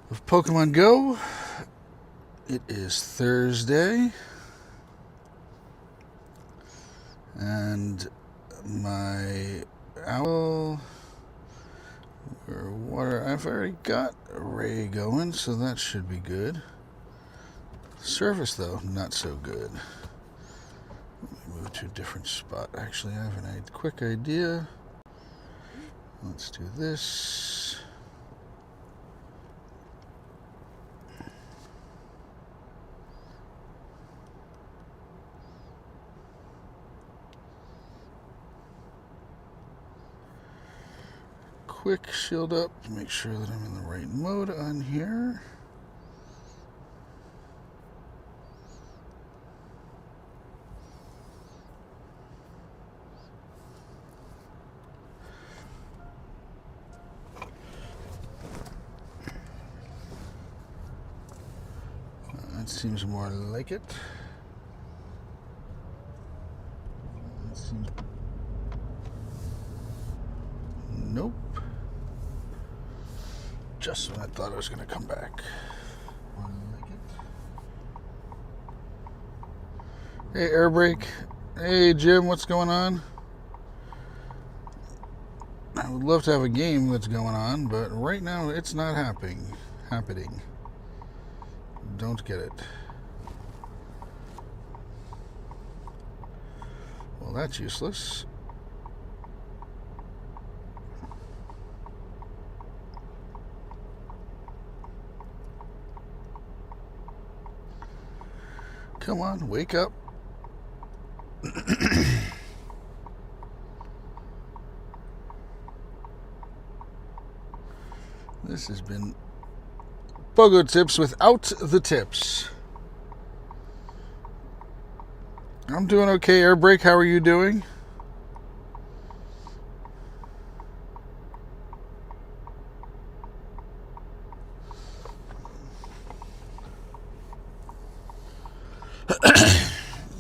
of Pokemon Go. It is Thursday, and my owl or water, I've already got a ray going, so that should be good. Service, though, not so good. Let me move to a different spot. Actually, I have a quick idea. Let's do this. Quick shield up, make sure that I'm in the right mode on here. That seems more like it. That seems... Nope. Just when I thought I was going to come back. Hey, air brake. Hey, Jim, what's going on? I would love to have a game that's going on, but right now it's not happening. Don't get it. Well, that's useless. Come on, wake up. This has been Pogo Tips without the tips. I'm doing okay, Airbreak. How are you doing?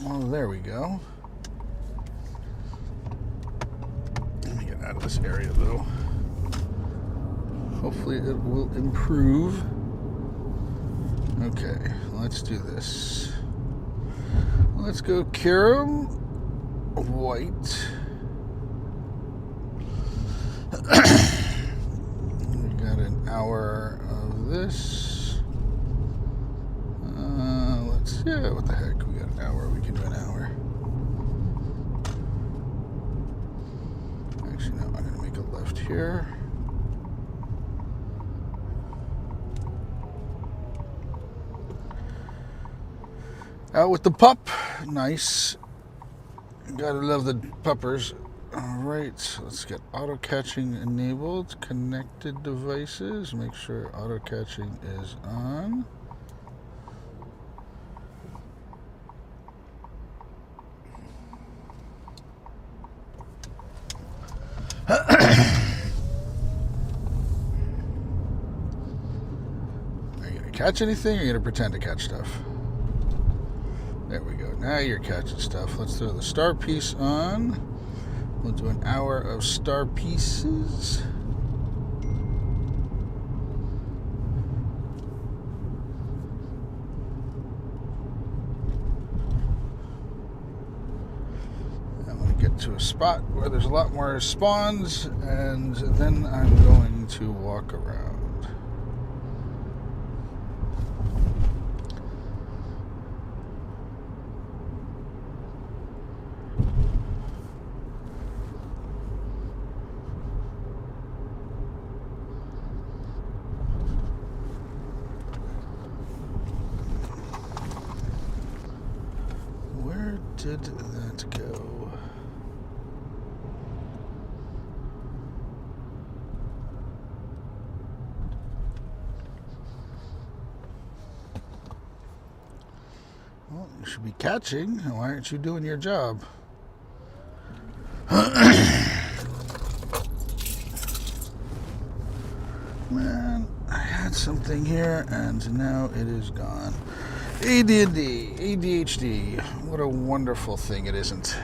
Well, there we go. Let me get out of this area, though. Hopefully it will improve. Okay, let's do this. Let's go Carom White. We got an hour of this. Yeah, what the heck? We got an hour. We can do an hour. Actually, no, I'm going to make a left here. Out with the pup. Nice. Gotta love the puppers. Alright, so let's get auto catching enabled. Connected devices. Make sure auto catching is on. Are you gonna catch anything, or are you gonna pretend to catch stuff? There we go. Now you're catching stuff. Let's throw the star piece on. We'll do an hour of star pieces. I'm going to get to a spot where there's a lot more spawns, and then I'm going to walk around. Did that go? Well, you should be catching. Why aren't you doing your job? Man, I had something here and now it is gone. ADHD. What a wonderful thing it isn't.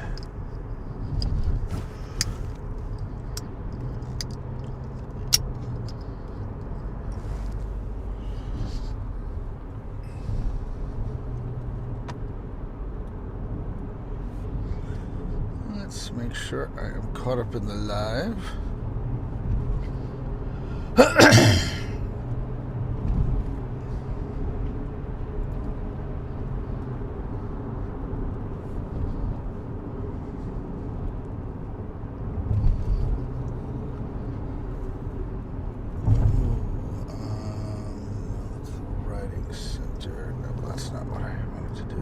Let's make sure I am caught up in the live. Writing center. No, that's not what I wanted to do.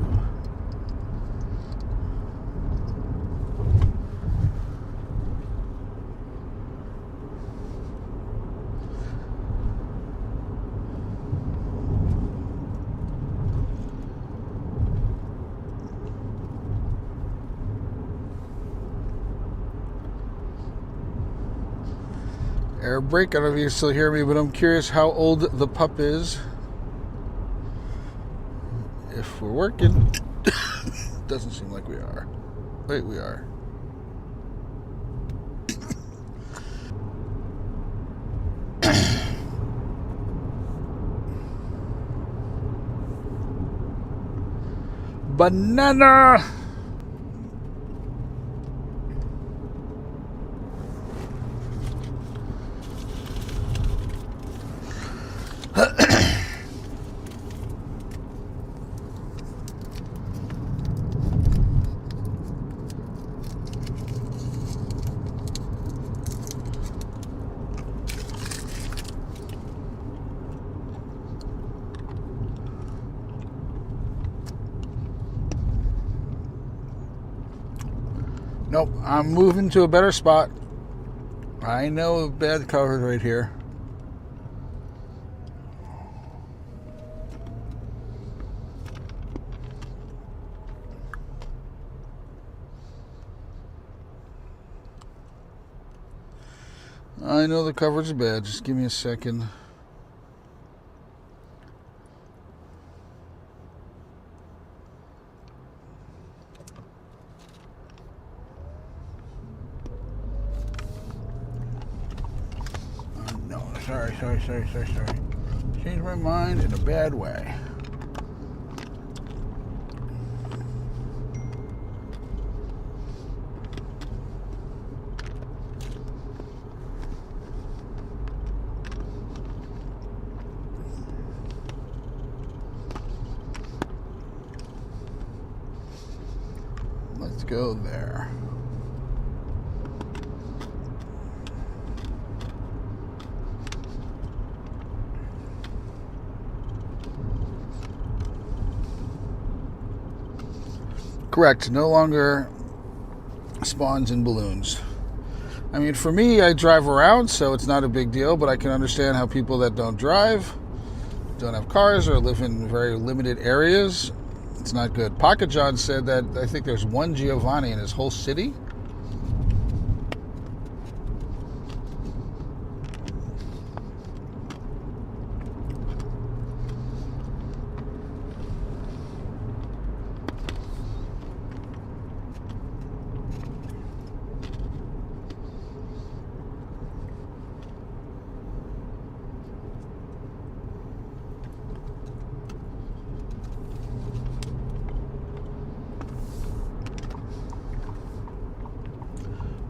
Air brake, I don't know if you can still hear me, but I'm curious how old the pup is. If we're working, doesn't seem like we are. Wait, we are. Banana! Nope, I'm moving to a better spot. I know bad coverage right here. I know the coverage is bad. Just give me a second. No, sorry. Changed my mind in a bad way. Let's go there. Correct, no longer spawns in balloons. I mean, for me, I drive around, so it's not a big deal, but I can understand how people that don't drive, don't have cars, or live in very limited areas, it's not good. Pocket John said that I think there's one Giovanni in his whole city.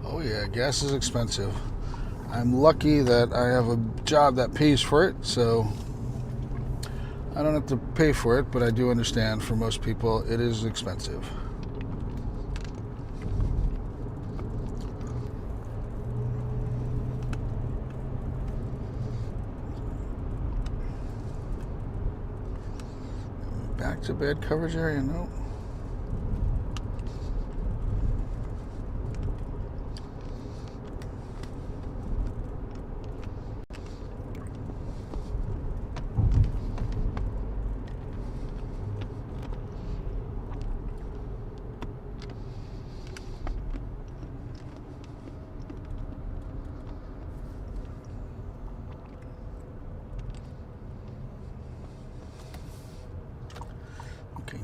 Oh yeah, gas is expensive. I'm lucky that I have a job that pays for it, so I don't have to pay for it, but I do understand for most people it is expensive. Back to bad coverage area? No.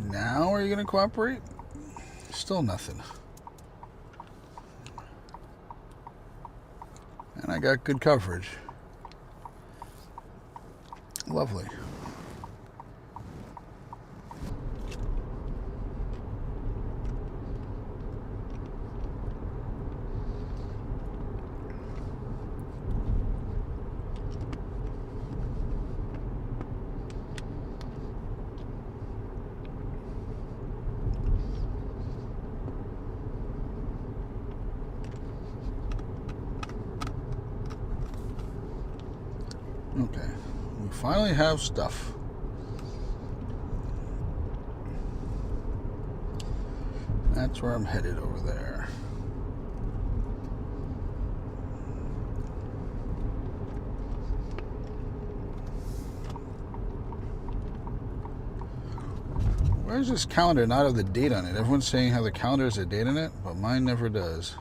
Now are you going to cooperate? Still nothing. And I got good coverage. Lovely. Okay, we finally have stuff. That's where I'm headed over there. Why does this calendar not have the date on it? Everyone's saying how the calendar has a date on it, but mine never does.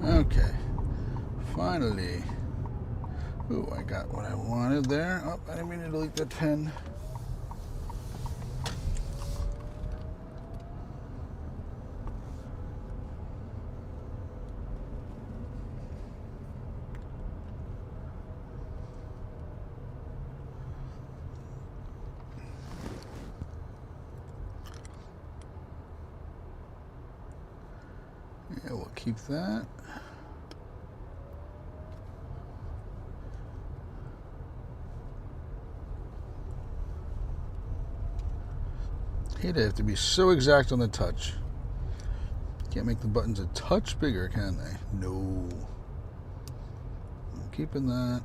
Okay, finally. Ooh, I got what I wanted there. Oh, I didn't mean to delete that pen. Yeah, we'll keep that. Hate I have to be so exact on the touch. Can't make the buttons a touch bigger, can they? No. I'm keeping that.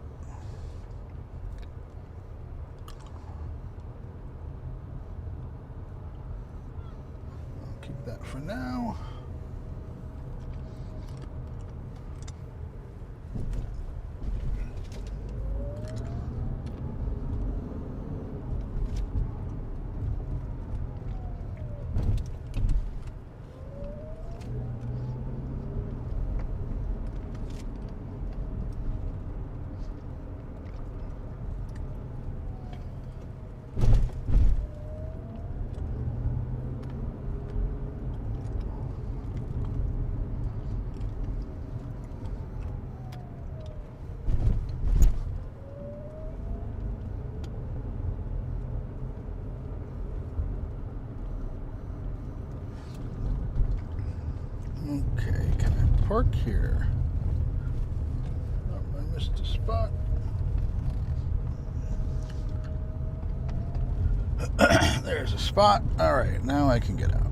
I'll keep that for now. Okay, can I park here? Oh, I missed a spot. There's a spot. All right, now I can get out.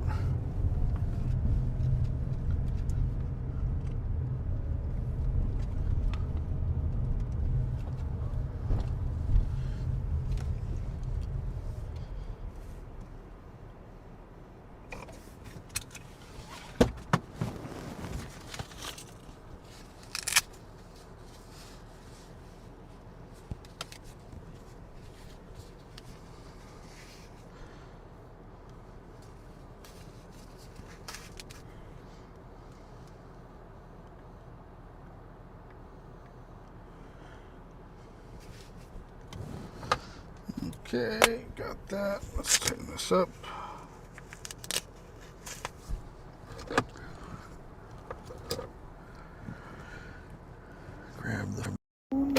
Okay, got that. Let's tighten this up. Grab the phone.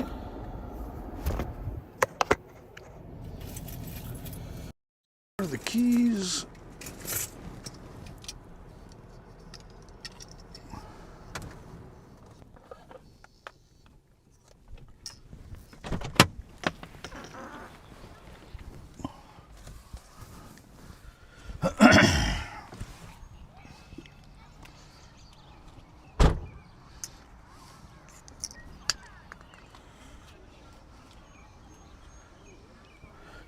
Where are the keys?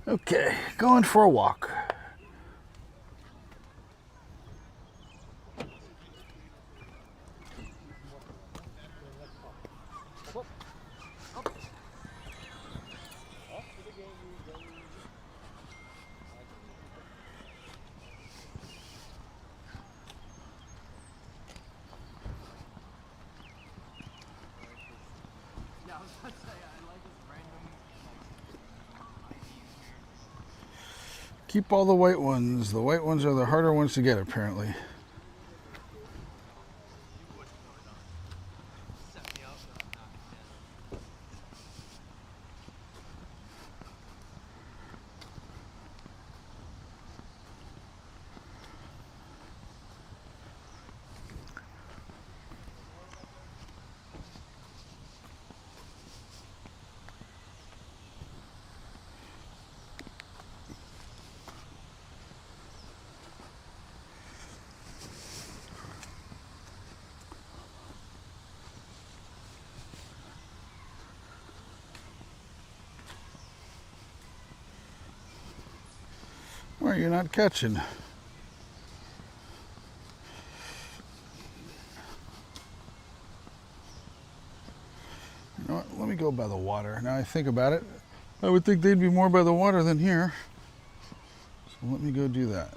Okay, going for a walk. Keep all the white ones. The white ones are the harder ones to get, apparently. Why are you not catching? You know what? Let me go by the water. Now I think about it, I would think they'd be more by the water than here. So let me go do that.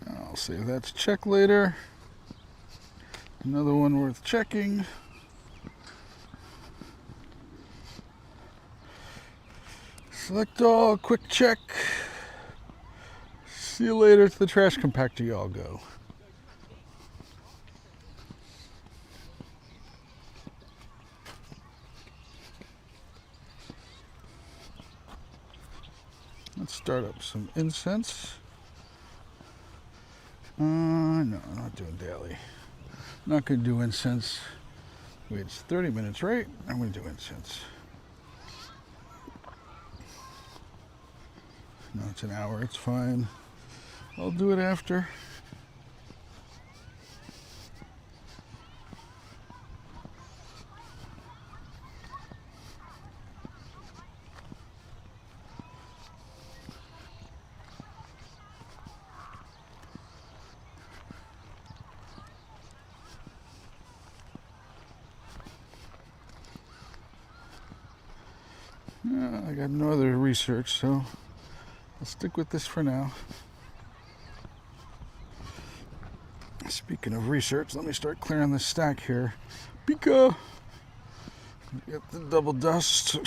I'll save that to check later. Another one worth checking. Select all, quick check. See you later to the trash compactor, y'all go. Let's start up some incense. No, I'm not doing daily. Not going to do incense. Wait, it's 30 minutes, right? I'm going to do incense. No, it's an hour. It's fine. I'll do it after. I got no other research, so I'll stick with this for now. Speaking of research, let me start clearing this stack here. Pika! Get the double dust.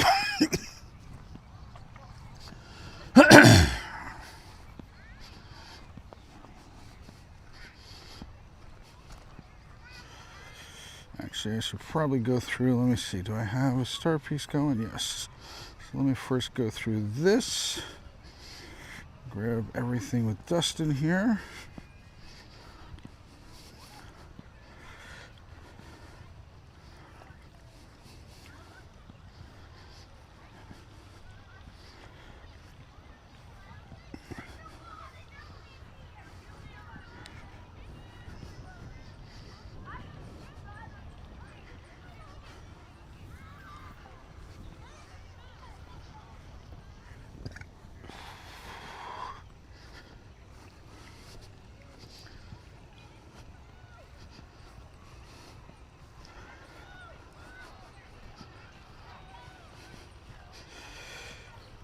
Actually, I should probably go through, let me see, do I have a star piece going? Yes. So let me first go through this. Grab everything with dust in here.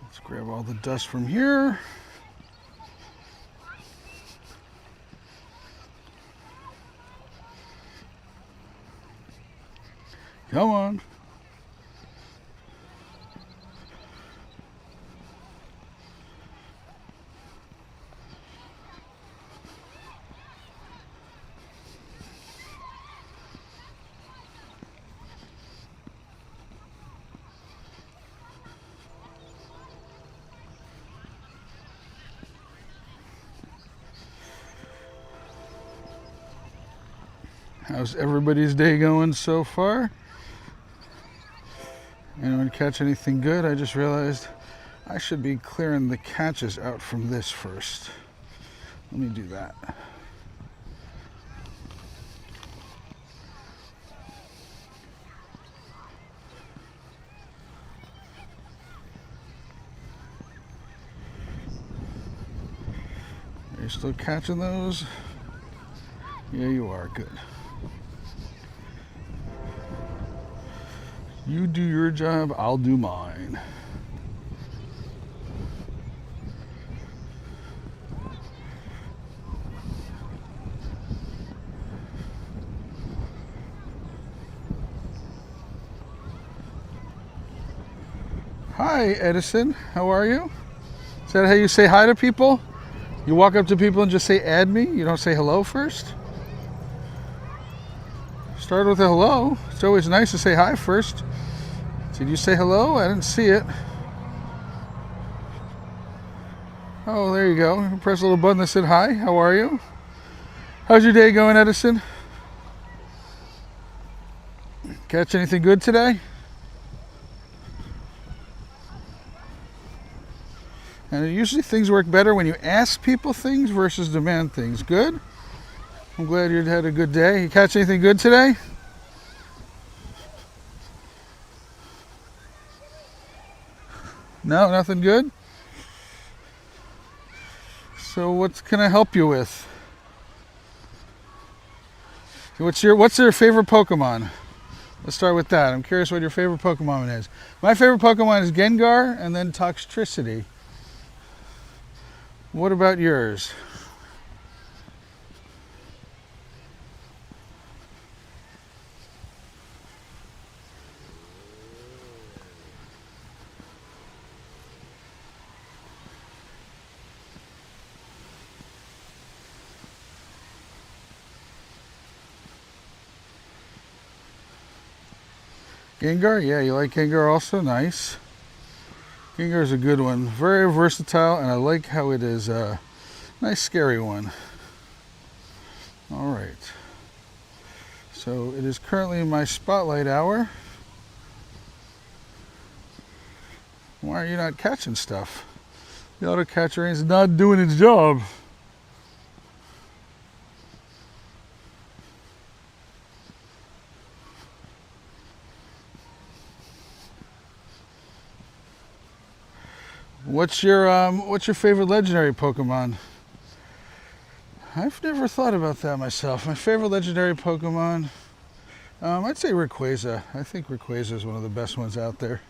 Let's grab all the dust from here. Come on. How's everybody's day going so far? Anyone catch anything good? I just realized I should be clearing the catches out from this first. Let me do that. Are you still catching those? Yeah, you are. Good. You do your job, I'll do mine. Hi, Edison. How are you? Is that how you say hi to people? You walk up to people and just say, add me? You don't say hello first? Start with a hello. It's always nice to say hi first. Did you say hello? I didn't see it. Oh, there you go. Press a little button that said hi. How are you? How's your day going, Edison? Catch anything good today? And usually things work better when you ask people things versus demand things. Good? I'm glad you had a good day. You catch anything good today? No, nothing good? So what can I help you with? What's your favorite Pokemon? Let's start with that. I'm curious what your favorite Pokemon is. My favorite Pokemon is Gengar and then Toxtricity. What about yours? Gengar? Yeah, you like Gengar also? Nice. Gengar is a good one. Very versatile, and I like how it is a nice scary one. Alright. So it is currently my spotlight hour. Why are you not catching stuff? The auto catcher is not doing its job. What's your favorite legendary Pokemon? I've never thought about that myself. My favorite legendary Pokemon, I'd say Rayquaza. I think Rayquaza is one of the best ones out there.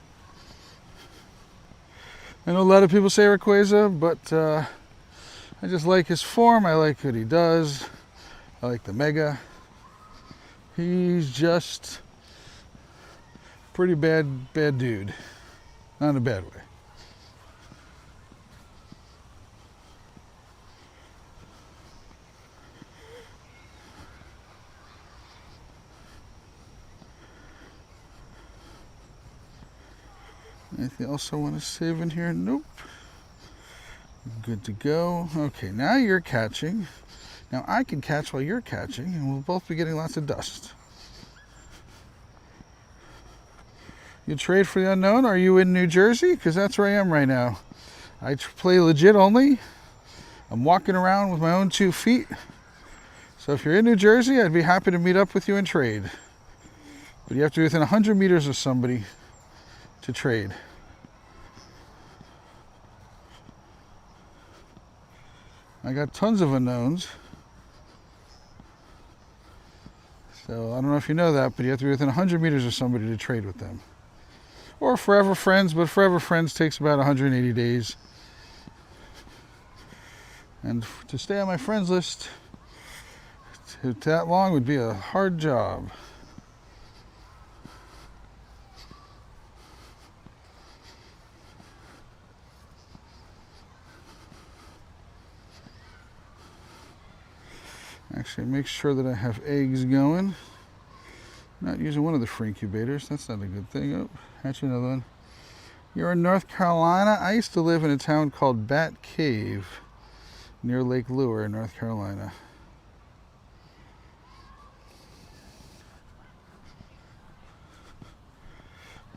I know a lot of people say Rayquaza, but I just like his form. I like what he does. I like the Mega. He's just pretty bad dude. Not in a bad way. Anything else I want to save in here? Nope. Good to go. Okay, now you're catching. Now I can catch while you're catching, and we'll both be getting lots of dust. You trade for the unknown? Are you in New Jersey? Because that's where I am right now. I play legit only. I'm walking around with my own 2 feet. So if you're in New Jersey, I'd be happy to meet up with you and trade. But you have to be within 100 meters of somebody to trade. I got tons of unknowns. So I don't know if you know that, but you have to be within 100 meters of somebody to trade with them. Or Forever Friends, but Forever Friends takes about 180 days. And to stay on my friends list that long would be a hard job. Actually, make sure that I have eggs going. Not using one of the free incubators. That's not a good thing. Oh, actually another one. You're in North Carolina. I used to live in a town called Bat Cave near Lake Lure in North Carolina.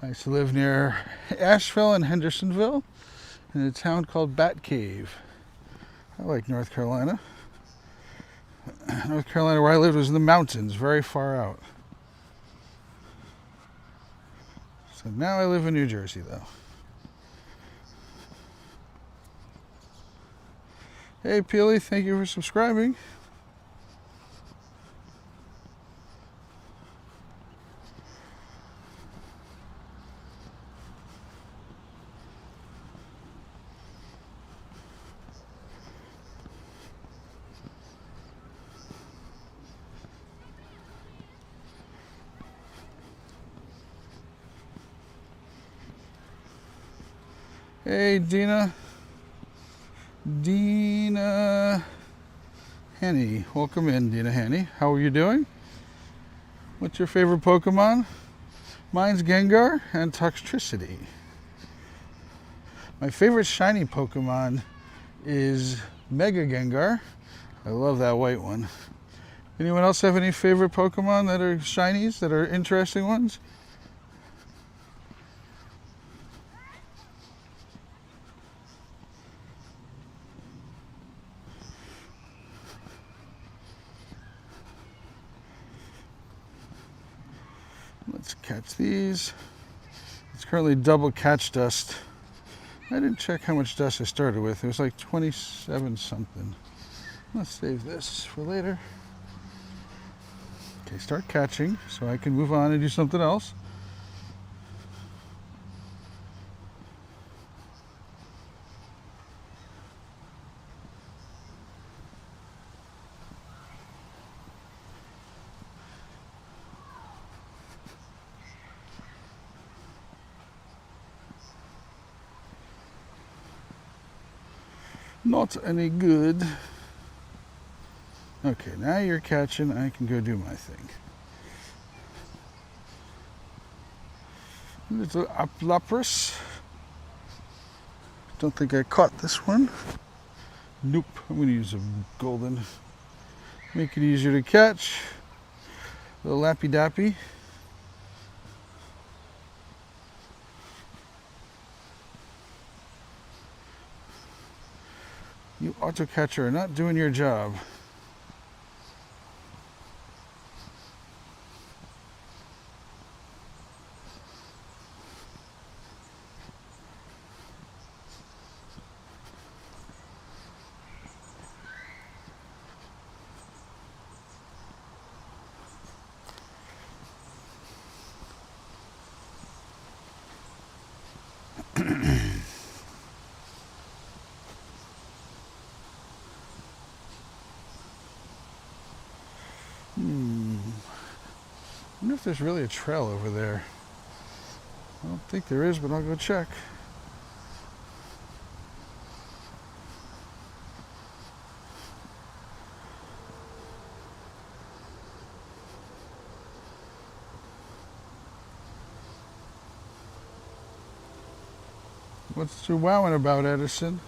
I used to live near Asheville and Hendersonville in a town called Bat Cave. I like North Carolina. North Carolina, where I lived, was in the mountains, very far out. So now I live in New Jersey, though. Hey, Peely, thank you for subscribing. Hey, Dina Heni. Welcome in, Dina Heni. How are you doing? What's your favorite Pokemon? Mine's Gengar and Toxtricity. My favorite shiny Pokemon is Mega Gengar. I love that white one. Anyone else have any favorite Pokemon that are shinies, that are interesting ones? Let's catch these. It's currently double catch dust. I didn't check how much dust I started with. It was like 27 something. Let's save this for later. Okay, start catching so I can move on and do something else. Not any good. Okay, now you're catching. I can go do my thing. Little Lapras. Don't think I caught this one. Nope. I'm going to use a golden. Make it easier to catch. A little Lappy Dappy. You auto catcher are not doing your job. I wonder if there's really a trail over there. I don't think there is, but I'll go check. What's you wowing about, Edison?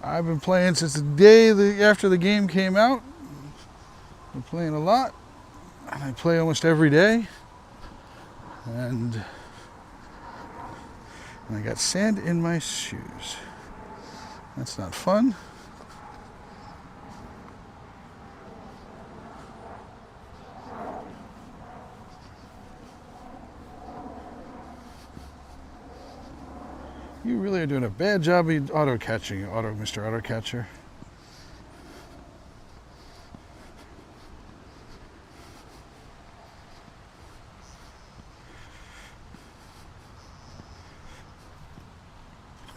I've been playing since the day after the game came out. Been playing a lot. And I play almost every day. And I got sand in my shoes. That's not fun. You really are doing a bad job of auto catching, Mr. Auto Catcher.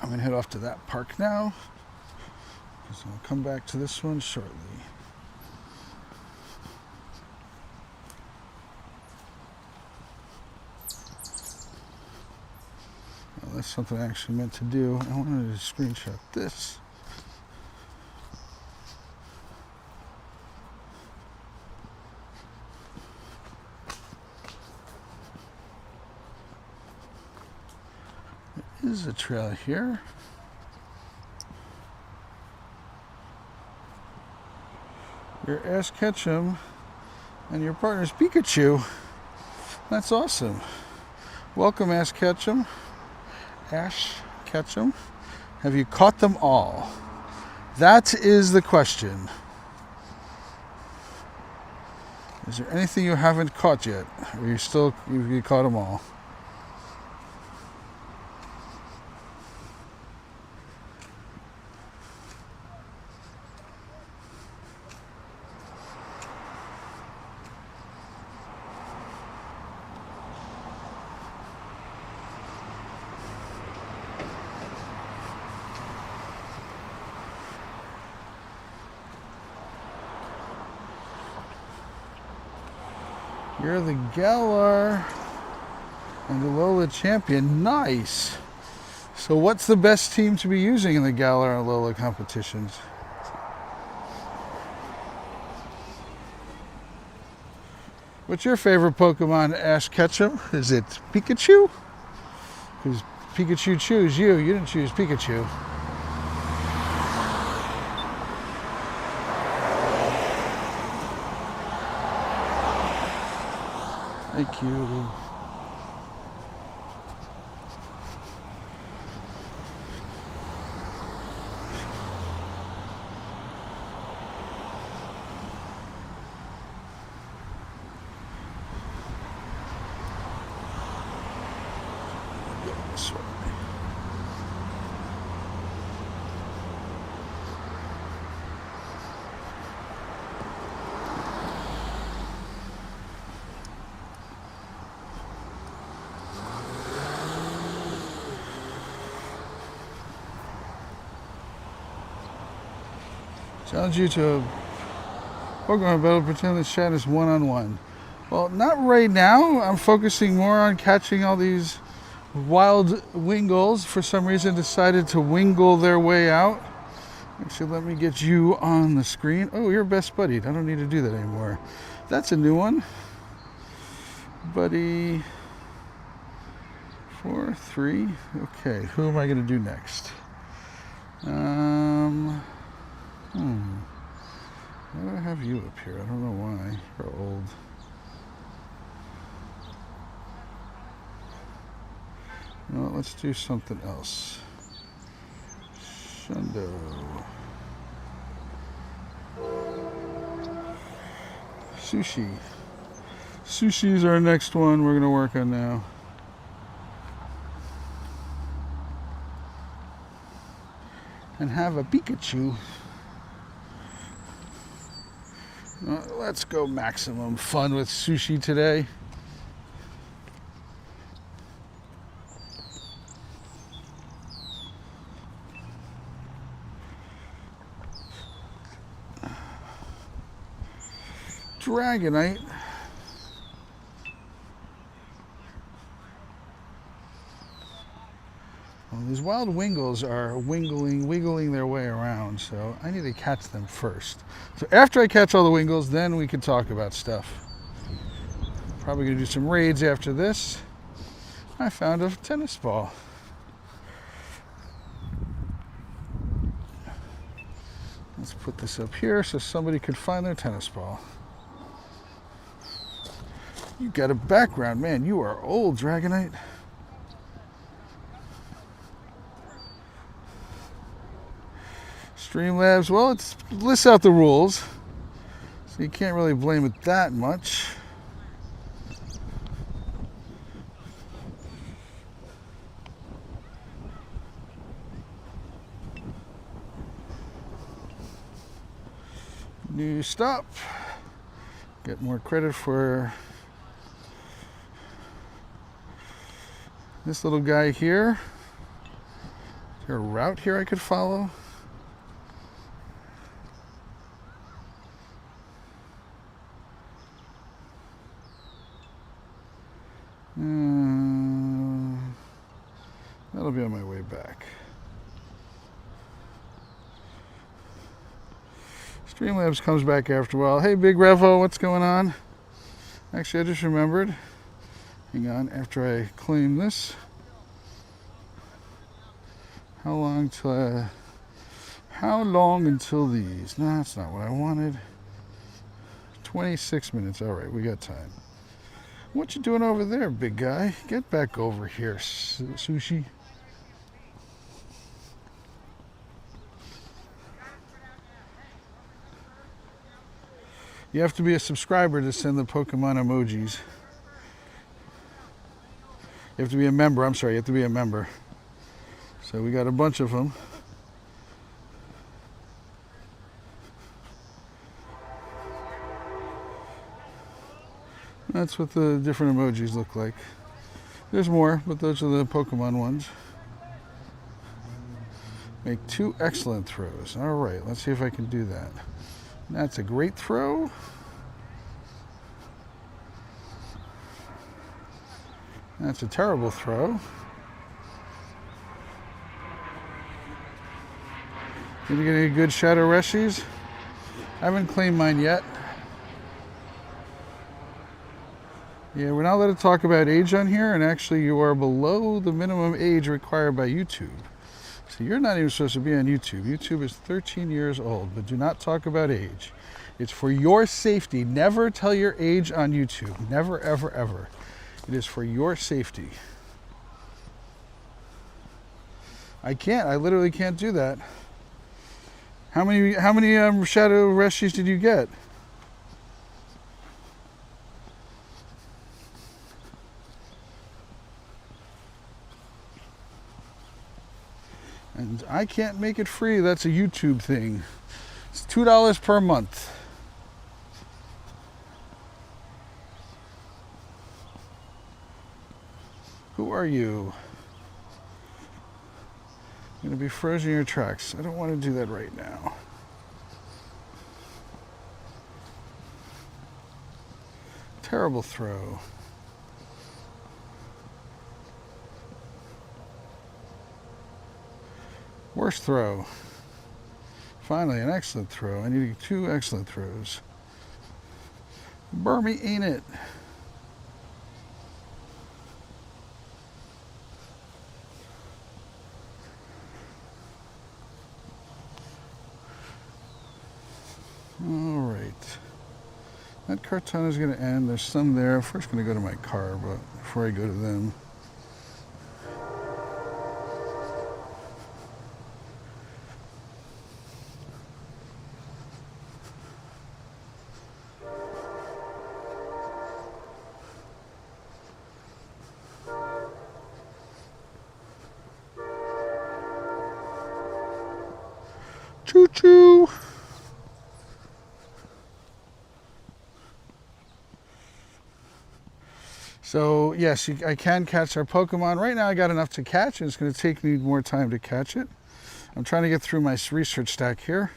I'm going to head off to that park now, because I'll come back to this one shortly. Well, that's something I actually meant to do. I wanted to screenshot this. There's a trail here. Your Ash Ketchum and your partner's Pikachu. That's awesome. Welcome, Ash Ketchum. Ash Ketchum. Have you caught them all? That is the question. Is there anything you haven't caught yet? Or you caught them all? You're the Galar and the Alola champion. Nice. So what's the best team to be using in the Galar and Alola competitions? What's your favorite Pokemon, Ash Ketchum? Is it Pikachu? Because Pikachu chose you. You didn't choose Pikachu. Thank you. This way. Challenge you to a Pokemon battle, pretend this chat is one-on-one. Well, not right now. I'm focusing more on catching all these wild Wingles. For some reason decided to Wingle their way out. Actually, let me get you on the screen. Oh, you're best buddied. I don't need to do that anymore. That's a new one. Buddy 4, 3. Okay, who am I going to do next? Why do I have you up here? I don't know why. You're old. No, let's do something else. Shundo. Sushi. Sushi is our next one we're going to work on now. And have a Pikachu. Let's go maximum fun with sushi today. Dragonite. Well, these wild Wingles are wiggling their way around, so I need to catch them first. So after I catch all the Wingles, then we can talk about stuff. Probably gonna do some raids after this. I found a tennis ball. Let's put this up here so somebody could find their tennis ball. You got a background, man. You are old, Dragonite. Streamlabs, well, it lists out the rules, so you can't really blame it that much. New stop. Get more credit for this little guy here. Is there a route here I could follow? That'll be on my way back. Streamlabs comes back after a while. Hey, Big Revo, what's going on? Actually, I just remembered. Hang on, after I claim this. How long until these? No, that's not what I wanted. 26 minutes. All right, we got time. What you doing over there, big guy? Get back over here, Sushi. You have to be a subscriber to send the Pokemon emojis. You have to be a member. I'm sorry, you have to be a member. So we got a bunch of them. That's what the different emojis look like. There's more, but those are the Pokemon ones. Make 2 excellent throws. All right, let's see if I can do that. That's a great throw. That's a terrible throw. Did you get any good Shadow Reshies? I haven't claimed mine yet. Yeah, we're not allowed to talk about age on here, and actually you are below the minimum age required by YouTube. So you're not even supposed to be on YouTube. YouTube is 13 years old, but do not talk about age. It's for your safety. Never tell your age on YouTube. Never, ever, ever. It is for your safety. I can't. I literally can't do that. How many Shadow Rescues did you get? And I can't make it free. That's a YouTube thing. It's $2 per month. Who are you? You're going to be frozen in your tracks. I don't want to do that right now. Terrible throw. Worst throw. Finally, an excellent throw. I need 2 excellent throws. Burmy, ain't it? All right. That Kartana is going to end. There's some there. I'm first going to go to my car, but before I go to them. Choo-choo! So yes, I can catch our Pokemon. Right now I got enough to catch, and it's going to take me more time to catch it. I'm trying to get through my research stack here.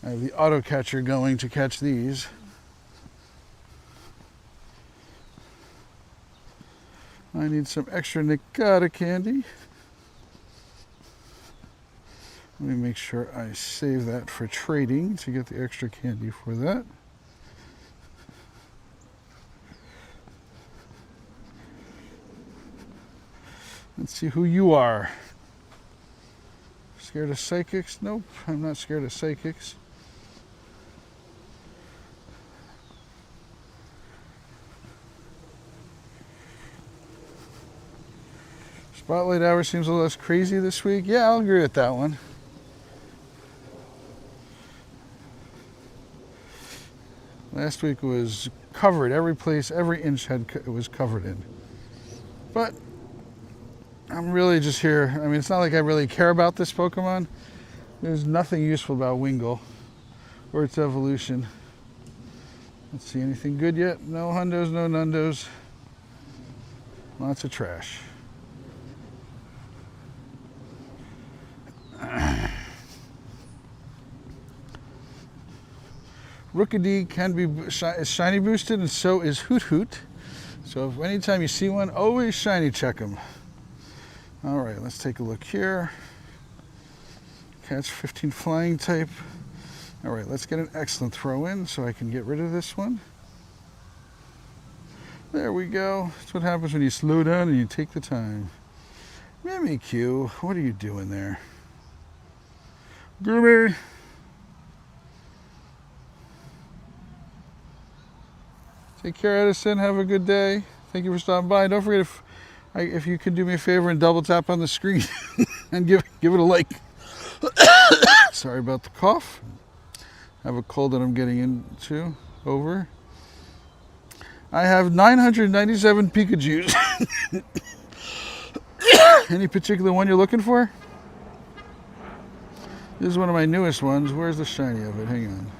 I have the auto catcher going to catch these. I need some extra Nikata candy. Let me make sure I save that for trading to get the extra candy for that. Let's see who you are. Scared of psychics? Nope, I'm not scared of psychics. Spotlight hour seems a little less crazy this week. Yeah, I'll agree with that one. Last week was covered. Every place, every inch it was covered in. But I'm really just here. I mean, it's not like I really care about this Pokemon. There's nothing useful about Wingull or its evolution. Let's see, anything good yet? No hundos, no nundos. Lots of trash. Rookidee can be shiny boosted, and so is Hoothoot. So if anytime you see one, always shiny check them. All right, let's take a look here. Catch 15 flying type. All right, let's get an excellent throw in so I can get rid of this one. There we go. That's what happens when you slow down and you take the time. Mimikyu, what are you doing there? Goomy. Take care, Edison. Have a good day. Thank you for stopping by. Don't forget if you could do me a favor and double tap on the screen and give it a like. Sorry about the cough. I have a cold that I'm getting into. Over. I have 997 Pikachus. Any particular one you're looking for? This is one of my newest ones. Where's the shiny of it? Hang on.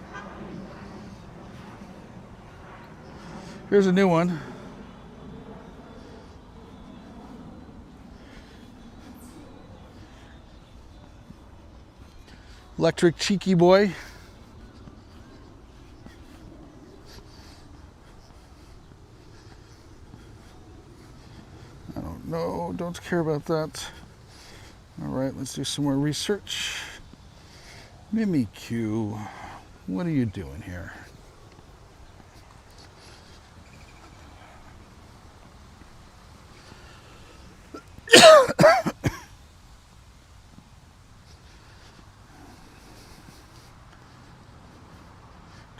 Here's a new one. Electric Cheeky Boy. I don't know. Don't care about that. All right, let's do some more research. Mimikyu, what are you doing here?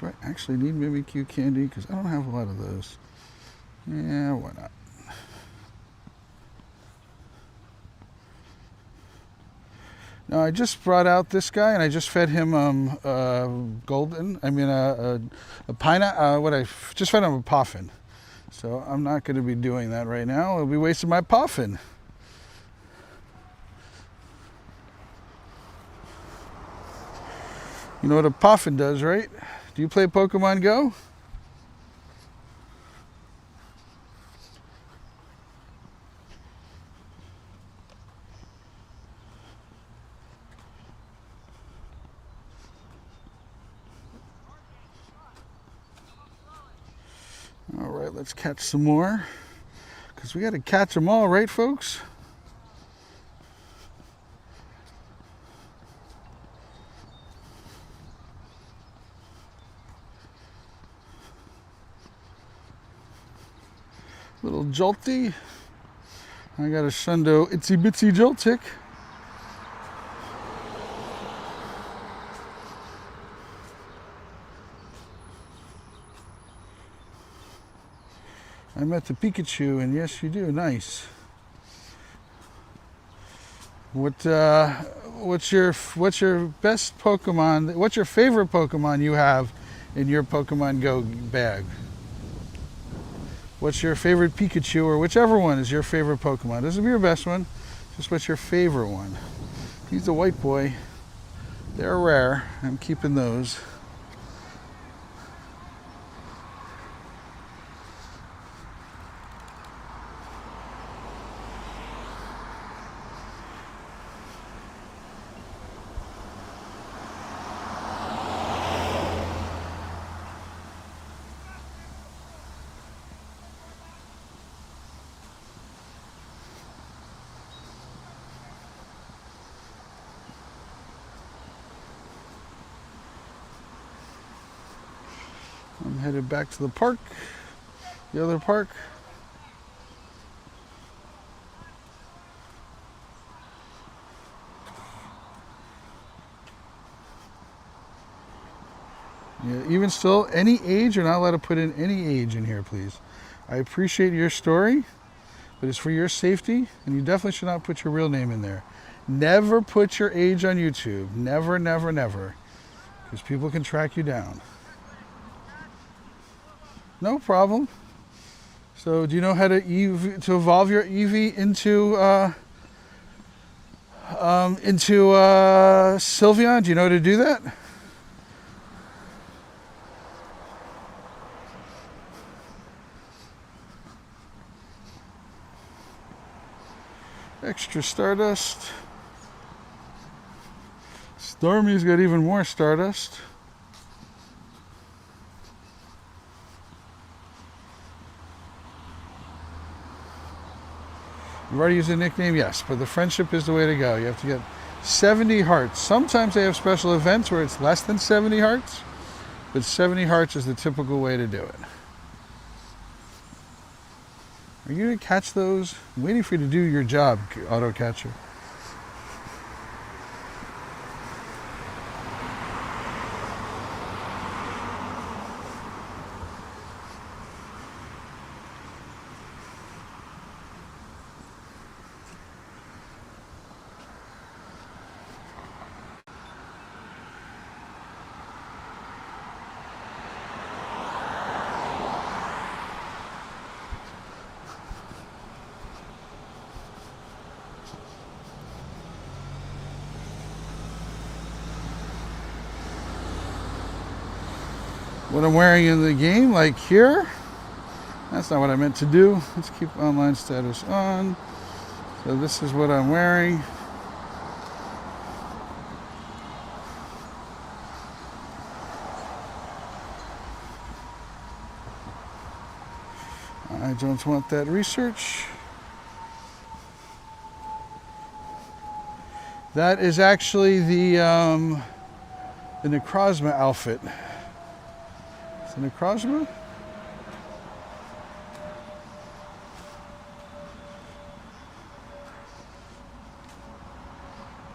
Do I actually need Mimikyu candy? Because I don't have a lot of those. Yeah, why not? Now, I just brought out this guy, and I just fed him golden. I mean, a pineapple. Just fed him a puffin. So I'm not going to be doing that right now. I'll be wasting my puffin. You know what a puffin does, right? Do you play Pokemon Go? All right, let's catch some more. Because we got to catch them all, right, folks? Little Jolty. I got a Shundo Itsy Bitsy Joltik. I met the Pikachu, and yes, you do. Nice. What's your best Pokemon? What's your favorite Pokemon you have in your Pokemon Go bag? What's your favorite Pikachu, or whichever one is your favorite Pokemon? Doesn't be your best one, just what's your favorite one? He's a white boy. They're rare. I'm keeping those. I'm headed back to the park, the other park. Yeah, even still, any age, you're not allowed to put in any age in here, please. I appreciate your story, but it's for your safety, and you definitely should not put your real name in there. Never put your age on YouTube. Never, never, never. Because people can track you down. No problem. So, do you know how to evolve your Eevee into Sylveon? Do you know how to do that? Extra Stardust. Stormy's got even more Stardust. You've already used a nickname? Yes, but the friendship is the way to go. You have to get 70 hearts. Sometimes they have special events where it's less than 70 hearts, but 70 hearts is the typical way to do it. Are you going to catch those? I'm waiting for you to do your job, auto catcher. What I'm wearing in the game, like here, that's not what I meant to do. Let's keep online status on. So this is what I'm wearing. I don't want that research. That is actually the Necrozma outfit. Is it Necrozma?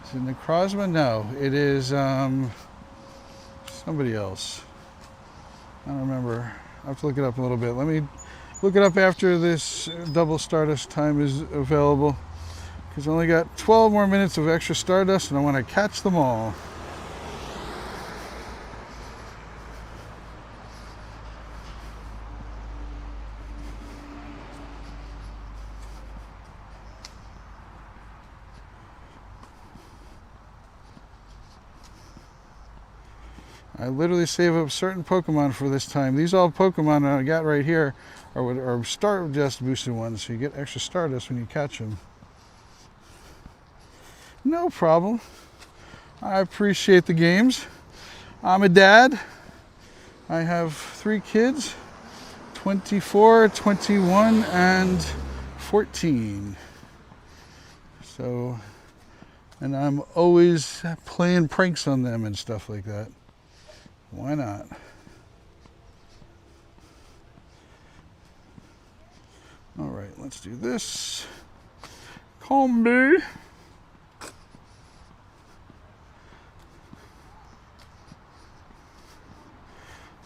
Is it Necrozma? No, it is somebody else. I don't remember. I have to look it up a little bit. Let me look it up after this double Stardust time is available. Because I only got 12 more minutes of extra Stardust and I want to catch them all. I literally save up certain Pokemon for this time. These all Pokemon I got right here are Stardust boosted ones, so you get extra Stardust when you catch them. No problem. I appreciate the games. I'm a dad. I have 3 kids, 24, 21, and 14. So, and I'm always playing pranks on them and stuff like that. Why not? All right, let's do this. Combi.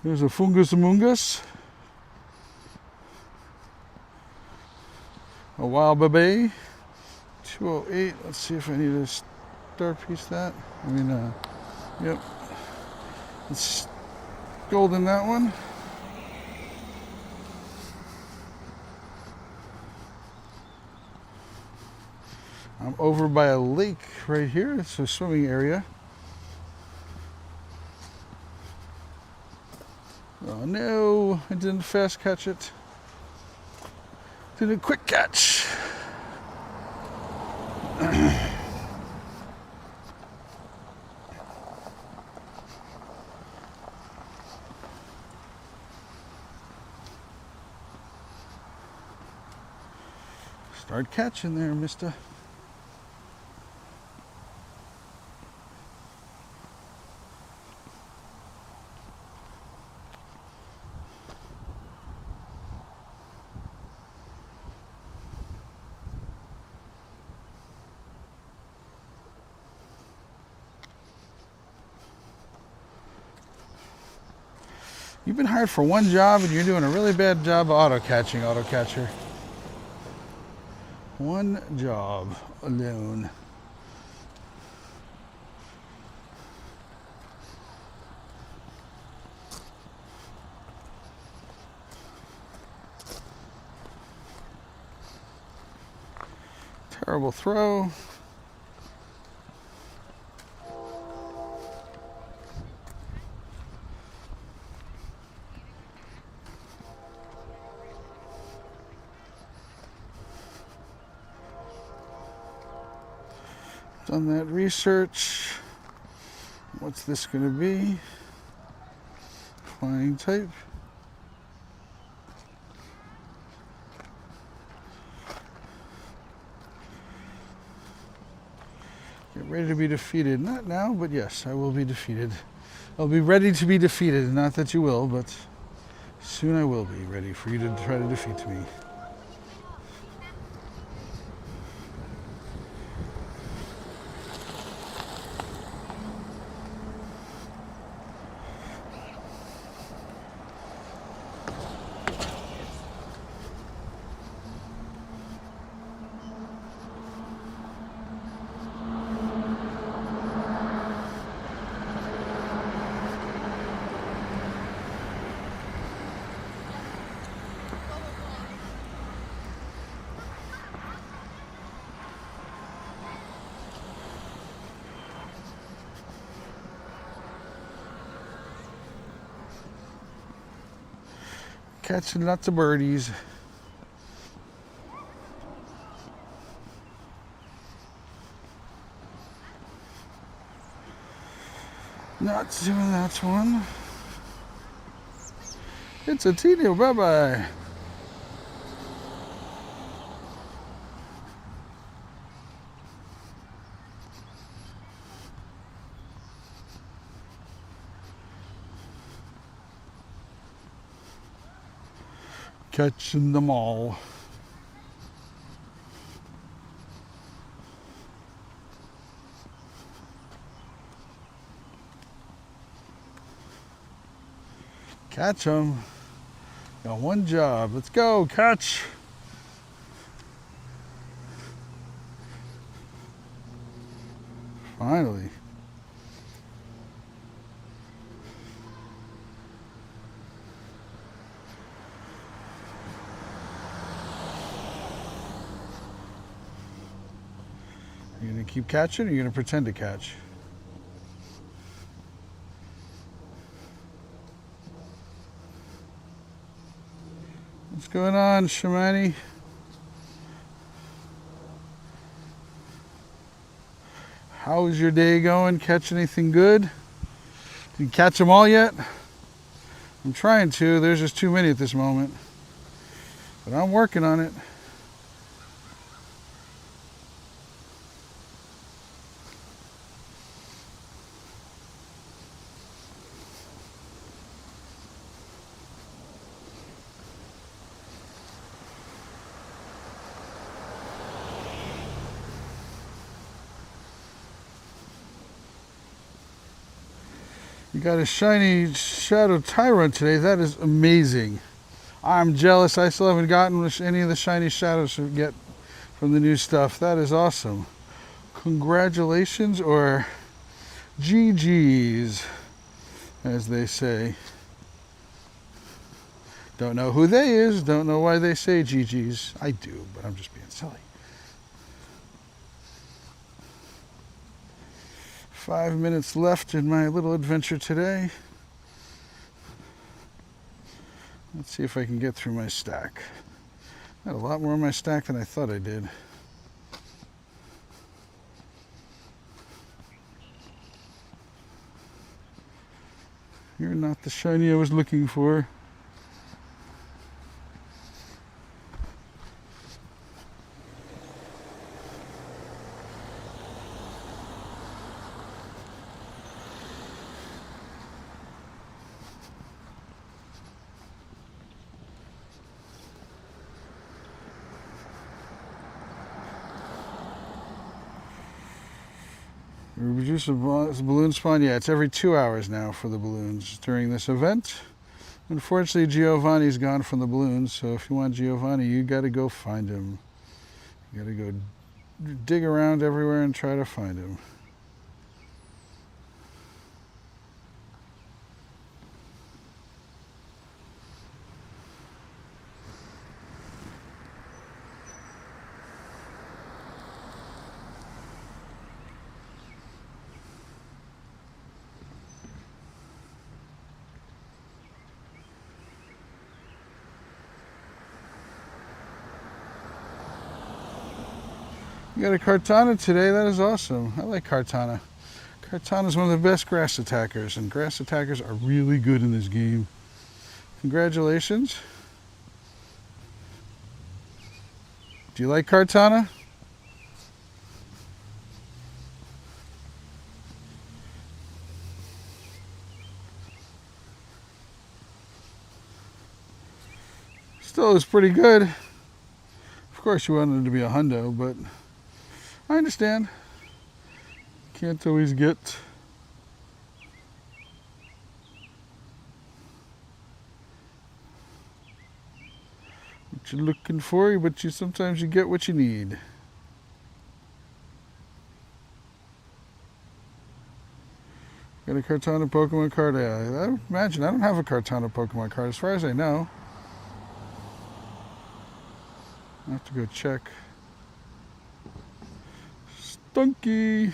There's a Fungus Amungus. A Wildbaby. 208. Let's see if I need a star piece that. Yep. It's golden, that one. I'm over by a lake right here. It's a swimming area. Oh no, I didn't fast catch it. Did a quick catch. Start catching there, mister. You've been hired for one job and you're doing a really bad job of auto-catching, auto-catcher. One job alone. Terrible throw. Done that research. What's this going to be? Flying type. Get ready to be defeated. Not now, but yes, I will be defeated. I'll be ready to be defeated. Not that you will, but soon I will be ready for you to try to defeat me. Catching lots of birdies. Not doing that one. It's a Tino, bye-bye. Catching them all. Catch them. Got one job. Let's go, catch. Finally. You're going to keep catching, or you're going to pretend to catch? What's going on, Shamani? How's your day going? Catch anything good? Did you catch them all yet? I'm trying to. There's just too many at this moment. But I'm working on it. You got a shiny Shadow Tyrant today. That is amazing. I'm jealous. I still haven't gotten any of the shiny shadows to get from the new stuff. That is awesome. Congratulations, or GG's, as they say. Don't know who they is. Don't know why they say GG's. I do, but I'm just being silly. 5 minutes left in my little adventure today. Let's see if I can get through my stack. I had a lot more in my stack than I thought I did. You're not the shiny I was looking for. Reduce a balloon spawn. Yeah, it's every 2 hours now for the balloons during this event. Unfortunately, Giovanni's gone from the balloons, so if you want Giovanni, you got to go find him. You got to go dig around everywhere and try to find him. You got a Kartana today. That is awesome. I like Kartana. Kartana is one of the best grass attackers, and grass attackers are really good in this game. Congratulations. Do you like Kartana? Still is pretty good. Of course you wanted it to be a hundo, but I understand. Can't always get what you're looking for, but sometimes you get what you need. Got a Kartana Pokemon card. I imagine I don't have a Kartana Pokemon card as far as I know. I have to go check. Stunky.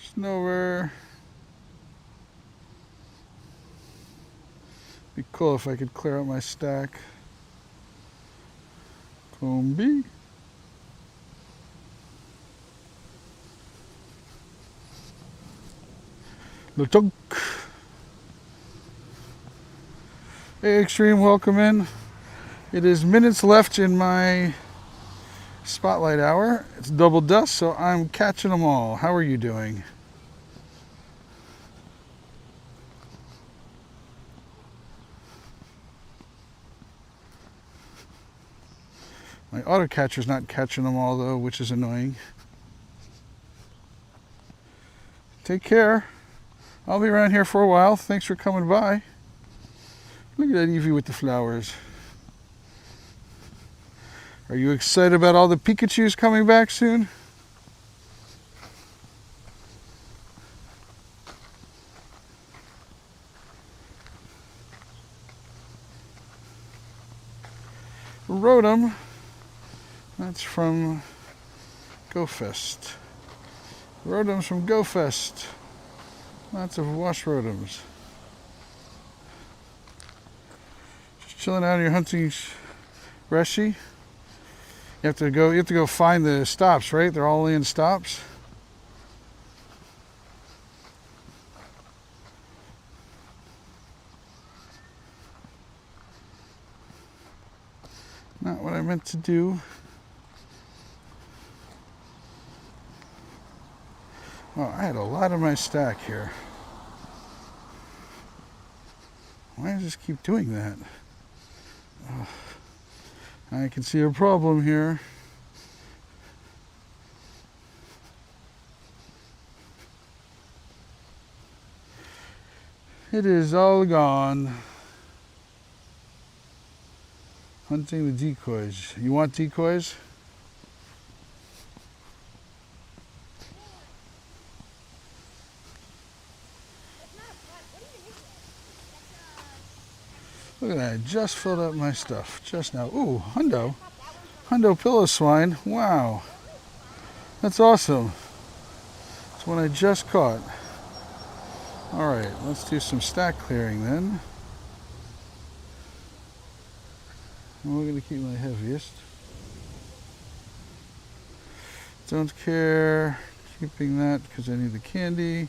Snover. Be cool if I could clear out my stack. Combi. Lutunk. Hey Extreme, welcome in. It is minutes left in my spotlight hour. It's double dust, so I'm catching them all. How are you doing? My auto catcher's not catching them all though, which is annoying. Take care. I'll be around here for a while. Thanks for coming by. Look at that Eevee with the flowers. Are you excited about all the Pikachus coming back soon? Rotom. That's from GoFest. Rotoms from GoFest. Lots of wash Rotoms. Just chilling out here hunting Reshi. You have to go find the stops, right? They're all in stops. Not what I meant to do. Oh, I had a lot of my stack here. Why does this keep doing that? Oh, I can see a problem here. It is all gone. Hunting the decoys. You want decoys? Look at that, I just filled up my stuff just now. Ooh, Hundo. Hundo pillow swine. Wow. That's awesome. It's one I just caught. Alright, let's do some stack clearing then. And we're going to keep my heaviest. Don't care. Keeping that because I need the candy.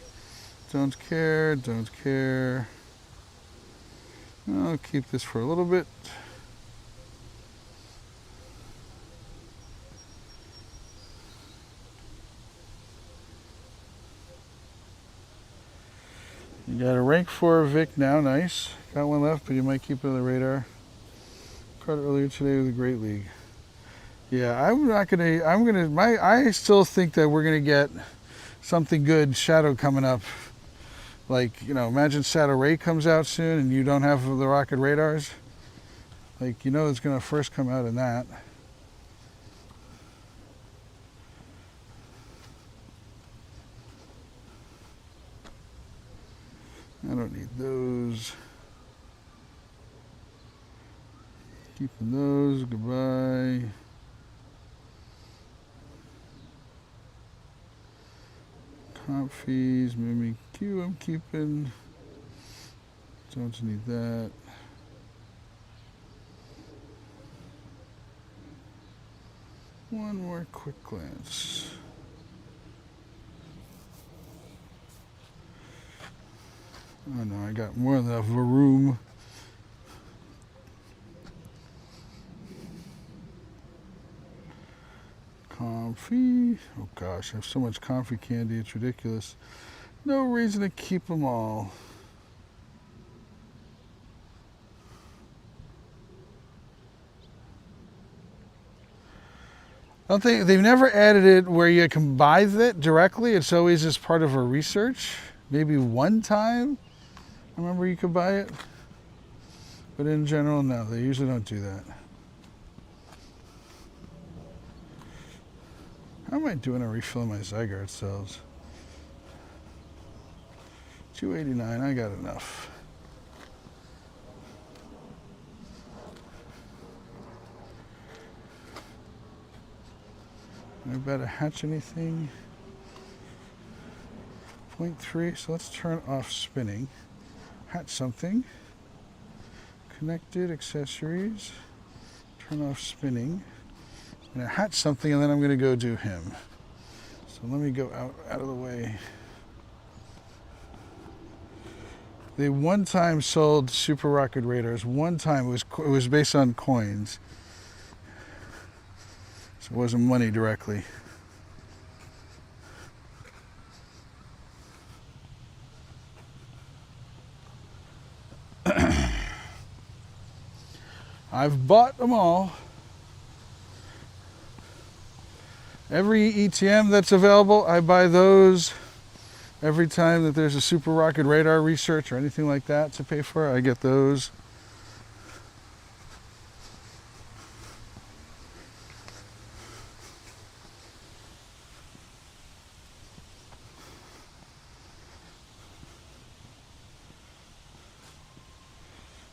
Don't care, don't care. I'll keep this for a little bit. You got a rank 4 Vic now, nice. Got one left, but you might keep it on the radar. Caught it earlier today with a Great League. Yeah, I still think that we're gonna get something good Shadow coming up. Like, you know, imagine Shadow Ray comes out soon and you don't have the rocket radars. Like, you know it's going to first come out in that. I don't need those. Keeping those, goodbye. Comfies, Mimikyu I'm keeping. Don't need that. One more quick glance. Oh no, I got more than enough room. Comfy. Oh gosh, I have so much comfy candy, it's ridiculous. No reason to keep them all. Don't they, they've never added it where you can buy it directly. It's always as part of a research. Maybe one time, I remember you could buy it. But in general, no, they usually don't do that. How am I doing on refilling my Zygarde cells? 289, I got enough. Am I about to hatch anything? 0.3, so let's turn off spinning. Hatch something. Connected accessories. Turn off spinning. I'm going to hatch something and then I'm going to go do him. So let me go out of the way. They one time sold Super Rocket Raiders. One time it was based on coins. So it wasn't money directly. I've bought them all. Every ETM that's available, I buy those. Every time that there's a Super Rocket Radar research or anything like that to pay for, I get those.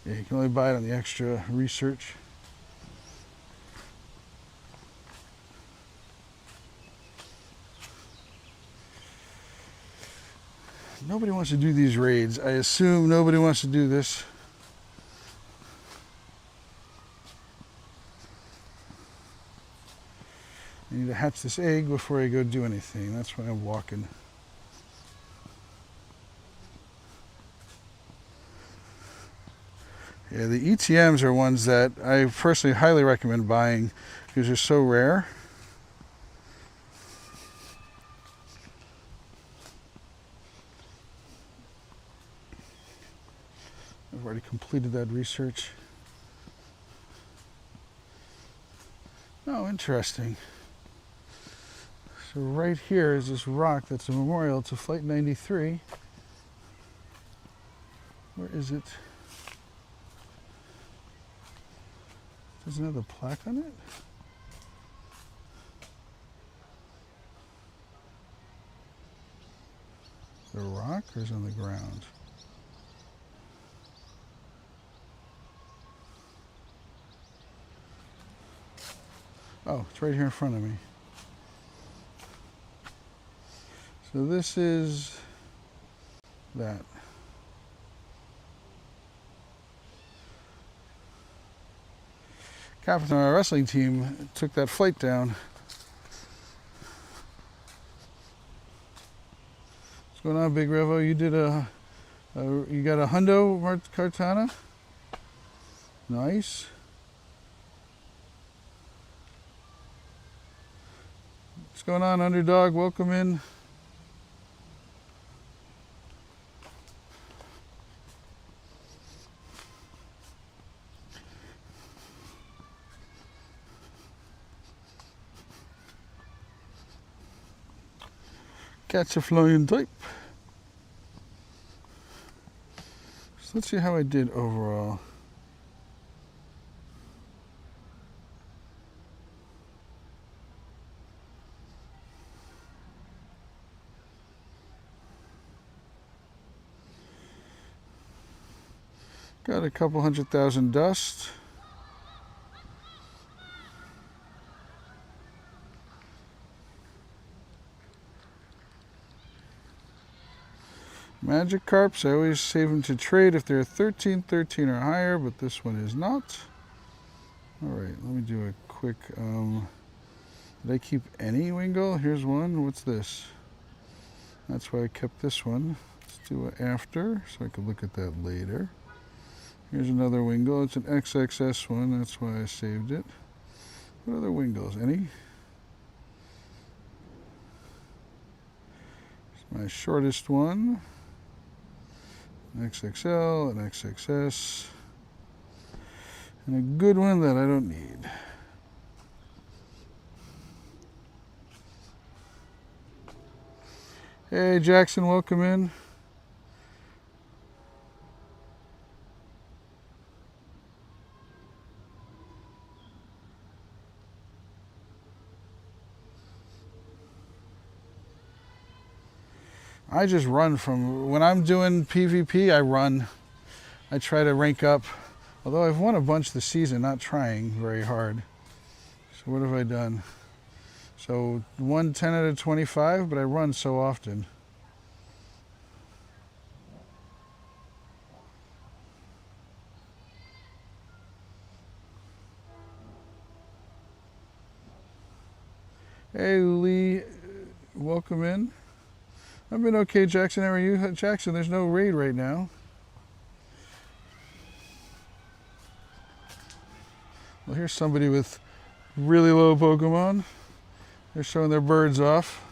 Yeah, you can only buy it on the extra research. Nobody wants to do these raids. I assume nobody wants to do this. I need to hatch this egg before I go do anything. That's why I'm walking. Yeah, the ETMs are ones that I personally highly recommend buying because they're so rare. I've already completed that research. Oh, interesting. So right here is this rock that's a memorial to Flight 93. Where is it? Doesn't have the plaque on it? The rock or is it on the ground? Oh, it's right here in front of me. So this is that. Captain of our wrestling team took that flight down. What's going on, Big Revo? You did you got a hundo, Kartana? Nice. What's going on, Underdog? Welcome in. Catch a flying type. So let's see how I did overall. Got a couple 100,000 dust. Magikarps, I always save them to trade if they're 13 or higher, but this one is not. Alright, let me do a quick, did I keep any Wingull? Here's one, what's this? That's why I kept this one. Let's do it after, so I can look at that later. Here's another Wingull, it's an XXS one, that's why I saved it. What other Wingulls, any? It's my shortest one. An XXL, an XXS, and a good one that I don't need. Hey Jackson, welcome in. I just run from, when I'm doing PvP, I run. I try to rank up, although I've won a bunch this season, not trying very hard. So what have I done? So won 10 out of 25, but I run so often. Hey Lee, welcome in. I've been okay, Jackson. How are you? Jackson, there's no raid right now. Well, here's somebody with really low Pokemon. They're showing their birds off.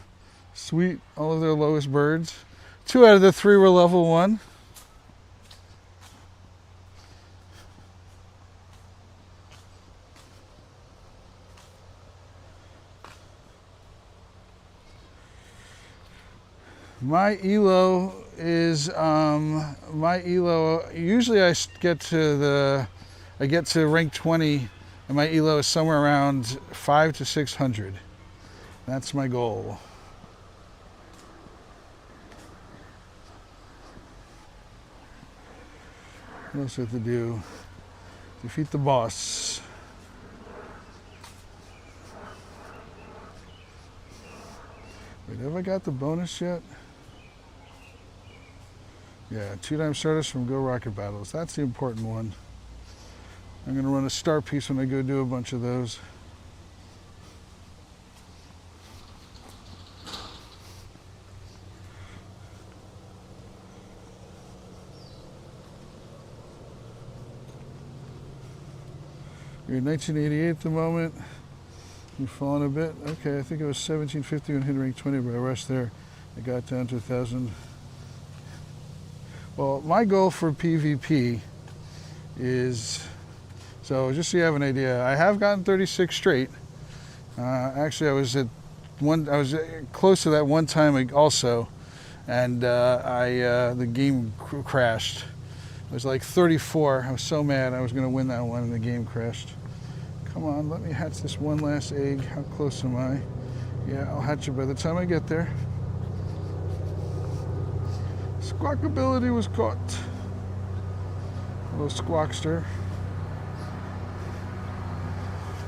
Sweet, all of their lowest birds. 2 out of the 3 were level 1. My elo is usually I get to rank 20 and my elo is somewhere around 500 to 600. That's my goal. What else do I have to do? Defeat the boss. Wait, have I got the bonus yet? Yeah, 2x stardust from Go Rocket Battles. That's the important one. I'm going to run a star piece when I go do a bunch of those. You're in 1988 at the moment. You've fallen a bit. Okay, I think it was 1750 when hit rank 20, but I rushed there. I got down to 1,000. Well, my goal for PvP is, so just so you have an idea, I have gotten 36 straight. Actually, I was close to that one time also, and the game crashed. It was like 34. I was so mad I was going to win that one, and the game crashed. Come on, let me hatch this one last egg. How close am I? Yeah, I'll hatch it by the time I get there. Squawkabilly was caught. Hello, Squawkster.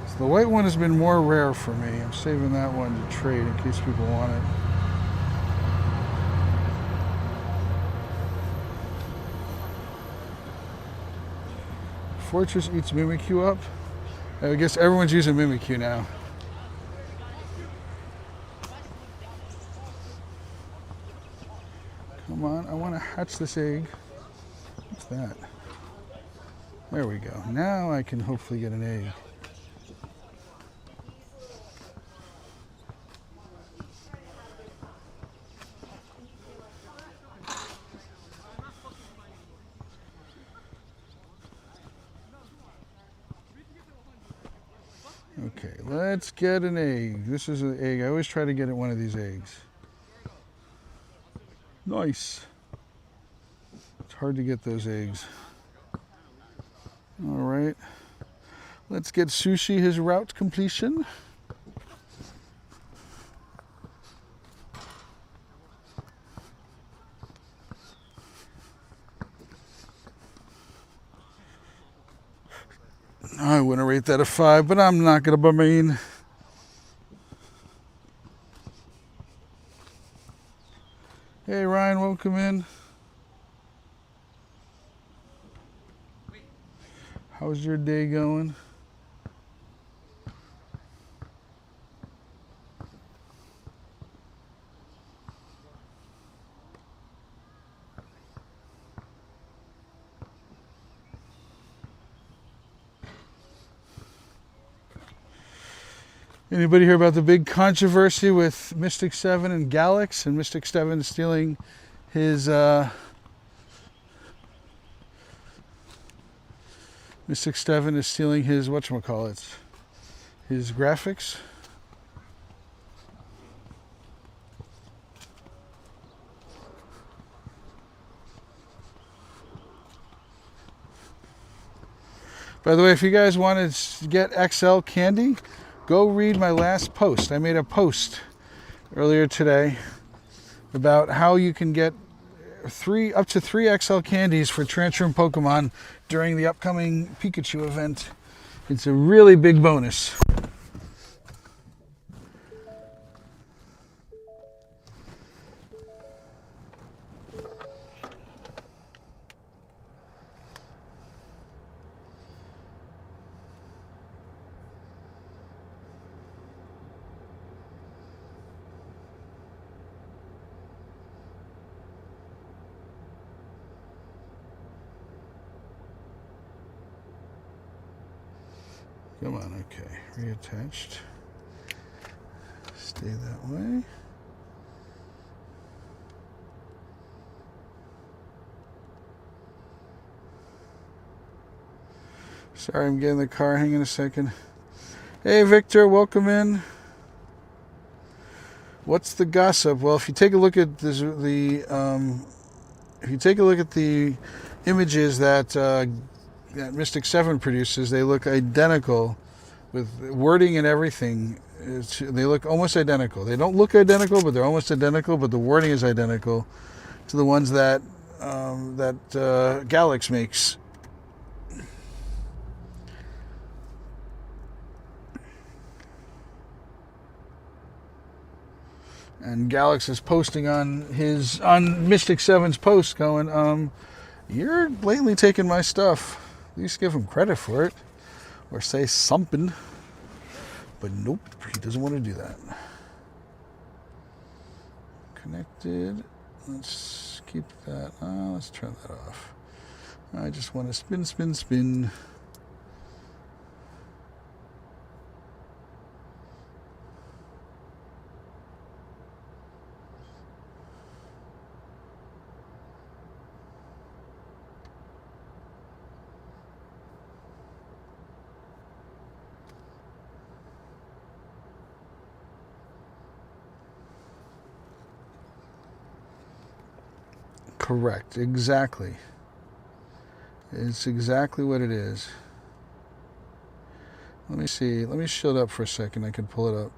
So the white one has been more rare for me. I'm saving that one to trade in case people want it. Fortress eats Mimikyu up. I guess everyone's using Mimikyu now. Come on, I want to hatch this egg. What's that? There we go. Now I can hopefully get an egg. Okay, let's get an egg. This is an egg. I always try to get at one of these eggs. Nice. It's hard to get those eggs. All right. Let's get Sushi his route completion. I wouldn't rate that a 5, but I'm not going to mean. Hey Ryan, welcome in. How's your day going? Anybody hear about the big controversy with Mystic 7 and Galax, and Mystic 7 stealing his Mystic 7 is stealing his whatchamacallit, his graphics? By the way, if you guys want to get XL candy, go read my last post. I made a post earlier today about how you can get up to 3 XL candies for transferring Pokemon during the upcoming Pikachu event. It's a really big bonus. Come on, okay. Reattached. Stay that way. Sorry, I'm getting in the car. Hang on a second. Hey, Victor, welcome in. What's the gossip? Well, if you take a look at this, if you take a look at the images that that Mystic 7 produces, they look identical with wording and everything. They look almost identical. They don't look identical, but they're almost identical. But the wording is identical to the ones that Galax makes. And Galax is posting on Mystic 7's post, going, "You're blatantly taking my stuff. At least give him credit for it, or say something." But nope, he doesn't want to do that. Connected. Let's keep that. Let's turn that off. I just want to spin, spin, spin. Correct, exactly. It's exactly what it is. Let me see. Let me show it up for a second. I can pull it up.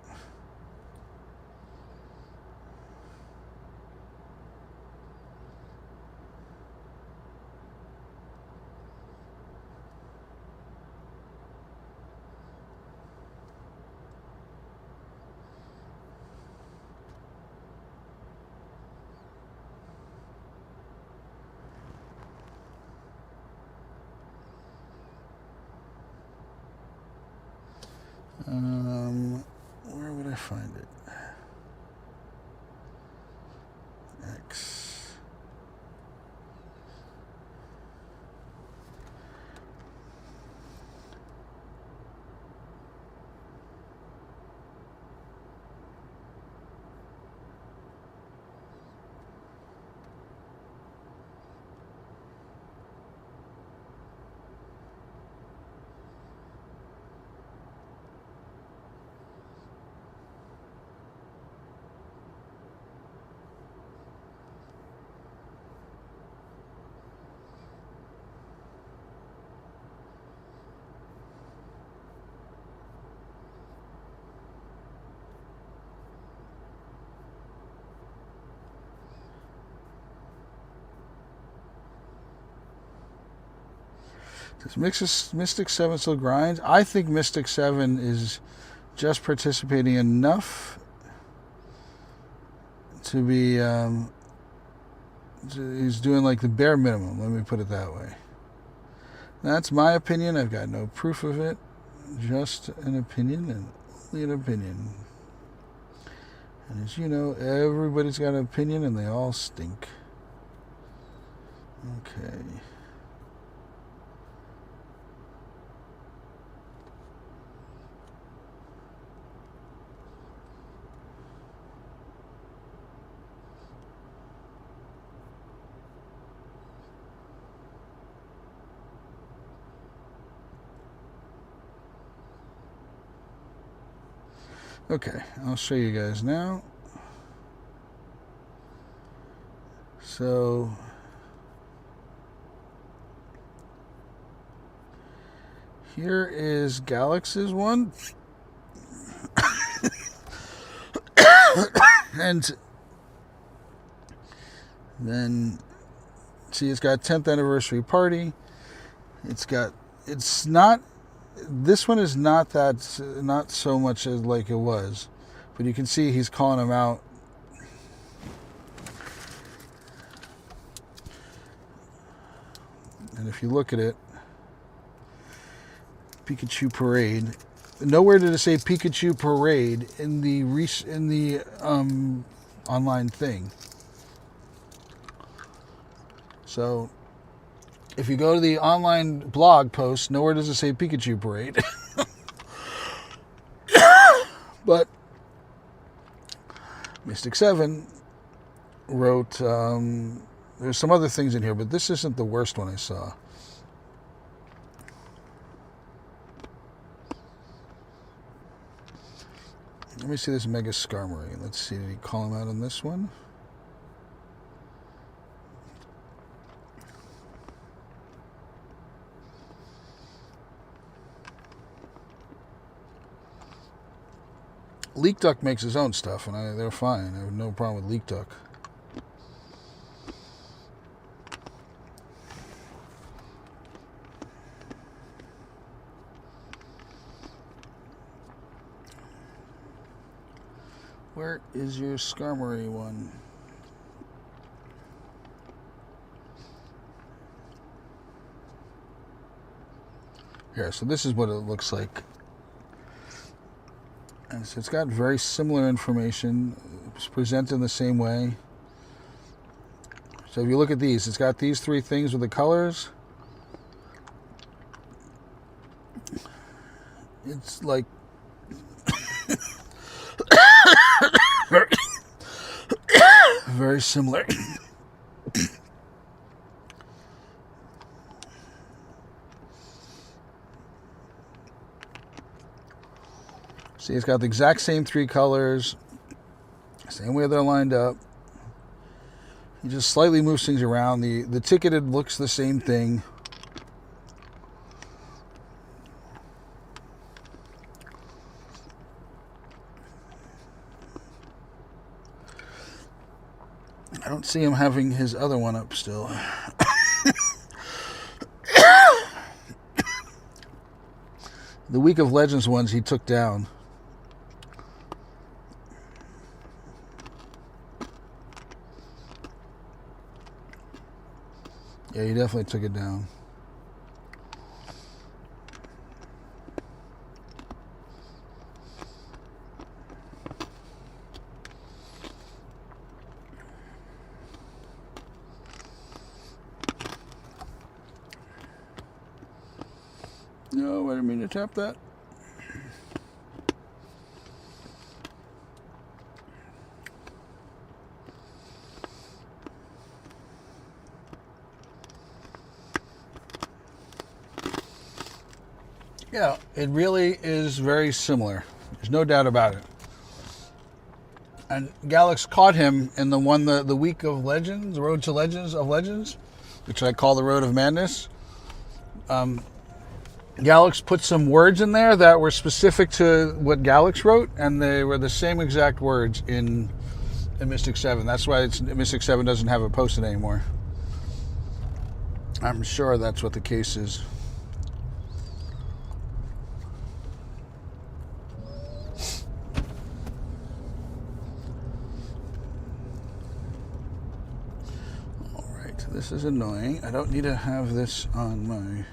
Where would I find it? X. Does Mystic 7 still grind? I think Mystic 7 is just participating enough to be, he's doing like the bare minimum, let me put it that way. That's my opinion. I've got no proof of it. Just an opinion, and only an opinion. And as you know, everybody's got an opinion and they all stink. Okay. Okay, I'll show you guys now. So here is Galax's one. And then see, it's got 10th anniversary party. It's not, this one is not so much as like it was, but you can see he's calling him out. And if you look at it, Pikachu Parade, nowhere did it say Pikachu Parade in the online thing. So if you go to the online blog post, nowhere does it say Pikachu Parade. But Mystic 7 wrote, there's some other things in here, but this isn't the worst one I saw. Let me see this Mega Skarmory. Let's see, did he call him out on this one? Leak Duck makes his own stuff, and they're fine. I have no problem with Leak Duck. Where is your Skarmory one? Here, so this is what it looks like. And so it's got very similar information. It's presented in the same way. So if you look at these, it's got these three things with the colors. It's like very similar. See, it's got the exact same three colors, same way they're lined up. You just slightly moves things around. The ticketed looks the same thing. I don't see him having his other one up still. The Week of Legends ones he took down. Yeah, he definitely took it down. No, I didn't mean to tap that. Yeah, it really is very similar. There's no doubt about it. And Galax caught him in the one, the Week of Legends, the Road to Legends of Legends, which I call the Road of Madness. Galax put some words in there that were specific to what Galax wrote, and they were the same exact words in Mystic 7. That's why Mystic 7 doesn't have it posted anymore. I'm sure that's what the case is. Alright, this is annoying. I don't need to have this on my...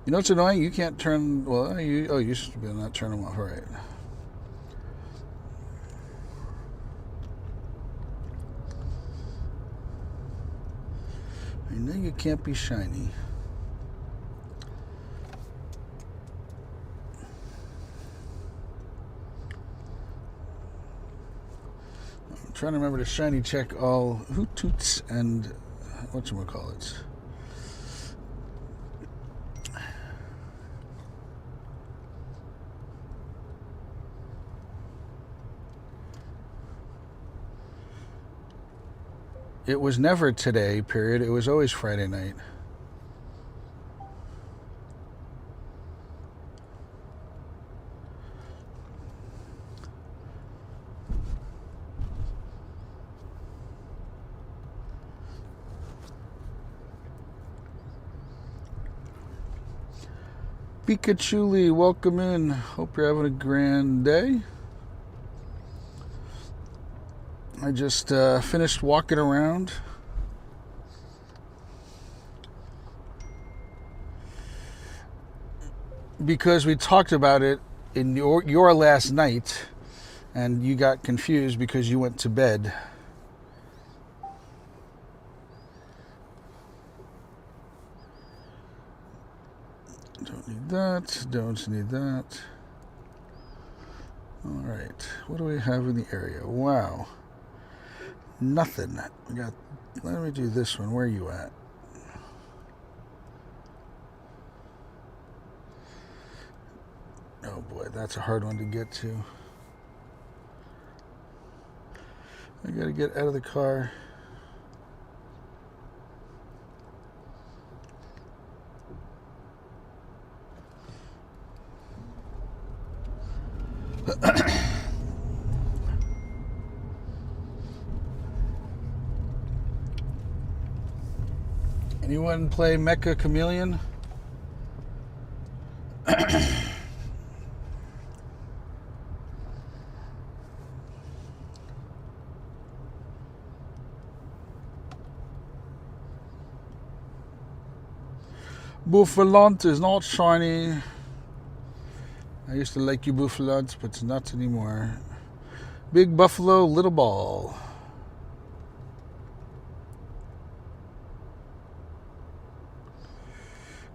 You know what's annoying? You can't turn... Well, you should be able to not turn them off. All right. I know you can't be shiny. I'm trying to remember to shiny check all Hootoots and... whatchamacallits. It was never today, period. It was always Friday night. Pikachu-ly, welcome in. Hope you're having a grand day. I just finished walking around. Because we talked about it in your last night, and you got confused because you went to bed. Don't need that, don't need that. Alright, what do we have in the area? Wow. Nothing. We got. Let me do this one. Where are you at? Oh boy, that's a hard one to get to. I gotta get out of the car. Anyone play Mecha Chameleon? Buffalant is not shiny. I used to like you, Buffalant, but it's not anymore. Big Buffalo, Little Ball.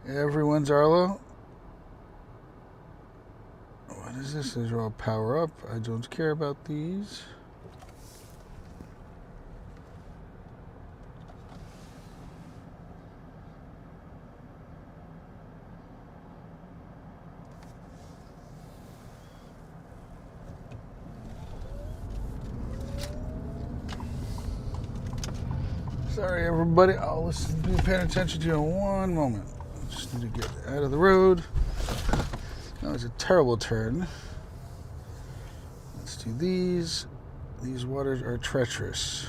Everyone's Arlo. What is this? These are all power up. I don't care about these. Sorry, everybody. I'll listen. Be paying attention to you in one moment. Just need to get out of the road. That was a terrible turn. Let's do these. These waters are treacherous.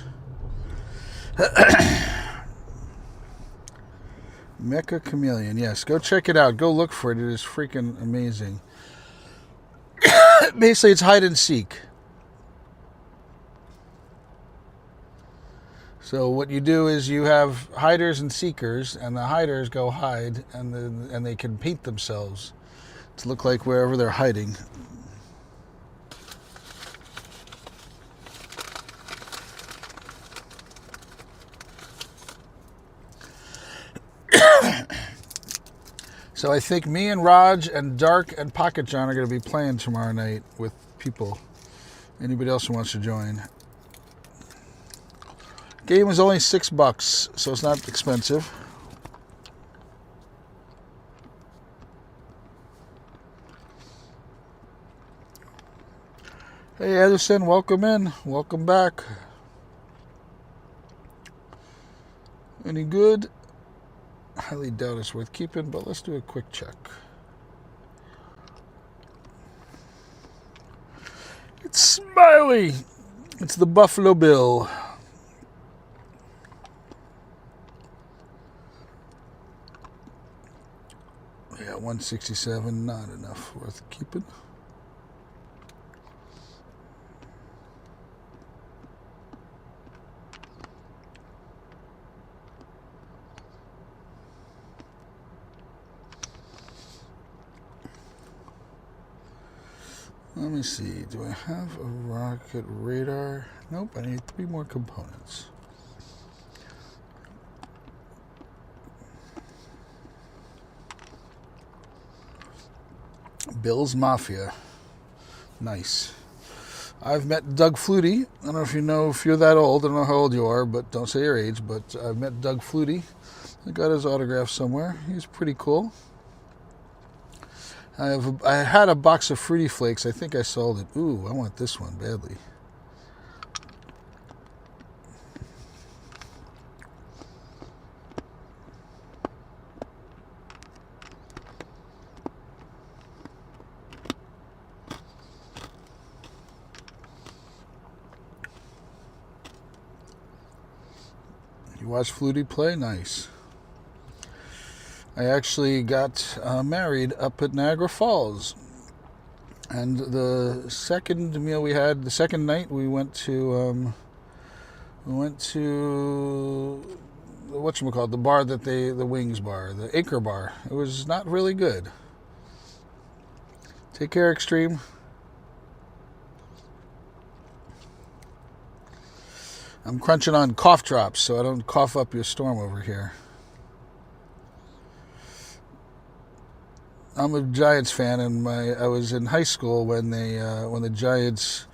Mecha Chameleon. Yes, go check it out. Go look for it. It is freaking amazing. Basically, it's hide and seek. So what you do is you have hiders and seekers, and the hiders go hide, and they can paint themselves to look like wherever they're hiding. So I think me and Raj and Dark and Pocket John are going to be playing tomorrow night with people. Anybody else who wants to join. Game is only $6, so it's not expensive. Hey Edison, welcome in. Welcome back. Any good? Highly doubt it's worth keeping, but let's do a quick check. It's Smiley. It's the Buffalo Bill. Yeah, 167, not enough worth keeping. Let me see, do I have a rocket radar? Nope, I need 3 more components. Bill's Mafia. Nice. I've met Doug Flutie. I don't know if you know, if you're that old. I don't know how old you are, but don't say your age. But I've met Doug Flutie. I got his autograph somewhere. He's pretty cool. I had a box of Fruity Flakes. I think I sold it. Ooh, I want this one badly. You watch Flutie play? Nice. I actually got married up at Niagara Falls. And the second meal we had, the second night, we went to whatchamacallit, the bar that the Wings bar, the Acre bar. It was not really good. Take care, Extreme. I'm crunching on cough drops so I don't cough up your storm over here. I'm a Giants fan, and I was in high school when the Giants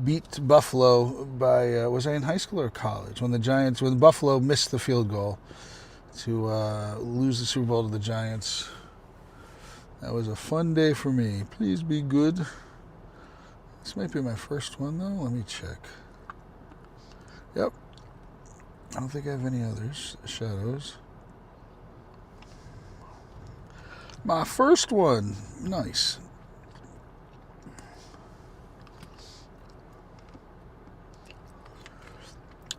beat Buffalo by was I in high school or college? When Buffalo missed the field goal to lose the Super Bowl to the Giants. That was a fun day for me. Please be good. This might be my first one though. Let me check. Yep. I don't think I have any others. Shadows. My first one. Nice.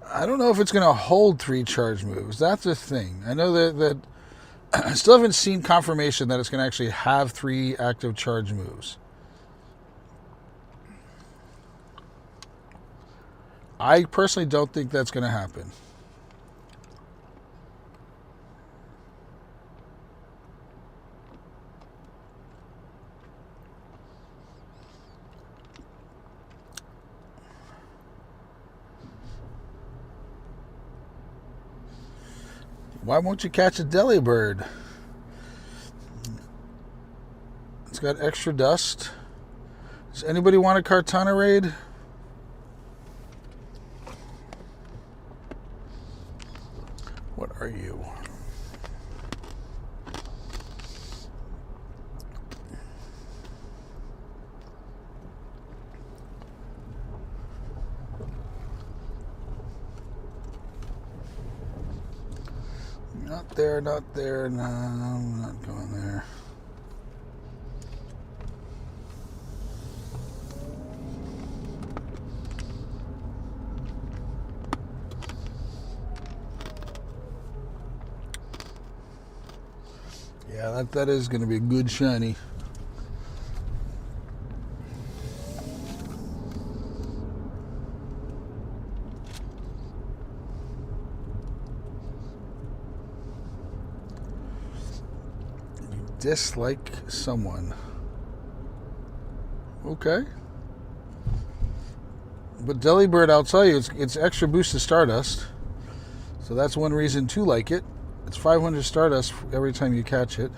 I don't know if it's going to hold 3 charge moves. That's the thing. I know that I still haven't seen confirmation that it's going to actually have 3 active charge moves. I personally don't think that's going to happen. Why won't you catch a Delibird? It's got extra dust. Does anybody want a Kartana raid? What are you? Not there, not there. No, I'm not going there. Yeah, that is going to be a good shiny. Dislike someone. Okay. But Delibird, I'll tell you, it's extra boost to Stardust. So that's one reason to like it. It's 500 Stardust every time you catch it.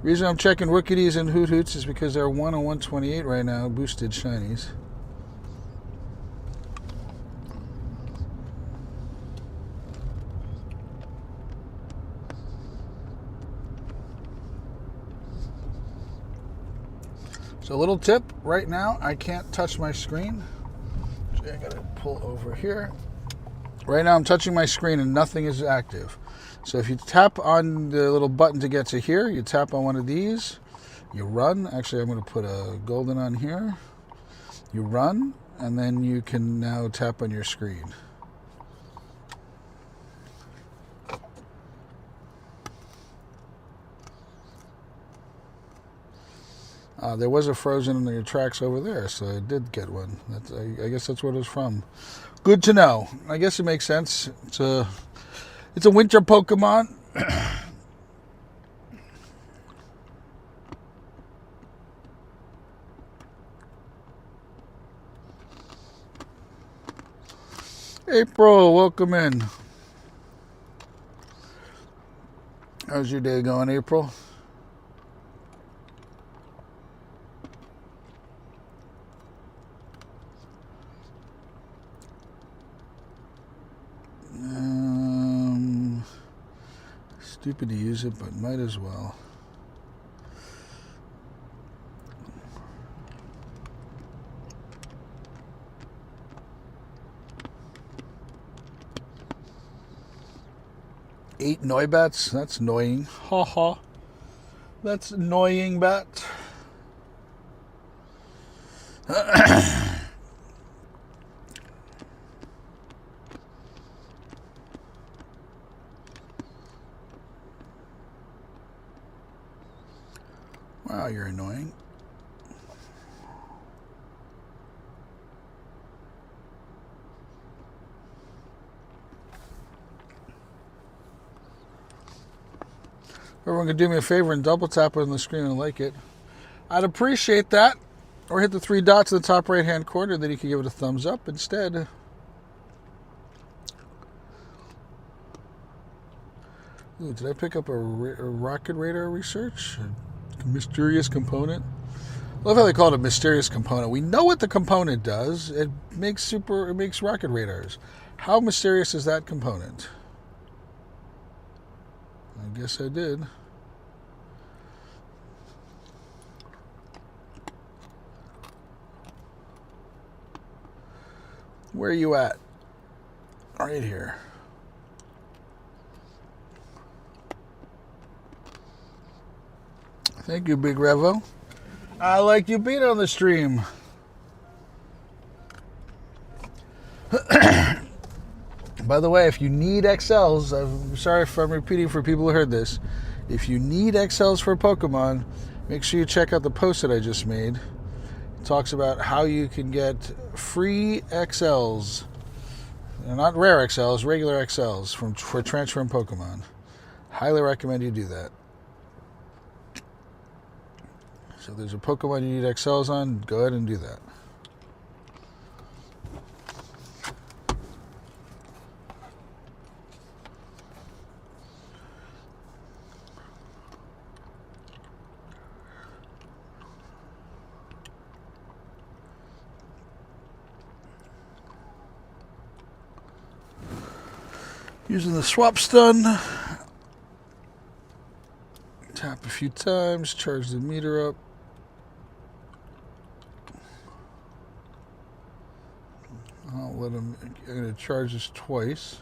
The reason I'm checking Rookidees and Hoothoots is because they're 1 on 128 right now, boosted shinies. So a little tip, right now I can't touch my screen. So I gotta pull over here. Right now I'm touching my screen and nothing is active. So if you tap on the little button to get to here, you tap on one of these, you run. Actually, I'm gonna put a golden on here. You run, and then you can now tap on your screen. There was a frozen in your tracks over there, so I did get one. I guess that's what it was from. Good to know. I guess it makes sense. It's a winter Pokemon. April, welcome in. How's your day going, April? Stupid to use it, but might as well. Eight Noibats? That's annoying. Ha ha. That's annoying, bat. Wow, you're annoying. Everyone can do me a favor and double tap it on the screen and like it. I'd appreciate that. Or hit the 3 dots in the top right hand corner, then you can give it a thumbs up instead. Ooh, did I pick up a rocket radar research? A mysterious component? I love how they call it a mysterious component. We know what the component does. It makes rocket radars. How mysterious is that component? I guess I did. Where are you at? right here. Thank you, Big Revo. I like you being on the stream. By the way, if you need XLs, I'm sorry if I'm repeating for people who heard this. If you need XLs for Pokemon, make sure you check out the post that I just made. It talks about how you can get free XLs. They're not rare XLs, regular XLs for transferring Pokemon. Highly recommend you do that. So if there's a Pokemon you need XLs on, go ahead and do that. Using the swap stun. Tap a few times, charge the meter up. I'll let him, I'm going to charge this twice.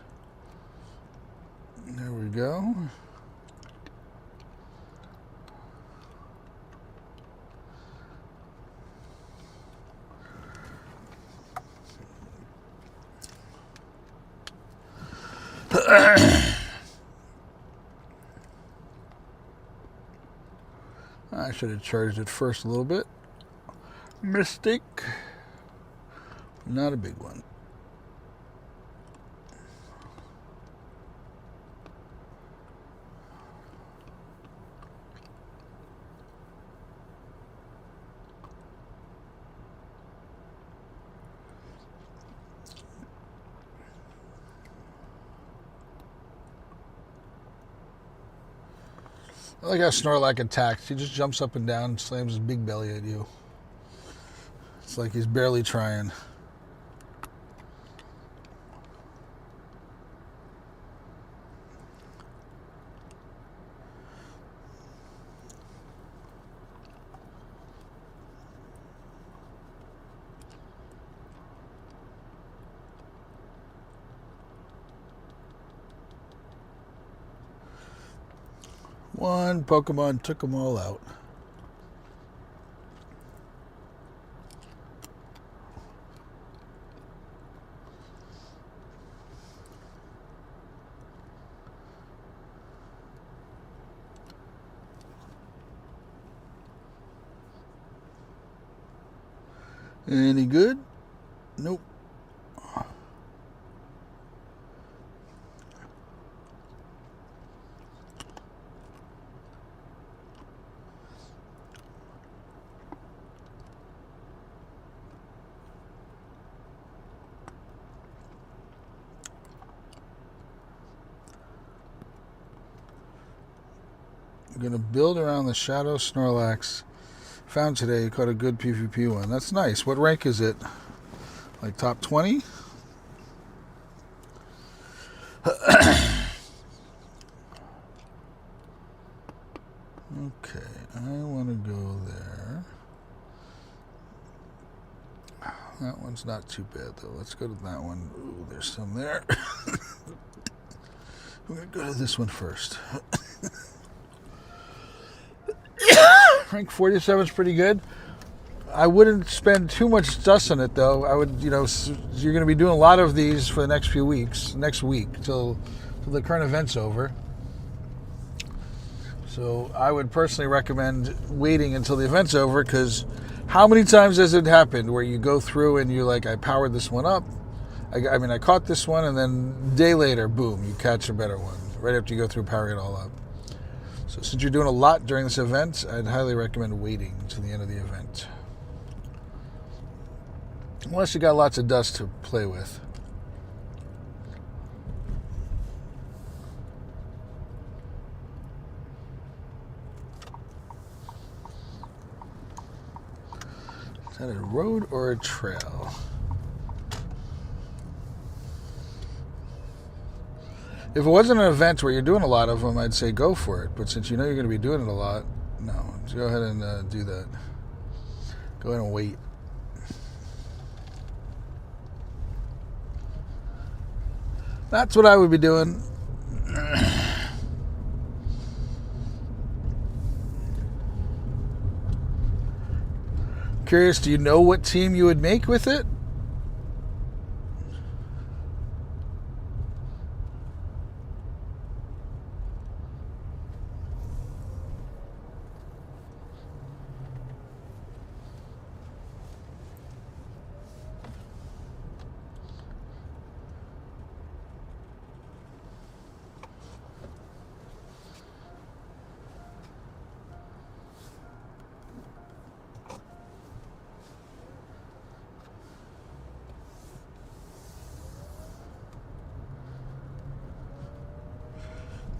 There we go. I should have charged it first a little bit. Mistake. Not a big one. I like how Snorlax attacks. He just jumps up and down and slams his big belly at you. It's like he's barely trying. One Pokemon took them all out. Any good? Nope. I'm going to build around the Shadow Snorlax. Found today, caught a good PvP one. That's nice. What rank is it? Like top 20? Okay, I want to go there. That one's not too bad though. Let's go to that one. Ooh, there's some there. We're going to go to this one first. Rank 47 is pretty good. I wouldn't spend too much dust on it though. I would, you're going to be doing a lot of these for the next few weeks, next week, till the current event's over. So I would personally recommend waiting until the event's over, because how many times has it happened where you go through and you're like, I powered this one up. I caught this one, and then a day later, boom, you catch a better one right after you go through powering it all up. So since you're doing a lot during this event, I'd highly recommend waiting until the end of the event. Unless you got lots of dust to play with. Is that a road or a trail? If it wasn't an event where you're doing a lot of them, I'd say go for it. But since you know you're going to be doing it a lot, no. Just go ahead and do that. Go ahead and wait. That's what I would be doing. Curious, do you know what team you would make with it?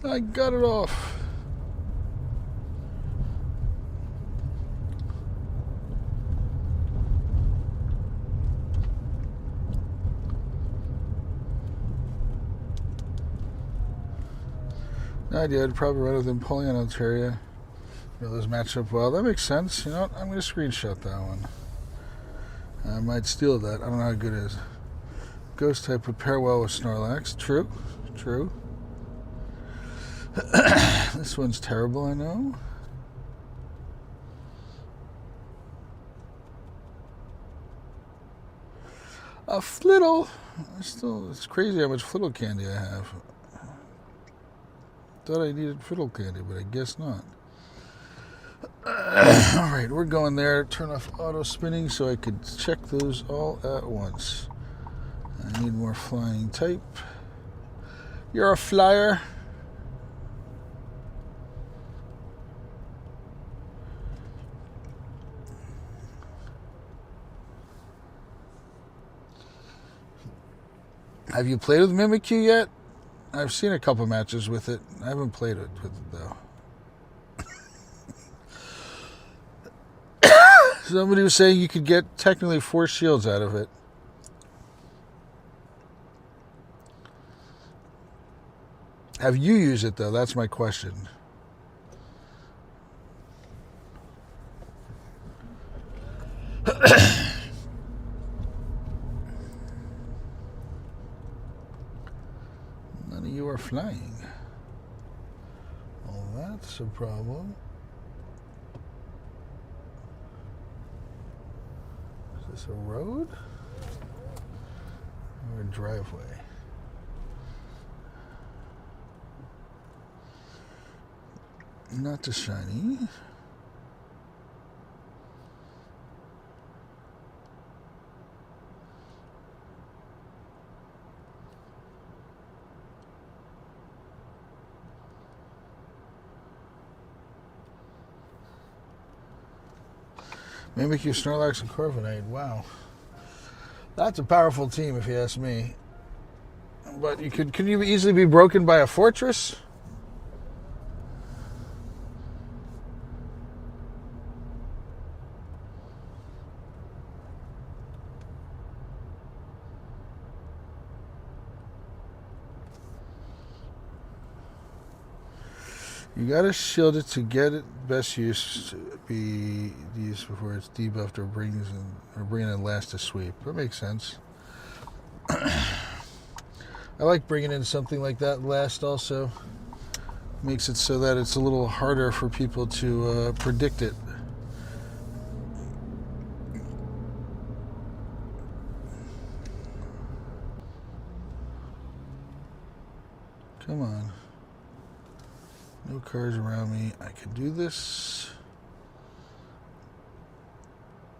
I got it off. No idea. I'd probably run with Empoleon Altaria. Those match up well. That makes sense. You know what? I'm going to screenshot that one. I might steal that. I don't know how good it is. Ghost type would pair well with Snorlax. True. True. This one's terrible, I know. A Flittle. It's crazy how much Flittle candy I have. Thought I needed Flittle candy, but I guess not. Alright, we're going there. Turn off auto spinning so I could check those all at once. I need more flying type. You're a flyer. Have you played with Mimikyu yet? I've seen a couple matches with it. I haven't played it with it though. Somebody was saying you could get technically 4 shields out of it. Have you used it though? That's my question. None of you are flying. Well, that's a problem. Is this a road? Or a driveway? Not the shiny. Mimikyu, Snorlax, and Corviknight. Wow. That's a powerful team if you ask me. But can you easily be broken by a fortress? You gotta shield it to get it best use to be used before it's debuffed or bringing in last to sweep. That makes sense. I like bringing in something like that last also. Makes it so that it's a little harder for people to predict it. Come on. No cars around me. I can do this.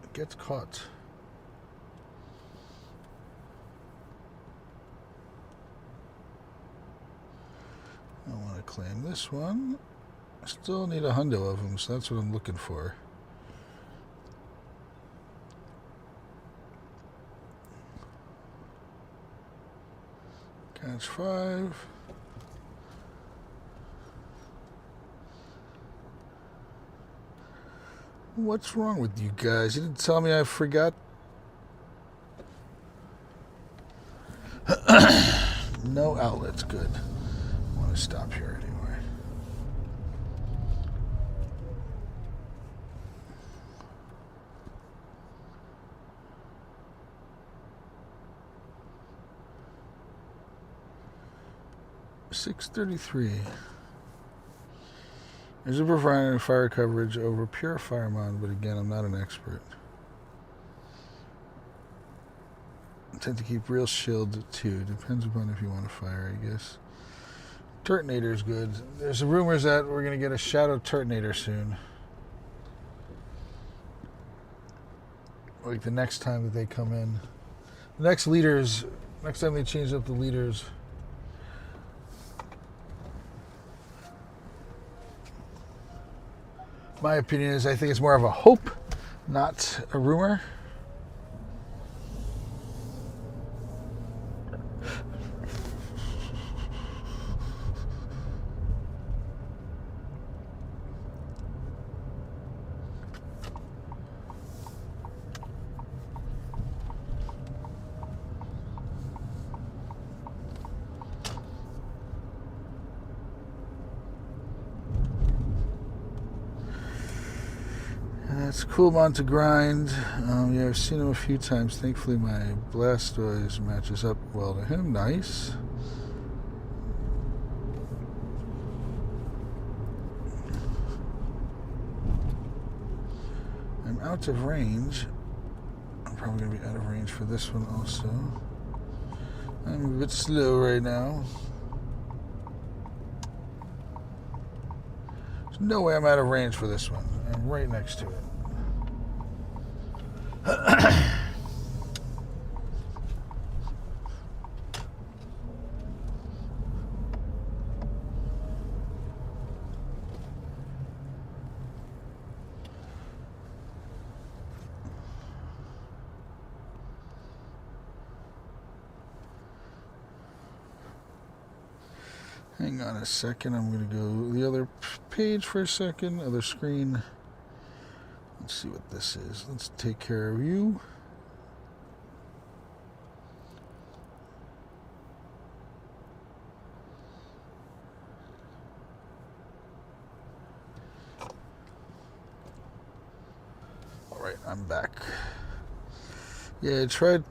It gets caught. I want to claim this one. I still need 100 of them, so that's what I'm looking for. Catch 5. What's wrong with you guys? You didn't tell me I forgot. No outlets, good. I want to stop here anyway. 633. There's a providing fire coverage over pure Firemon, but again, I'm not an expert. I tend to keep real shield too. Depends upon if you want to fire, I guess. Turtonator is good. There's rumors that we're going to get a Shadow Turtonator soon. Like the next time that they come in. The next leaders, next time they change up the leaders. My opinion is I think it's more of a hope, not a rumor. It's cool to grind. Yeah, I've seen him a few times. Thankfully, my Blastoise matches up well to him. Nice. I'm out of range. I'm probably going to be out of range for this one also. I'm a bit slow right now. There's no way I'm out of range for this one. I'm right next to it. Hang on a second, I'm going to go the other page for a second, other screen. Let's see what this is. Let's take care of you. Alright, I'm back. Yeah, I tried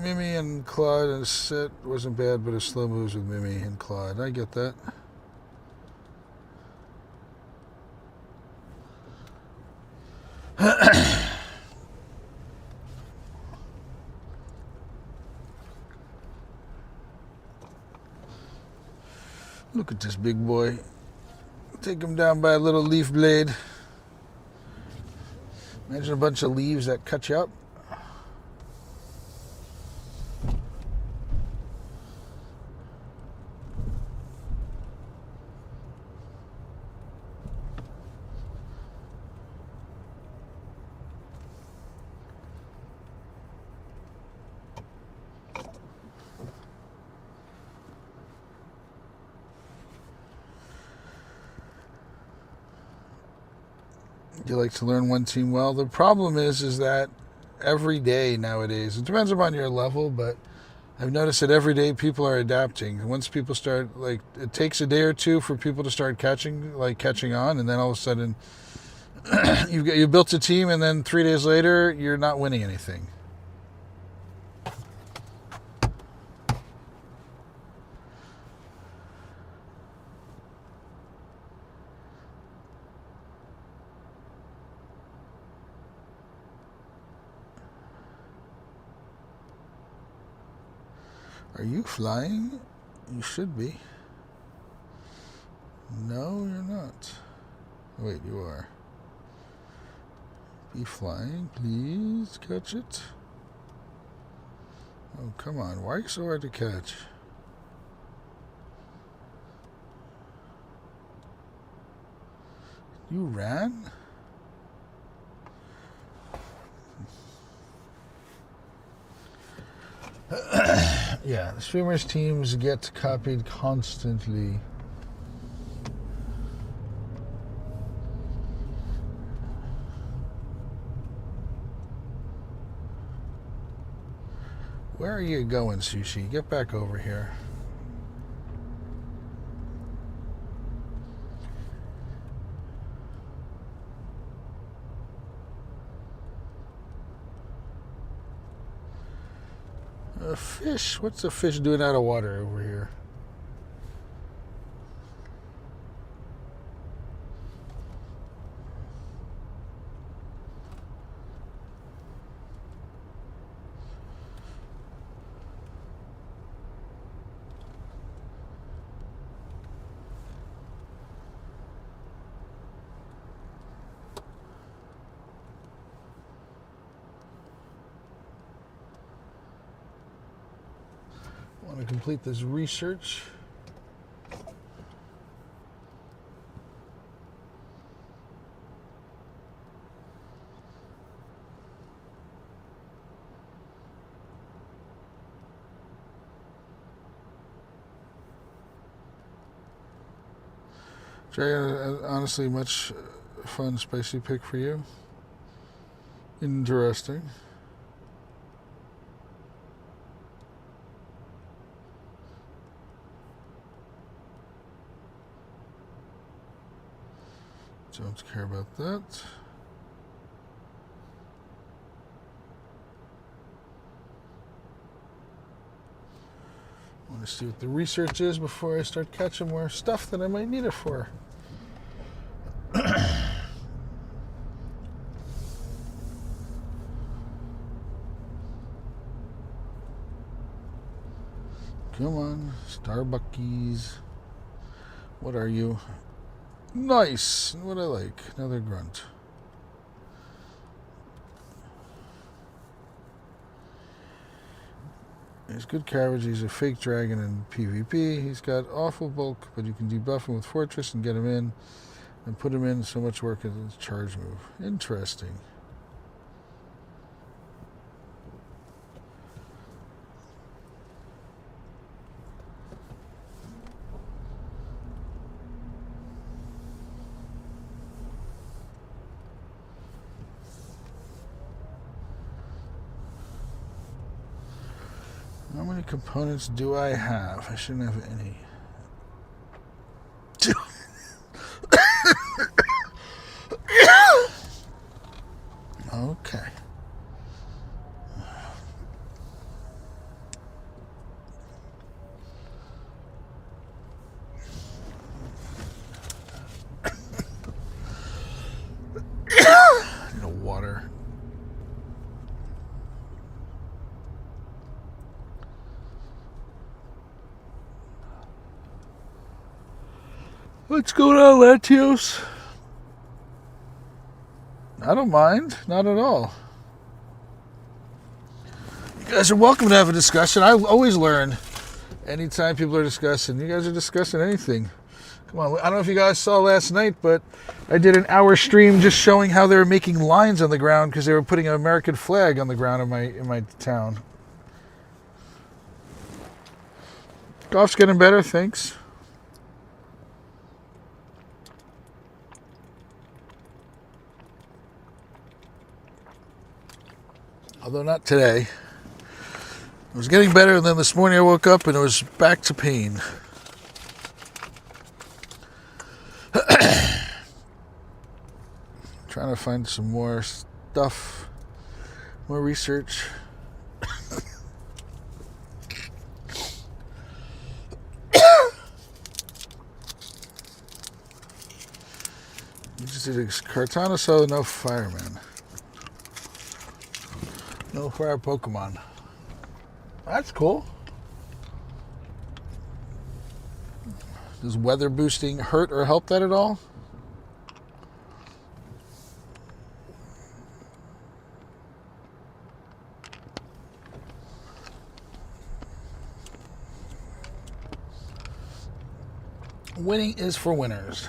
Mimi and Claude, and set wasn't bad, but a slow moves with Mimi and Claude. I get that. Look at this big boy. Take him down by a little leaf blade. Imagine a bunch of leaves that cut you up. You like to learn one team well. The problem is that every day nowadays, it depends upon your level, but I've noticed that every day people are adapting. Once people start, like, it takes a day or two for people to start catching on, and then all of a sudden you built a team, and then 3 days later you're not winning anything. Are you flying? You should be. No, you're not. Wait, you are. Be flying, please. Catch it. Oh, come on. Why are you so hard to catch? You ran? Yeah, the streamers' teams get copied constantly. Where are you going, Sushi? Get back over here. A fish? What's a fish doing out of water over here? complete this research. Dragon, honestly, much fun, spicy pick for you. Interesting. Don't care about that. I want to see what the research is before I start catching more stuff that I might need it for. Come on, Starbuckies. What are you? Nice. What I like. Another grunt. He's good coverage. He's a fake dragon in PvP. He's got awful bulk, but you can debuff him with Fortress and get him in and put him in so much work as his charge move. Interesting. How many components do I have? I shouldn't have any. Okay. Need a water. What's going on, Latios? I don't mind. Not at all. You guys are welcome to have a discussion. I always learn anytime people are discussing. You guys are discussing anything. Come on. I don't know if you guys saw last night, but I did an hour stream just showing how they were making lines on the ground because they were putting an American flag on the ground in my town. Golf's getting better, thanks. Although not today. It was getting better, and then this morning I woke up and it was back to pain. Trying to find some more stuff, more research. You just did a Kartana, so no fireman. No fire Pokemon. That's cool. Does weather boosting hurt or help that at all? Winning is for winners.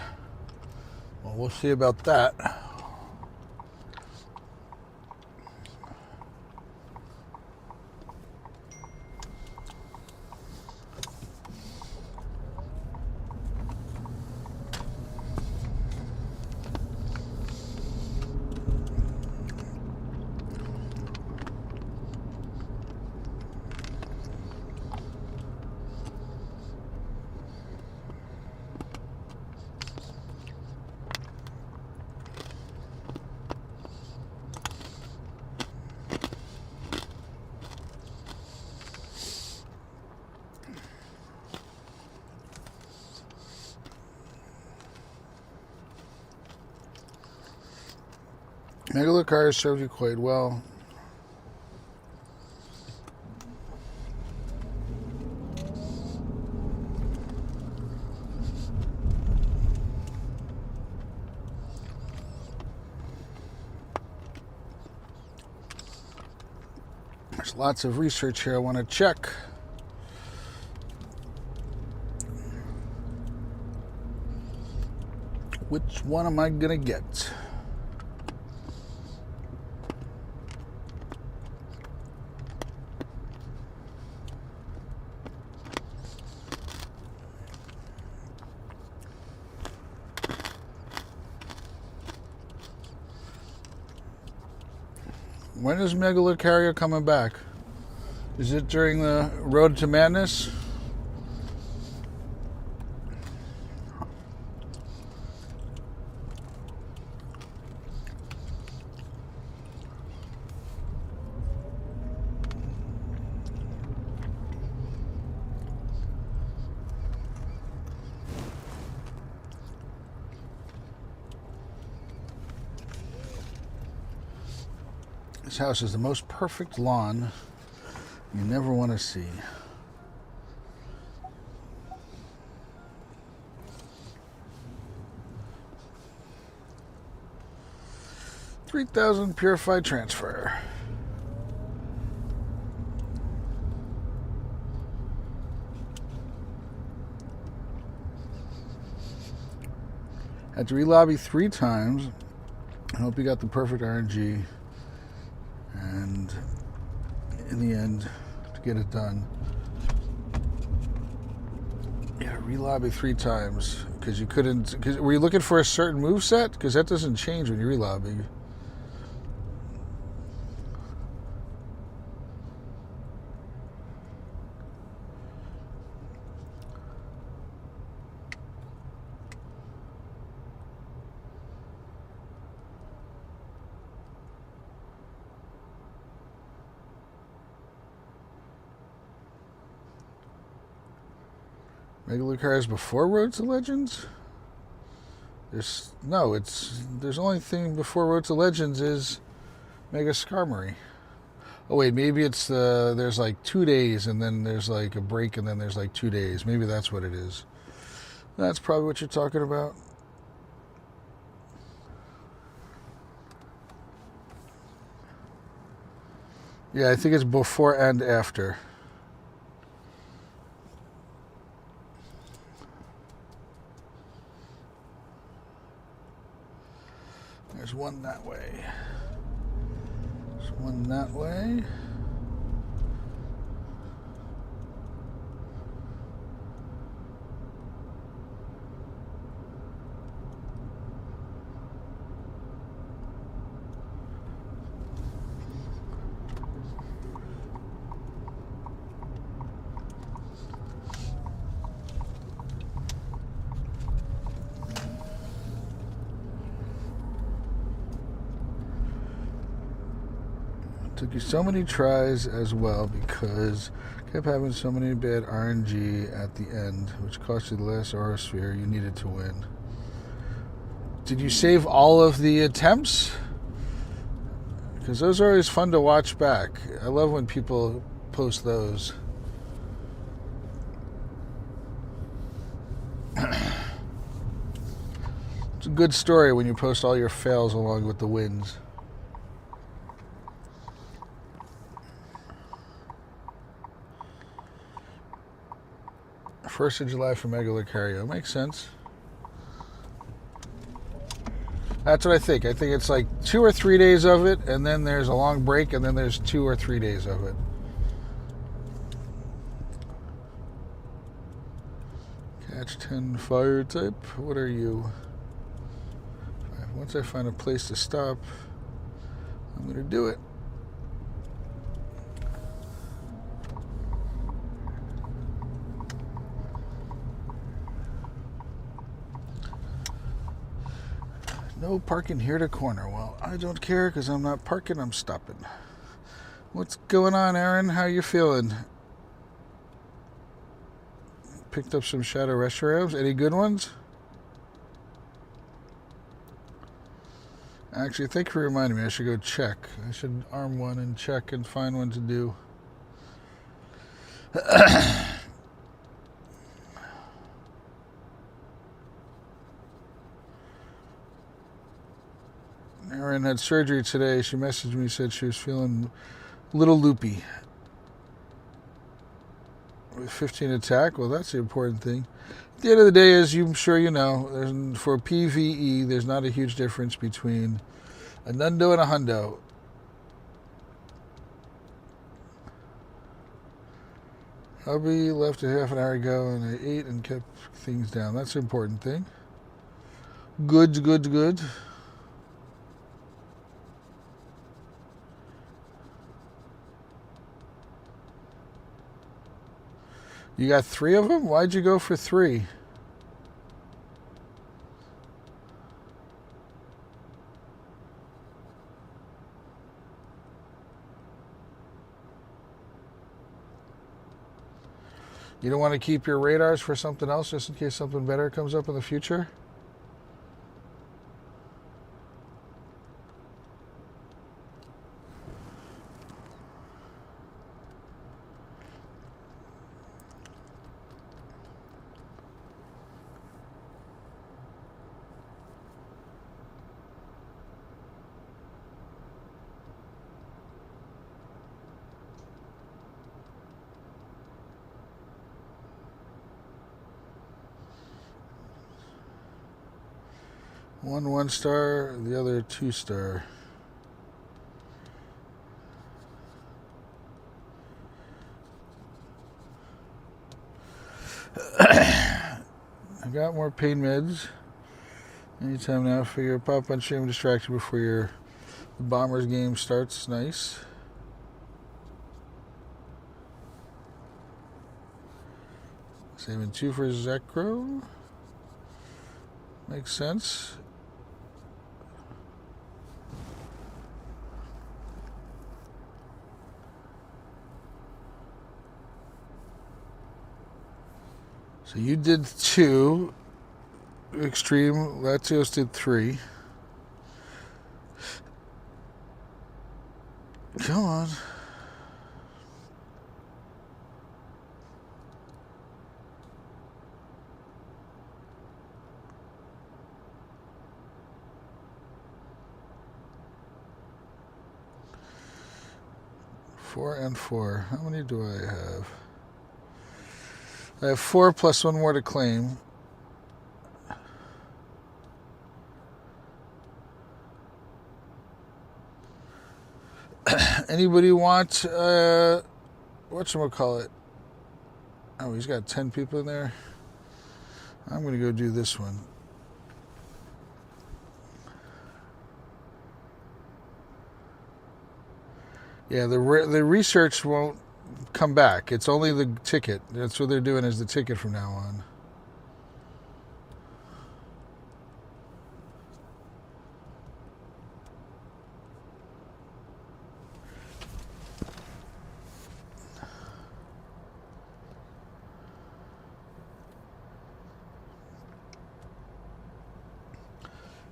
Well, we'll see about that. Megalocar served you quite well. There's lots of research here I want to check. Which one am I gonna get? When is Megalocaria coming back? Is it during the Road to Madness? This house is the most perfect lawn you never want to see. $3,000 purified transfer. Had to relobby 3 times. I hope you got the perfect RNG. And in the end, to get it done, you had to relobby 3 times because you couldn't. Were you looking for a certain move set? Because that doesn't change when you relobby. Regular cars before Road to Legends? There's only thing before Road to Legends is Mega Skarmory. Oh wait, maybe it's there's like 2 days and then there's like a break and then there's like 2 days. Maybe that's what it is. That's probably what you're talking about. Yeah, I think it's before and after. There's one that way. There's one that way. Took you so many tries as well because kept having so many bad RNG at the end, which cost you the last Aura Sphere you needed to win. Did you save all of the attempts? Because those are always fun to watch back. I love when people post those. It's a good story when you post all your fails along with the wins. 1st of July for Megalocaria. Makes sense. That's what I think. I think it's like 2 or 3 days of it, and then there's a long break, and then there's 2 or 3 days of it. Catch 10 fire type. What are you? Once I find a place to stop, I'm going to do it. No parking here to corner. Well, I don't care because I'm not parking, I'm stopping. What's going on, Aaron? How you feeling? Picked up some Shadow Reshiram's. Any good ones? Actually, thank you for reminding me. I should go check. I should arm one and check and find one to do. Erin had surgery today. She messaged me, said she was feeling a little loopy. with 15 attack. Well, that's the important thing. At the end of the day, as I'm sure you know, for PvE, there's not a huge difference between a Nundo and a Hundo. Hubby left a half an hour ago, and I ate and kept things down. That's the important thing. Good, good, good. You got 3 of them? Why'd you go for 3? You don't want to keep your radars for something else just in case something better comes up in the future? One 1-star, the other 2-star. I got more pain meds. Anytime now, figure a pop on shame distraction before your Bombers game starts. Nice. Saving 2 for Zekro. Makes sense. So you did 2. Extreme. Latios did 3. Come on. Four and 4. How many do I have? I have 4 plus 1 more to claim. Anybody want, whatchamacallit? Oh, he's got 10 people in there. I'm going to go do this one. Yeah, the research won't come back. It's only the ticket. That's what they're doing is the ticket from now on.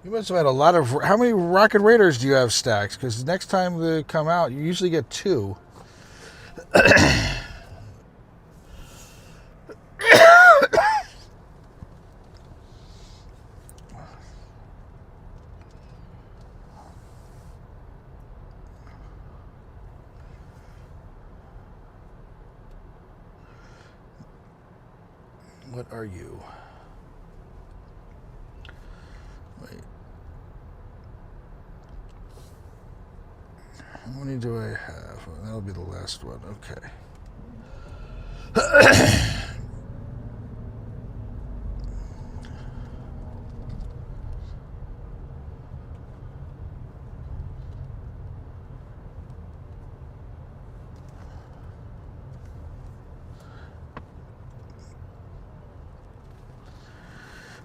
You must have had a lot of... How many Rocket Raiders do you have stacked? Because next time they come out, you usually get 2. What are you? Wait. How many do I have? Well, that'll be the last one. Okay.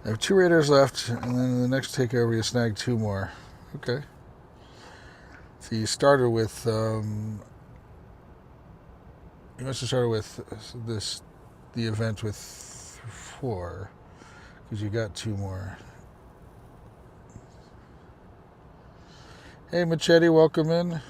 I have 2 raiders left, and then in the next takeover you snag 2 more. Okay. So you started with, you must have started with the event with 4, because you got 2 more. Hey Machete, welcome in.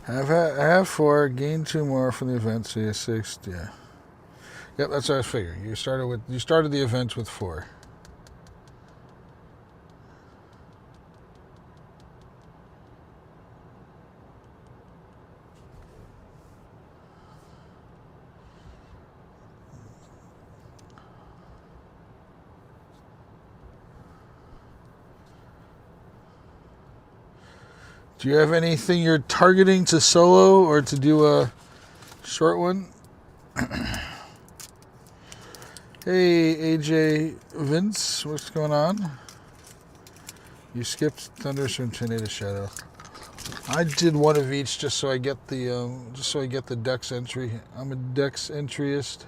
I have 4. Gain 2 more from the event. So you have 6. Yeah. Yep, that's what I was figuring. You started the event with 4. Do you have anything you're targeting to solo or to do a short one? Hey, AJ Vince, what's going on? You skipped Thunderstorm, Tornado, Shadow. I did one of each just so I get the Dex entry. I'm a Dex entryist.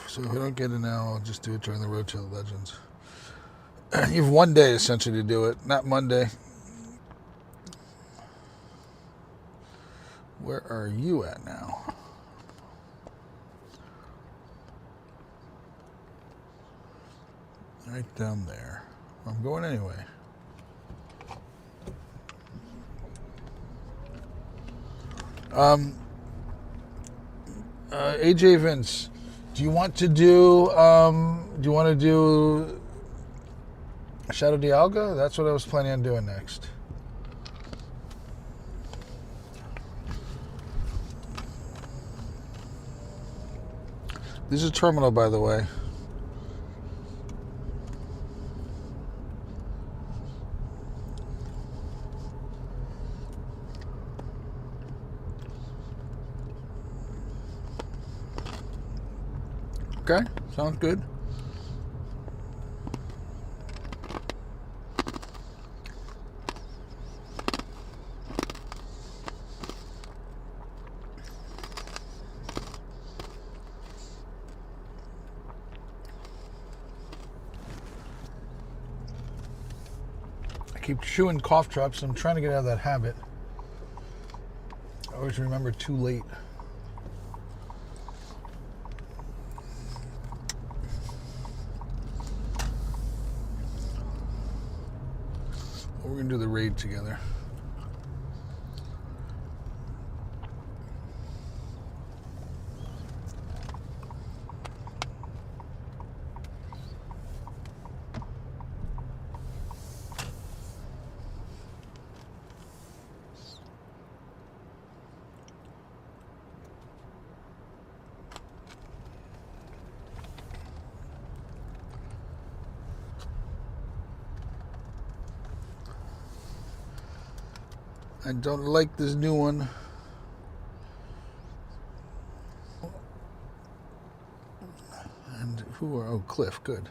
So if I don't get it now, I'll just do it during the Road to the Legends. You have 1 day essentially to do it, not Monday. Where are you at now? Right down there. I'm going anyway. AJ Vince, do you want to do Shadow Dialga? That's what I was planning on doing next. This is a terminal, by the way. Okay, sounds good. I keep chewing cough drops. I'm trying to get out of that habit. I always remember too late. We're going to do the raid together. I don't like this new one. And who are... Oh, Cliff, good.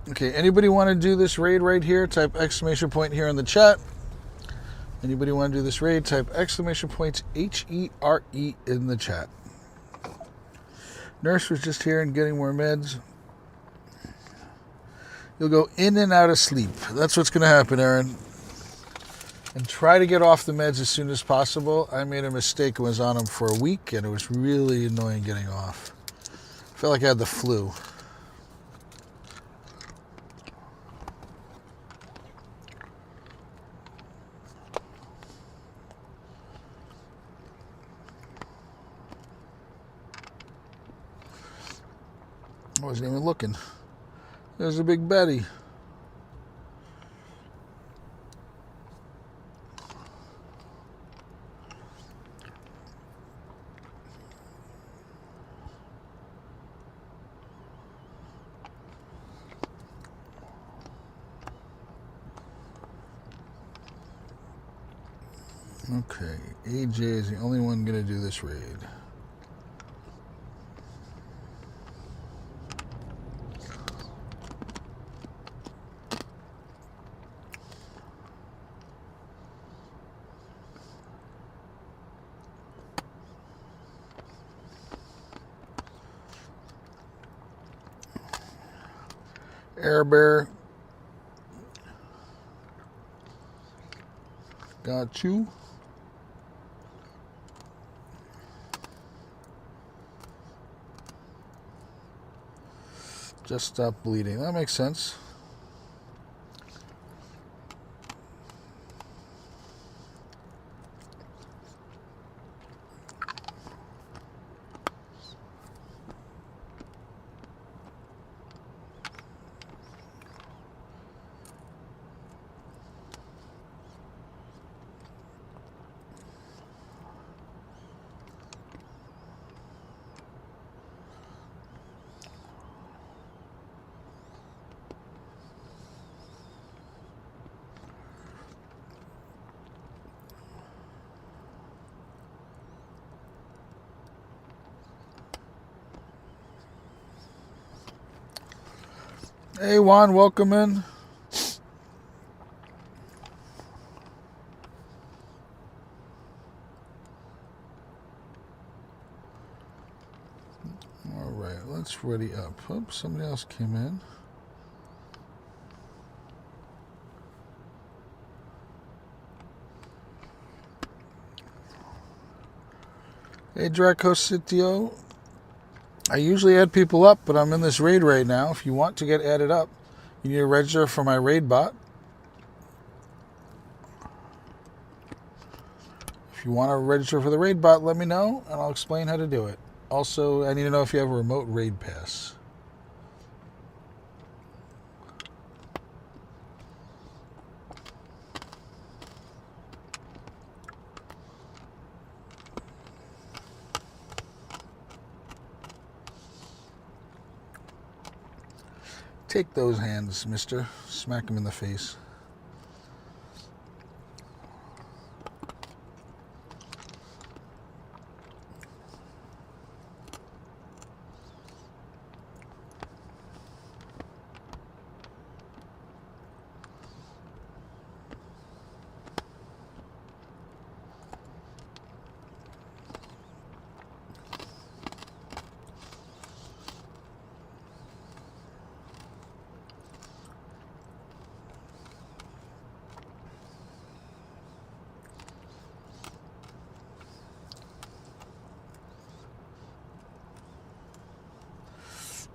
Okay, anybody want to do this raid right here? Type exclamation point here in the chat. Anybody want to do this raid? Type exclamation point HERE in the chat. Nurse was just here and getting more meds. You'll go in and out of sleep. That's what's going to happen, Aaron. And try to get off the meds as soon as possible. I made a mistake and was on them for a week, and it was really annoying getting off. I felt like I had the flu. I wasn't even looking. There's a big Betty. Okay, AJ is the only one going to do this raid. Air Bear. Got you. Just stop bleeding. That makes sense. Hey Juan, welcome in. All right, let's ready up. Oops, somebody else came in. Hey Dracositio. I usually add people up, but I'm in this raid right now. If you want to get added up, you need to register for my raid bot. If you want to register for the raid bot, let me know, and I'll explain how to do it. Also, I need to know if you have a remote raid pass. Take those hands, mister. Smack him in the face.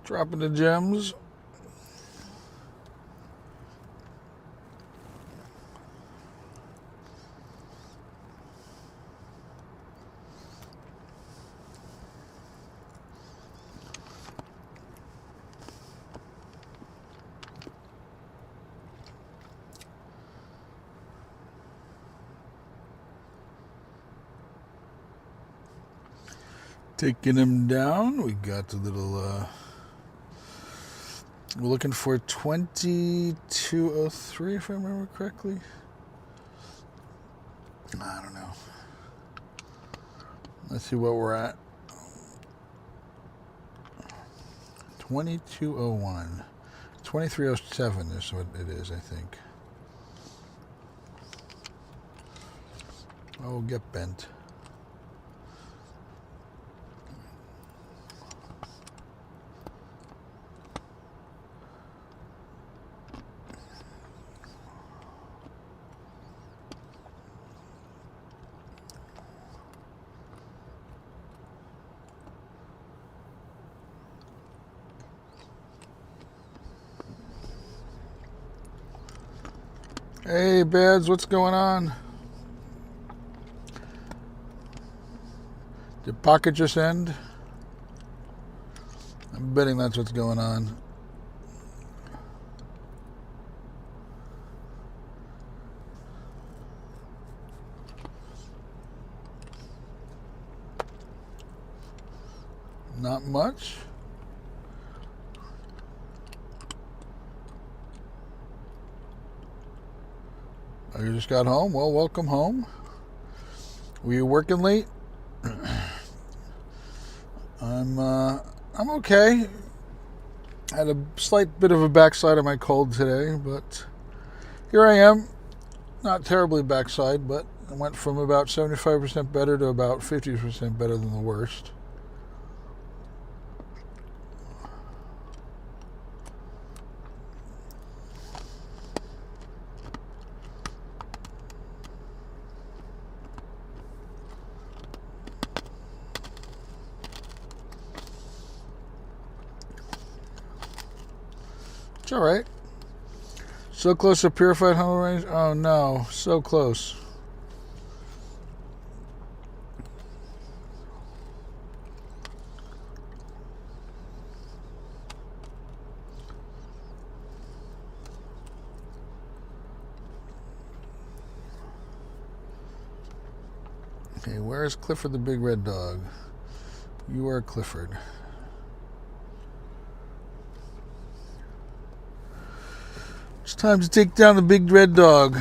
Dropping the gems. Taking him down. We got the little we're looking for 2203, if I remember correctly. I don't know. Let's see what we're at. 2201. 2307 is what it is, I think. Oh, get bent. Hey, Bads, what's going on? Did Pocket just end? I'm betting that's what's going on. Not much. Oh, you just got home? Well, welcome home. Were you working late? I'm okay. I had a slight bit of a backside of my cold today, but here I am. Not terribly backside, but I went from about 75% better to about 50% better than the worst. It's alright. So close to purified humble range. Oh no, so close. Okay, where is Clifford the big red dog? You are Clifford. It's time to take down the big red dog.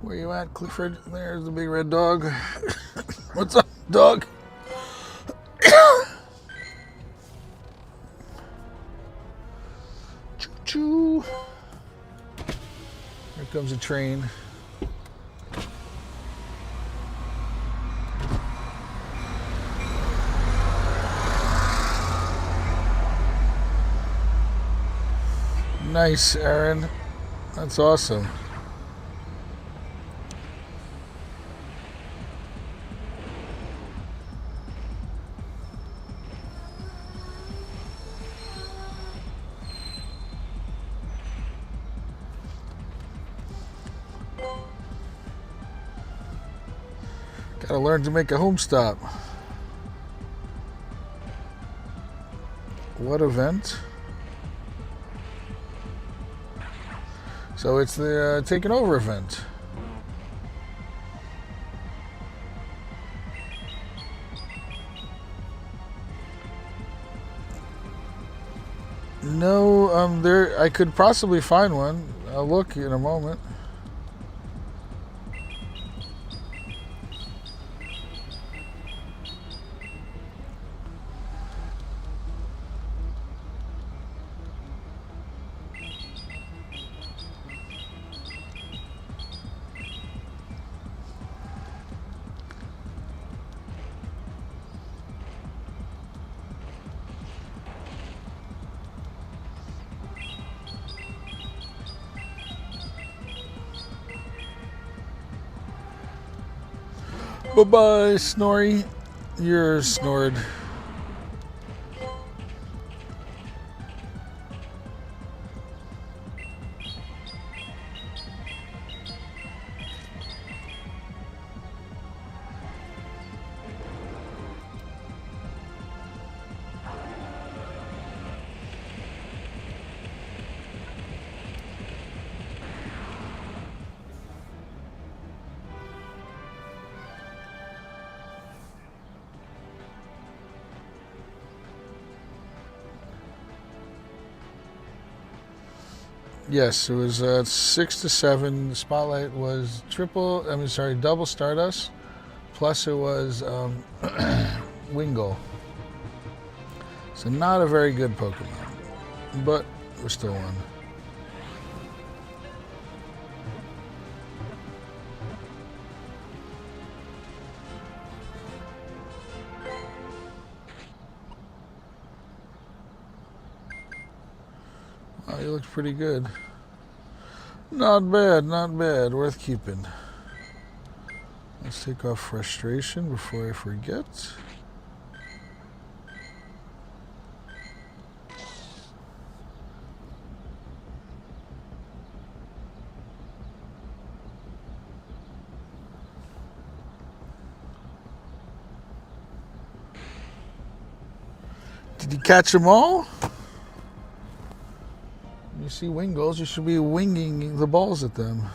Where you at, Clifford? There's the big red dog. What's up, dog? Choo-choo. Here comes a train. Nice, Aaron. That's awesome. Gotta learn to make a home stop. What event? So it's the taking over event. No, there. I could possibly find one. I'll look in a moment. Bye-bye, Snorri. You're snored. Yes, it was 6 to 7. The spotlight was double stardust. Plus it was Wingull. So not a very good Pokemon, but we're still on. Oh, he looks pretty good. Not bad, not bad. Worth keeping. Let's take off frustration before I forget. Did you catch them all? You see Wingulls, you should be winging the balls at them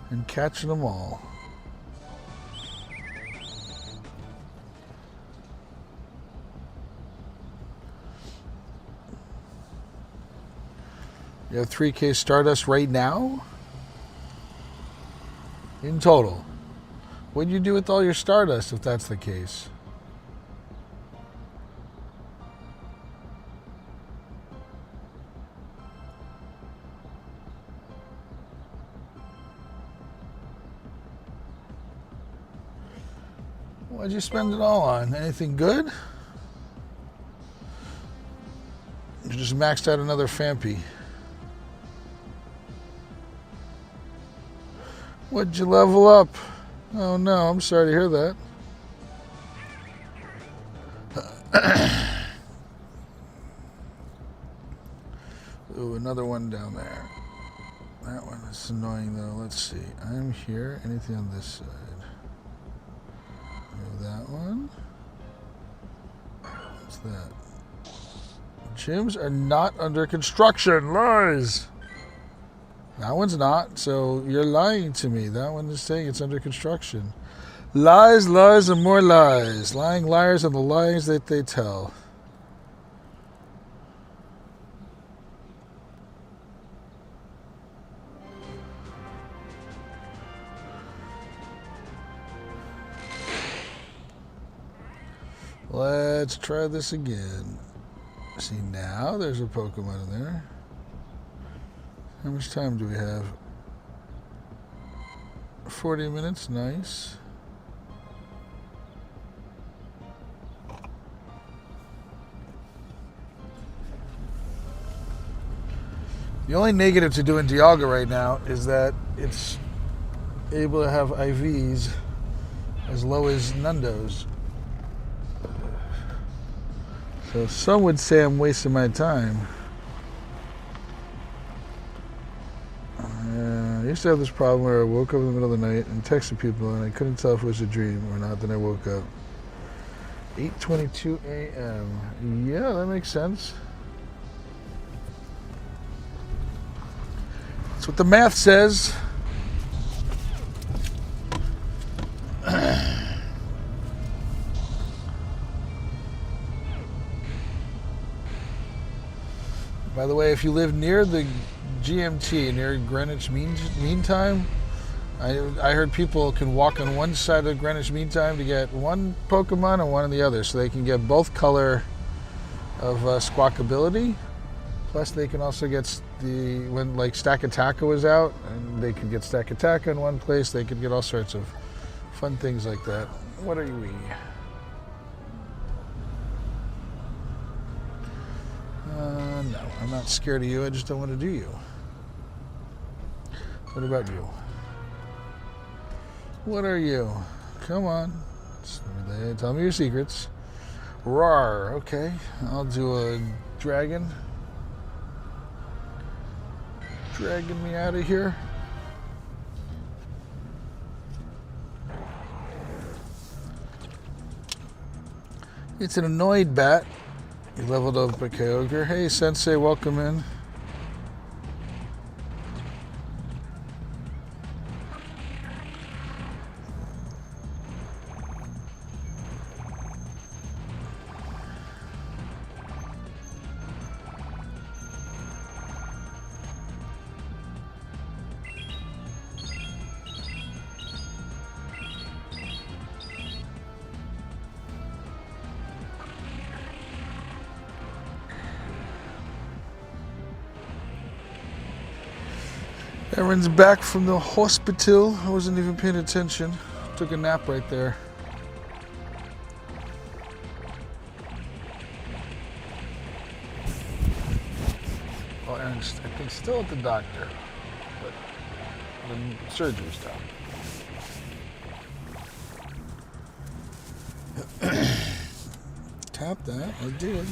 and catching them all. You have 3K Stardust right now? In total. What do you do with all your Stardust if that's the case? What'd you spend it all on? Anything good? You just maxed out another Fampy. What'd you level up? Oh no, I'm sorry to hear that. Ooh, another one down there. That one is annoying though. Let's see. I'm here. Anything on this side? That one. What's that? Gyms are not under construction. Lies. That one's not, so you're lying to me. That one is saying it's under construction. Lies, lies, and more lies. Lying liars and the lies that they tell. Let's try this again. See, now there's a Pokemon in there. How much time do we have? 40 minutes, nice. The only negative to doing Dialga right now is that it's able to have IVs as low as Nundo's. So some would say I'm wasting my time. I used to have this problem where I woke up in the middle of the night and texted people and I couldn't tell if it was a dream or not. Then I woke up. 8:22 a.m. Yeah, that makes sense. That's what the math says. By the way, if you live near the GMT, near Greenwich Mean Time, I heard people can walk on one side of Greenwich Mean Time to get one Pokemon and one on the other, so they can get both color of Squawkabilly. Plus, they can also get when like Stakataka was out, and they could get Stakataka in one place. They could get all sorts of fun things like that. What are we? No, I'm not scared of you. I just don't want to do you. What about you? What are you? Come on. Tell me your secrets. Rawr. Okay. I'll do a dragon. Dragging me out of here. It's an annoyed bat. He leveled up a Kyogre. Hey, Sensei, welcome in. Aaron's back from the hospital. I wasn't even paying attention. Took a nap right there. Oh, Aaron's, I think, still at the doctor, but the surgery stopped. Tap that. I did.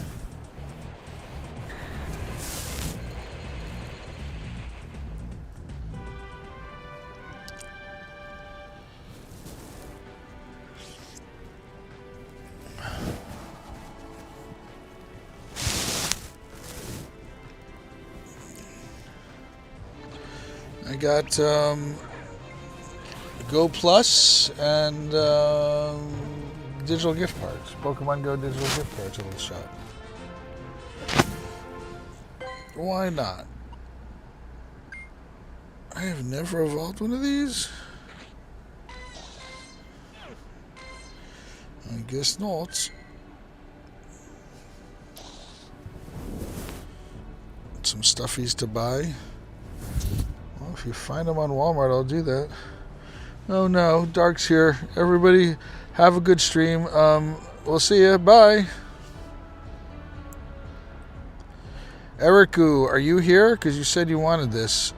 I got Go Plus and digital gift cards. Pokemon Go digital gift cards, a little shot. Why not? I have never evolved one of these. I guess not. Some stuffies to buy. Well, if you find them on Walmart, I'll do that. Oh no, Dark's here. Everybody, have a good stream. We'll see you. Bye. Ericu, are you here? Because you said you wanted this.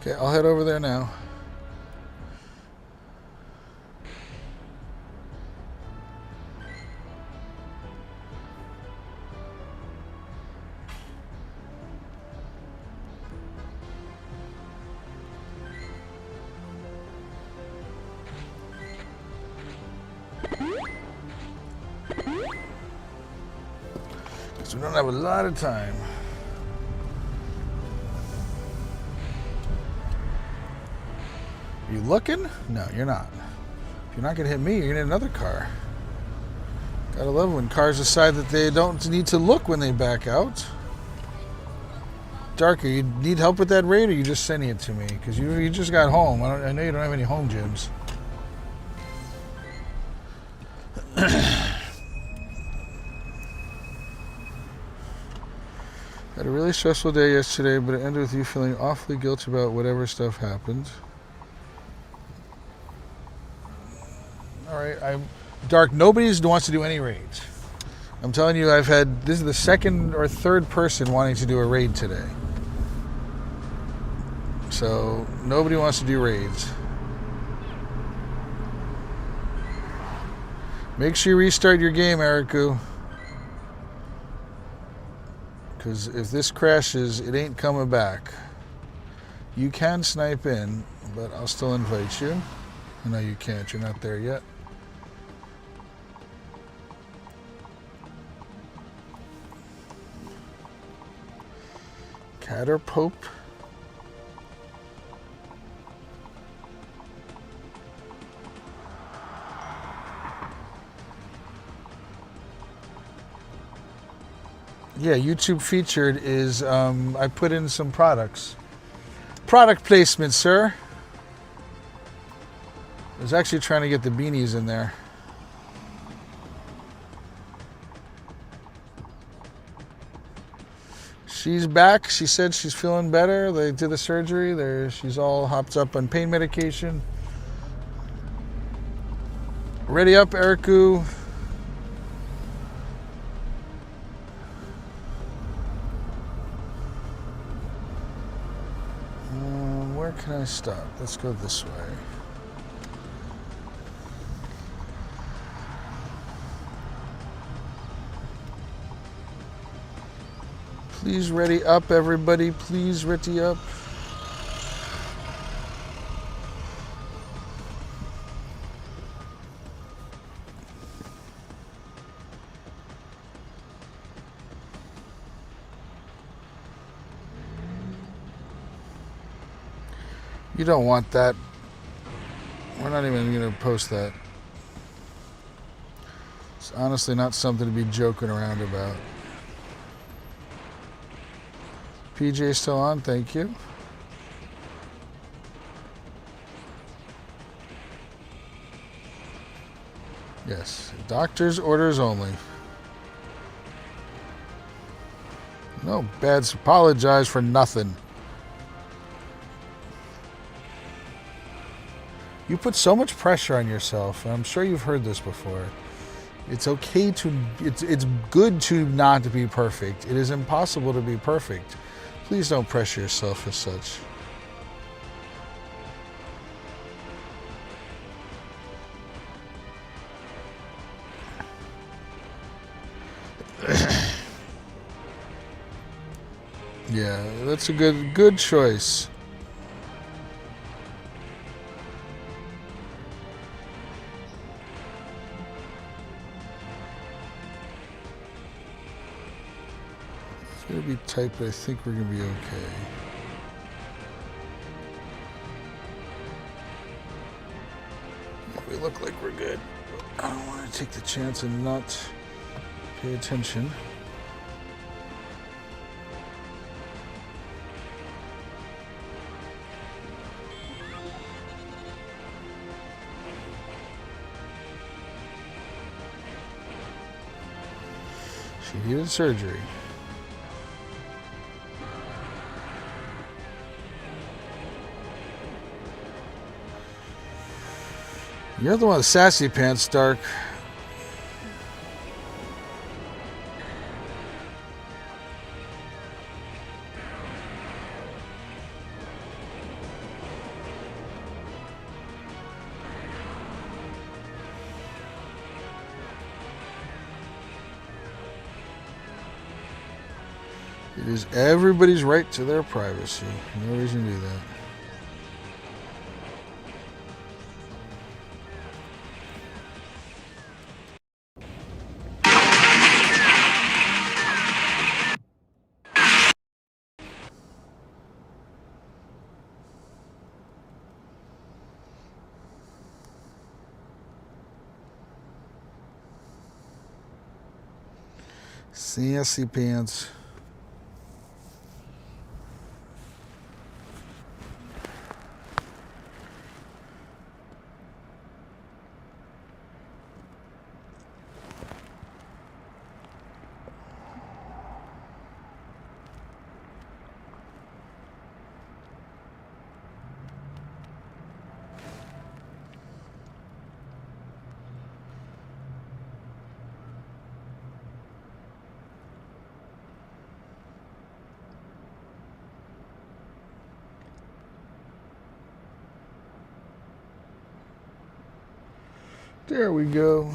Okay, I'll head over there now. Because we don't have a lot of time. You looking? No, you're not. If you're not going to hit me, you're going to hit another car. Gotta love when cars decide that they don't need to look when they back out. Darker, you need help with that raid, or you just sending it to me? Because you just got home. I know you don't have any home gyms. Had a really stressful day yesterday, but it ended with you feeling awfully guilty about whatever stuff happened. Alright, Dark, nobody wants to do any raids. I'm telling you, this is the second or third person wanting to do a raid today. So, nobody wants to do raids. Make sure you restart your game, Ericu. Because if this crashes, it ain't coming back. You can snipe in, but I'll still invite you. No, you can't. You're not there yet. Caterpope. Yeah, YouTube featured is I put in some products. Product placement, sir. I was actually trying to get the beanies in there. She's back. She said she's feeling better. They did the surgery. She's all hopped up on pain medication. Ready up, Ericu. Where can I stop? Let's go this way. Please ready up, everybody. Please ready up. You don't want that. We're not even going to post that. It's honestly not something to be joking around about. PJ still on, thank you. Yes, doctor's orders only. No bads, apologize for nothing. You put so much pressure on yourself, and I'm sure you've heard this before. It's okay to, it's good to not be perfect. It is impossible to be perfect. Please don't pressure yourself as such. Yeah, that's a good choice. Could be tight, but I think we're going to be okay. We look like we're good. I don't want to take the chance and not pay attention. She needed surgery. You're the one with sassy pants, Dark. It is everybody's right to their privacy. No reason to do that. Sassy pants. There we go.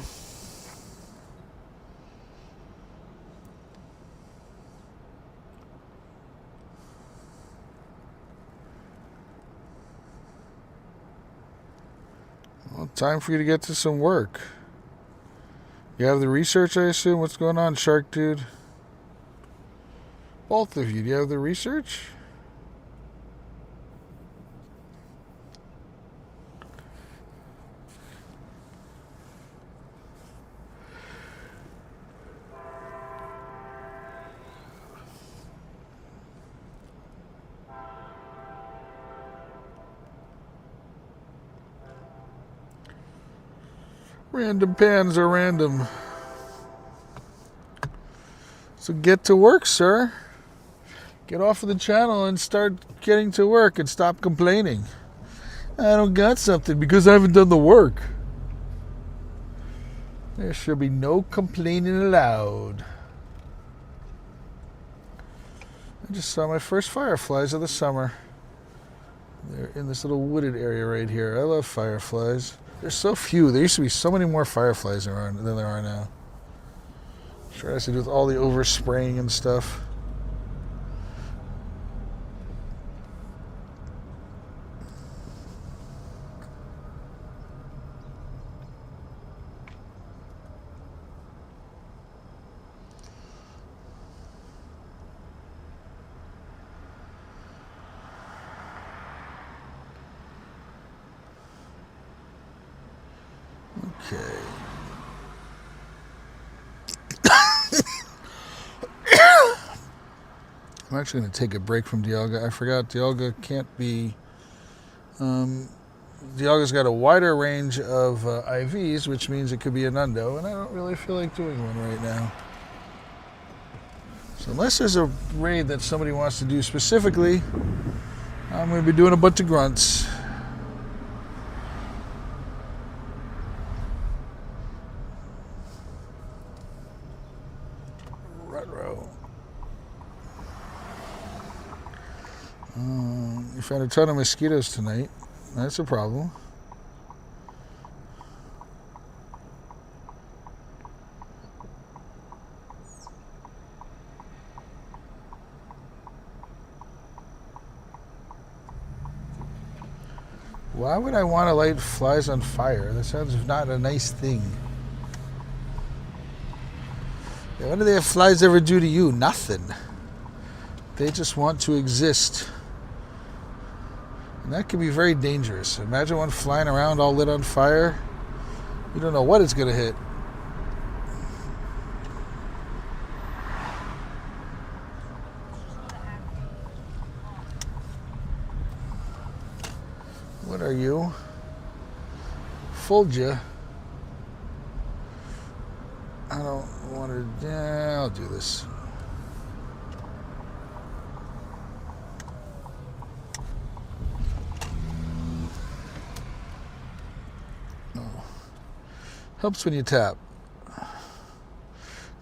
Well, time for you to get to some work. You have the research, I assume? What's going on, Shark Dude? Both of you, do you have the research? Random pans are random. So get to work, sir. Get off of the channel and start getting to work and stop complaining. I don't got something because I haven't done the work. There should be no complaining allowed. I just saw my first fireflies of the summer. They're in this little wooded area right here. I love fireflies. There's so few. There used to be so many more fireflies around than there are now. Sure has to do with all the overspraying and stuff. Okay. I'm actually going to take a break from Dialga. I forgot Dialga can't be... Dialga's got a wider range of IVs, which means it could be an Undo, and I don't really feel like doing one right now. So unless there's a raid that somebody wants to do specifically, I'm going to be doing a bunch of grunts. You found a ton of mosquitoes tonight. That's a problem. Why would I want to light flies on fire? That sounds not a nice thing. What do they have flies ever do to you? Nothing. They just want to exist. And that can be very dangerous. Imagine one flying around all lit on fire. You don't know what it's going to hit. What are you? Fooled you. I don't want to... Yeah, I'll do this. Helps when you tap.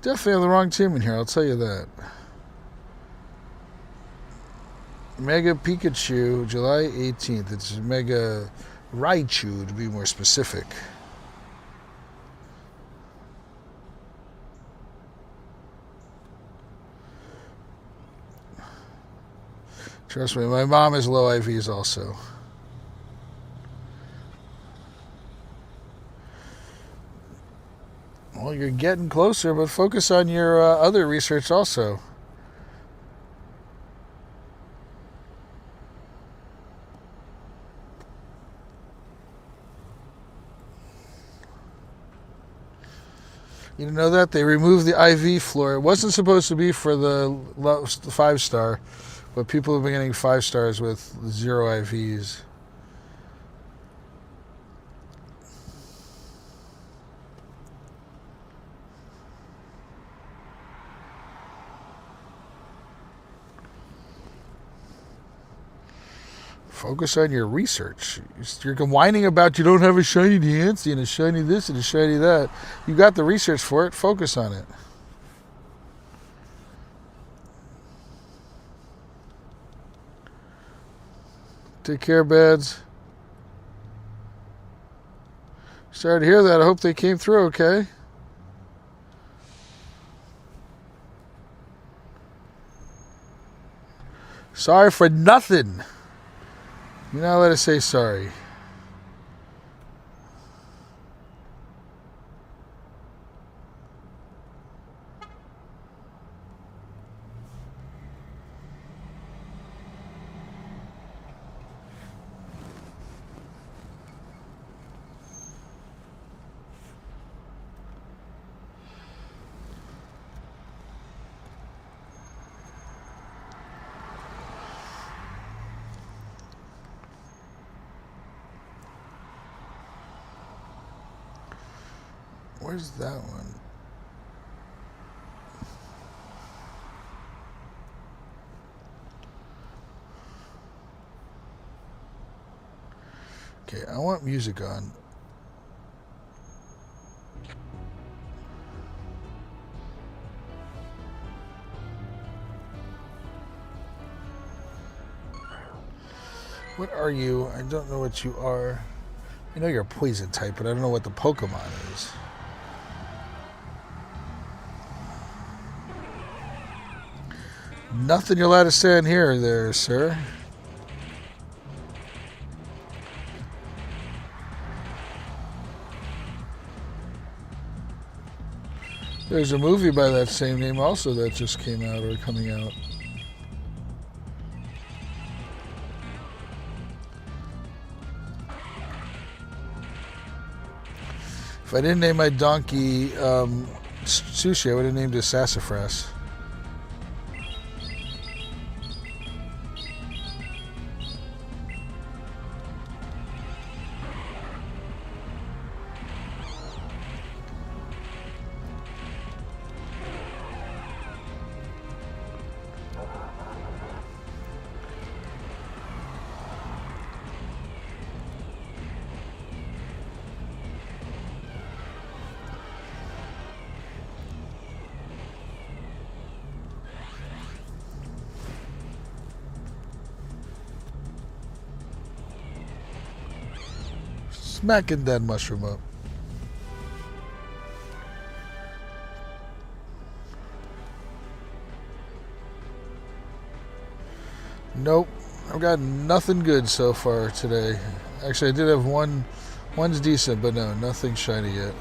Definitely have the wrong team in here, I'll tell you that. Mega Pikachu, July 18th. It's Mega Raichu, to be more specific. Trust me, my mom is low IVs also. Well, you're getting closer, but focus on your other research also. You didn't know that? They removed the IV floor. It wasn't supposed to be for the 5-star, but people have been getting 5 stars with 0 IVs. Focus on your research. You're whining about you don't have a shiny Deancey and a shiny this and a shiny that. You got the research for it. Focus on it. Take care, beds. Sorry to hear that. I hope they came through okay. Sorry for nothing. You're not allowed to say sorry. Where's that one? Okay, I want music on. What are you? I don't know what you are. I know you're a poison type, but I don't know what the Pokemon is. Nothing you're allowed to say in here there, sir. There's a movie by that same name also that just came out or coming out. If I didn't name my donkey Sushi, I would have named it Sassafras. Smacking that mushroom up. Nope, I've got nothing good so far today. Actually, I did have one's decent, but no, nothing shiny yet.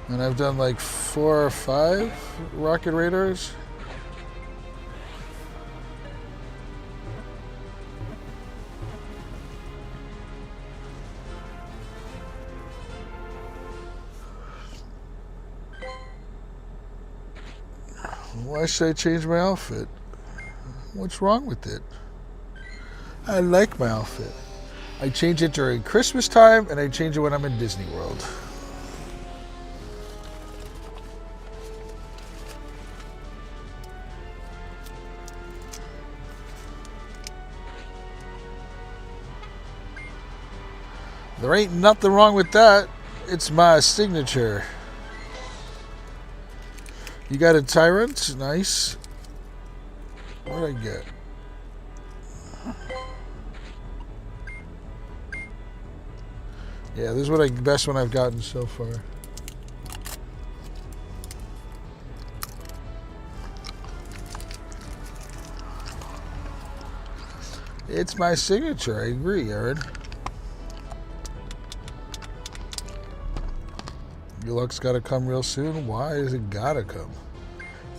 And I've done like 4 or 5 rocket radars. Why should I change my outfit? What's wrong with it? I like my outfit. I change it during Christmas time, and I change it when I'm in Disney World. There ain't nothing wrong with that. It's my signature. You got a Tyrant? Nice. What did I get? Yeah, this is the best one I've gotten so far. It's my signature. I agree, Aaron. Deluxe got to come real soon. Why is it got to come?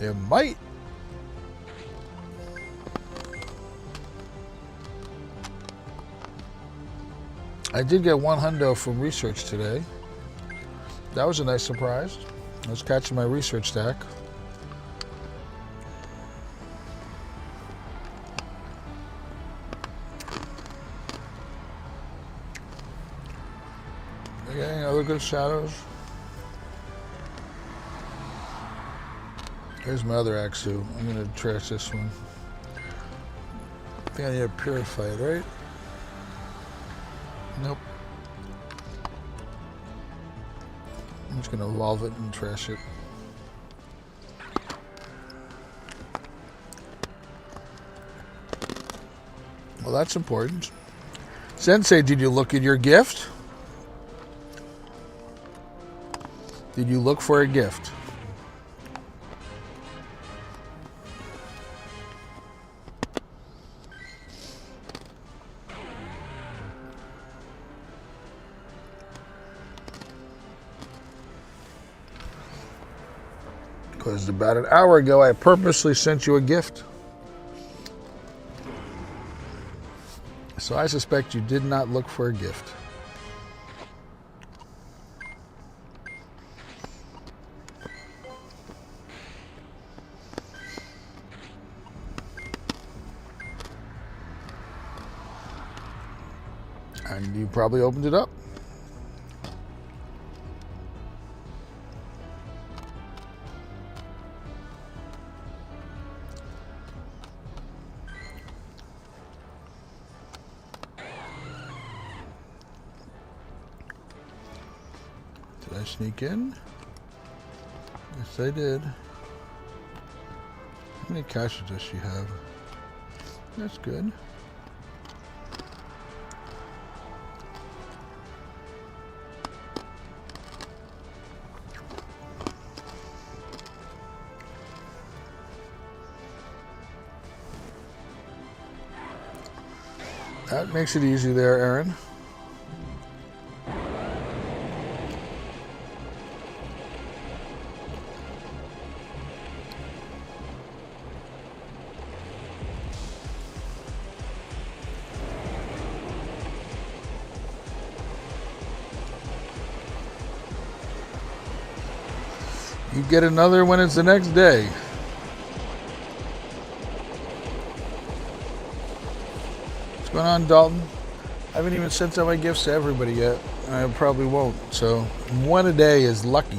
It might. I did get $100 from research today. That was a nice surprise. I was catching my research stack. Okay, other good shadows. Here's my other Axu. I'm going to trash this one. I think I need to purify it, right? Nope. I'm just going to evolve it and trash it. Well, that's important. Sensei, did you look at your gift? Did you look for a gift? Because about an hour ago, I purposely sent you a gift. So I suspect you did not look for a gift. And you probably opened it up. Did I sneak in? Yes, I did. How many caches does she have? That's good. That makes it easy there, Aaron. You get another when it's the next day. What's going on, Dalton? I haven't even sent out my gifts to everybody yet. I probably won't. So one a day is lucky.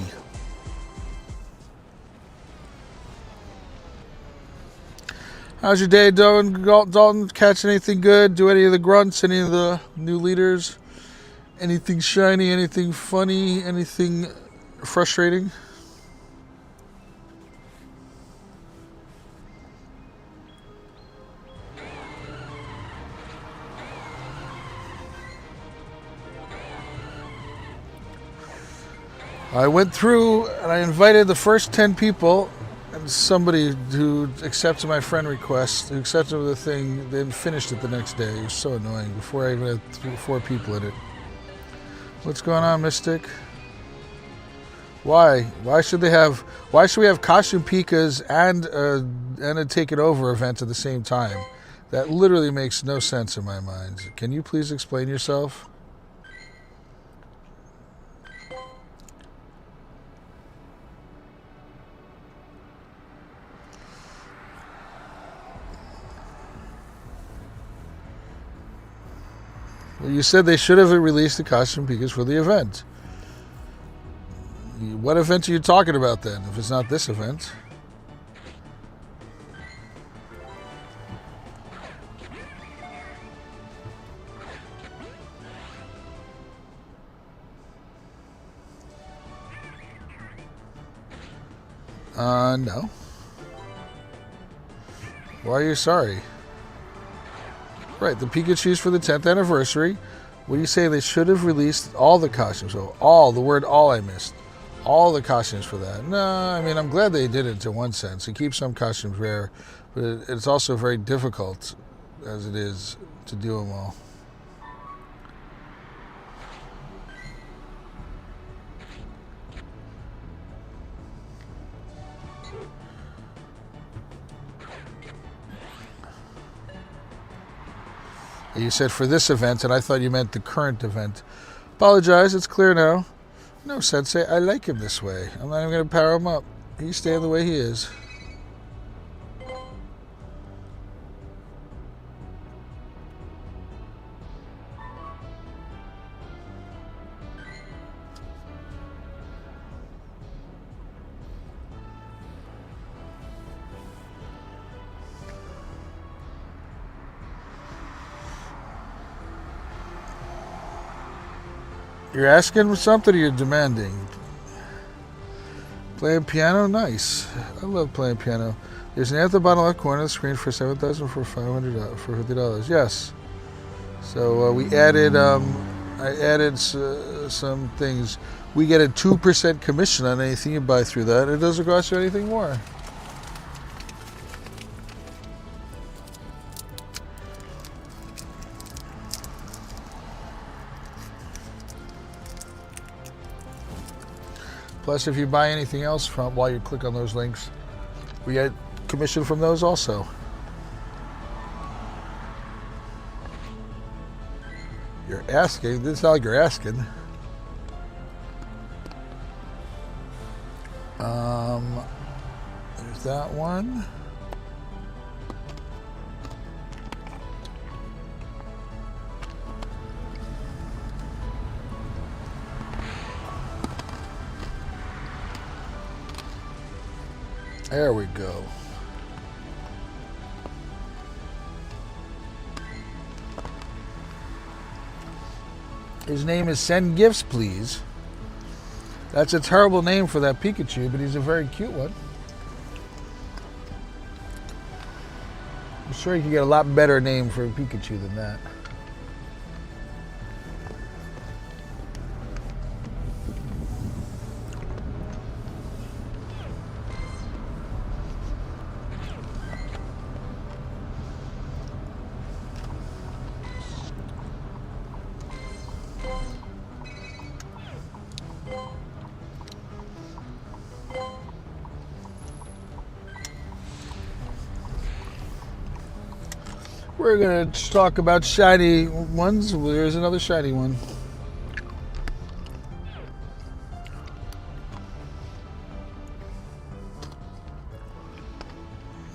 How's your day, Dalton? Catch anything good? Do any of the grunts? Any of the new leaders? Anything shiny? Anything funny? Anything frustrating? I went through and I invited the first 10 people, and somebody who accepted my friend request, who accepted the thing, then finished it the next day. It was so annoying before I even had 4 people in it. What's going on, Mystic? Why? Why should we have costume Pikas and a Take It Over event at the same time? That literally makes no sense in my mind. Can you please explain yourself? Well, you said they should have released the costume Pikas for the event. What event are you talking about then, if it's not this event? No. Why are you sorry? Right, the Pikachu's for the 10th anniversary. What do you say? They should have released all the costumes. So all, the word all I missed. All the costumes for that. No, I mean, I'm glad they did it in one sense. It keeps some costumes rare, but it's also very difficult, as it is, to do them all. You said for this event, and I thought you meant the current event. Apologize, it's clear now. No, Sensei, I like him this way. I'm not even going to power him up. He's staying the way he is. You're asking for something or you're demanding? Playing piano? Nice. I love playing piano. There's an ad at the bottom left corner of the screen for $7,000 for $500 for $50. Yes. So we added. I added some things. We get a 2% commission on anything you buy through that. It doesn't cost you anything more. Plus, if you buy anything else from while you click on those links, we get commission from those also. You're asking. This is not like you're asking. There's that one. There we go. His name is Send Gifts, Please. That's a terrible name for that Pikachu, but he's a very cute one. I'm sure you can get a lot better name for a Pikachu than that. We're going to talk about shiny ones. There's another shiny one.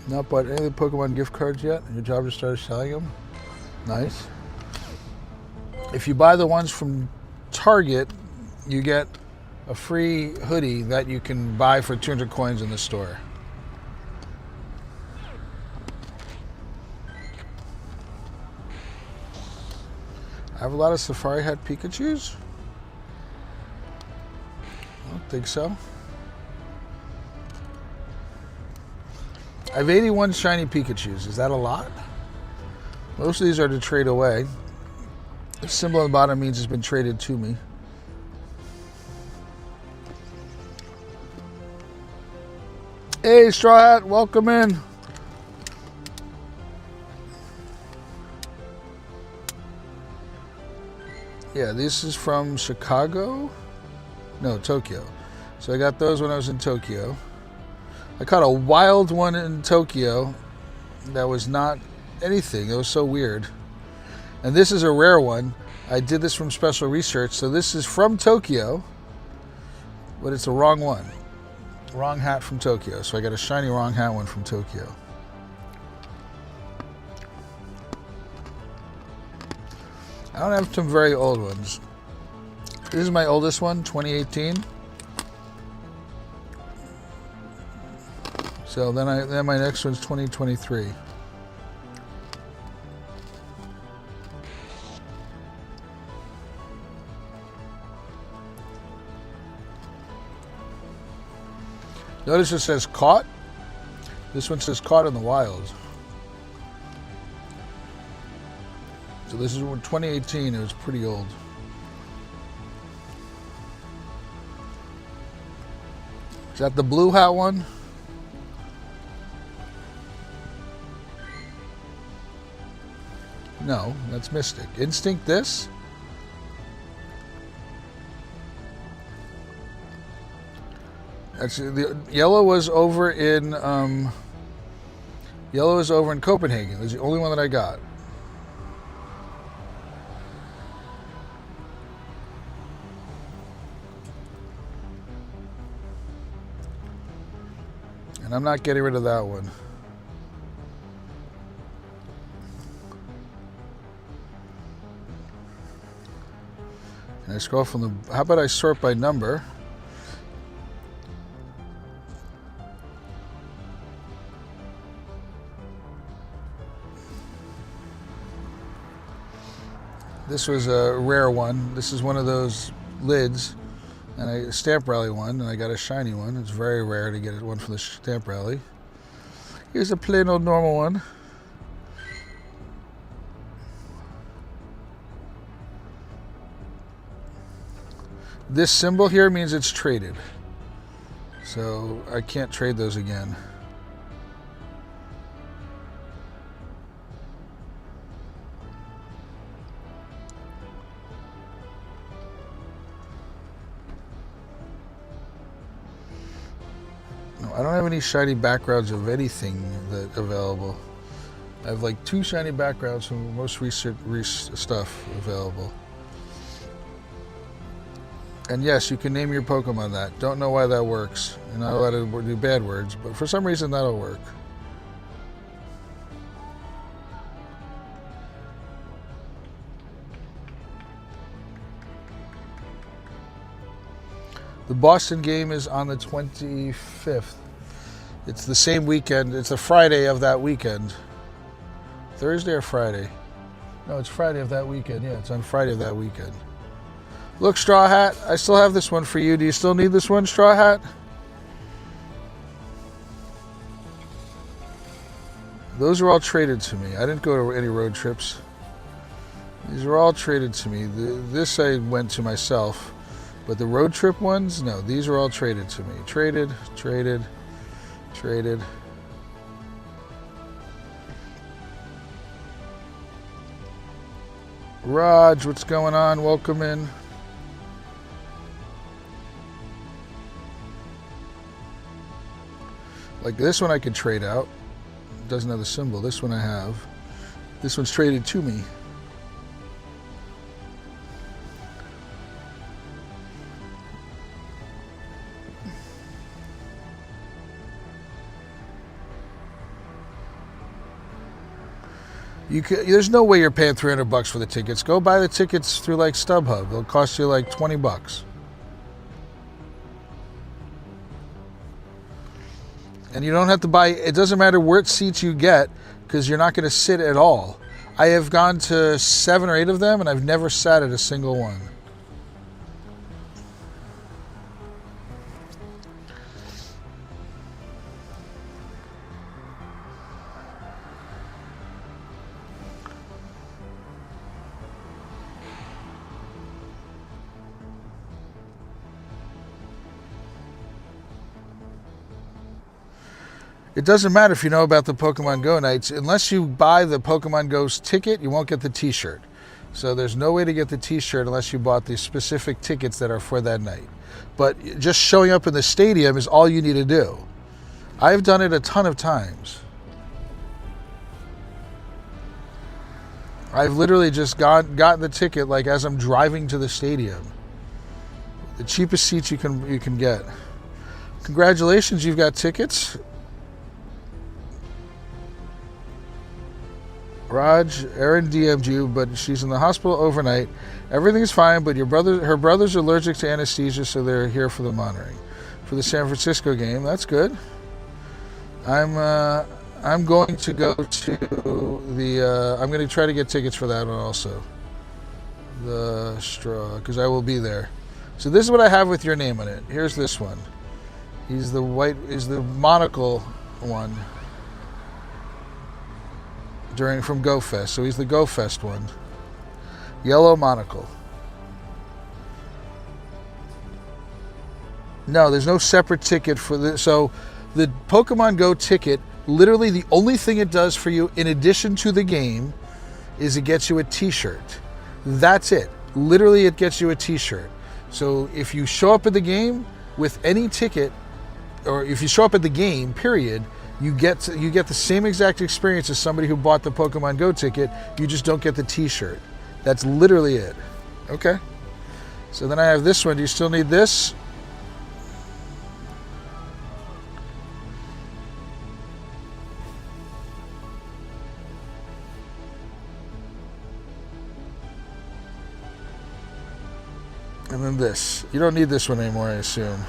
Not bought any of the Pokemon gift cards yet. Your job to start selling them. Nice. If you buy the ones from Target, you get a free hoodie that you can buy for 200 coins in the store. I have a lot of Safari Hat Pikachus? I don't think so. I have 81 shiny Pikachus. Is that a lot? Most of these are to trade away. The symbol on the bottom means it's been traded to me. Hey, Straw Hat, welcome in. Yeah, this is from Chicago? No, Tokyo. So I got those when I was in Tokyo. I caught a wild one in Tokyo that was not anything. It was so weird. And this is a rare one. I did this from special research. So this is from Tokyo, but it's the wrong one. Wrong hat from Tokyo. So I got a shiny wrong hat one from Tokyo. I don't have some very old ones. This is my oldest one, 2018. So then my next one's 2023. Notice it says caught. This one says caught in the wild. So this is 2018, it was pretty old. Is that the blue hat one? No, that's Mystic. Instinct this? That's the yellow was over in Copenhagen. That's the only one that I got. And I'm not getting rid of that one. And I scroll from the, how about I sort by number? This was a rare one. This is one of those lids, and a stamp rally one, and I got a shiny one. It's very rare to get one for the stamp rally. Here's a plain old normal one. This symbol here means it's traded, so I can't trade those again. I don't have any shiny backgrounds of anything that available. I have like 2 shiny backgrounds from most recent stuff available. And yes, you can name your Pokemon that. Don't know why that works. You're not allowed to do bad words, but for some reason that'll work. The Boston game is on the 25th. It's the same weekend. It's a Friday of that weekend. Thursday or Friday? No, it's Friday of that weekend. Yeah, it's on Friday of that weekend. Look, Straw Hat, I still have this one for you. Do you still need this one, Straw Hat? Those are all traded to me. I didn't go to any road trips. These are all traded to me. This I went to myself. But the road trip ones, no, these are all traded to me. Traded, traded, traded. Raj, what's going on? Welcome in. Like this one I could trade out. It doesn't have the symbol. This one I have. This one's traded to me. There's no way you're paying $300 for the tickets. Go buy the tickets through like StubHub. It'll cost you like $20. And you don't have to buy, it doesn't matter what seats you get because you're not going to sit at all. I have gone to 7 or 8 of them and I've never sat at a single one. It doesn't matter if you know about the Pokemon Go nights. Unless you buy the Pokemon Go's ticket, you won't get the t-shirt. So there's no way to get the t-shirt unless you bought the specific tickets that are for that night. But just showing up in the stadium is all you need to do. I've done it a ton of times. I've literally just gotten the ticket like as I'm driving to the stadium. The cheapest seats you can get. Congratulations, you've got tickets. Raj, Erin DM'd you, but she's in the hospital overnight. Everything's fine, but her brother's allergic to anesthesia, so they're here for the monitoring. For the San Francisco game, that's good. I'm going to go to the. I'm going to try to get tickets for that one also. The straw, because I will be there. So this is what I have with your name on it. Here's this one. He's the monocle one. From Go Fest, so he's the Go Fest one. Yellow monocle. No, there's no separate ticket for this. So the Pokemon Go ticket, literally the only thing it does for you in addition to the game is it gets you a t-shirt. That's it. Literally it gets you a t-shirt. So if you show up at the game with any ticket, or if you show up at the game, period, you get the same exact experience as somebody who bought the Pokemon Go ticket. You just don't get the t-shirt. That's literally it. Okay. So then I have this one. Do you still need this? And then this. You don't need this one anymore, I assume.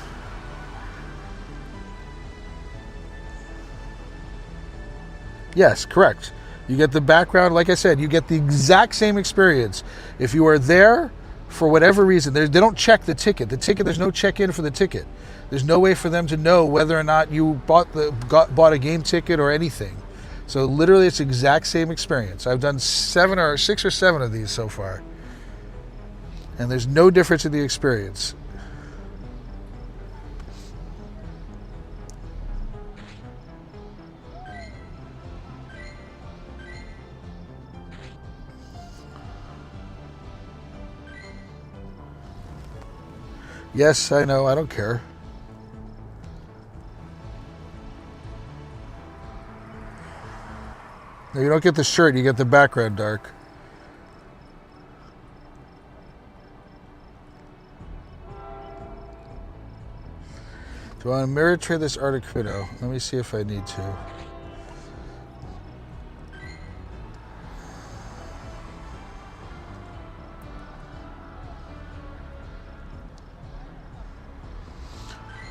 Yes, correct. You get the background, like I said, you get the exact same experience. If you are there for whatever reason, they don't check the ticket. The ticket, there's no check-in for the ticket. There's no way for them to know whether or not you bought a game ticket or anything. So literally it's the exact same experience. I've done 6 or 7 of these so far. And there's no difference in the experience. Yes, I know. I don't care. No, you don't get the shirt. You get the background dark. Do I want to mirror trade this Articuno? Let me see if I need to.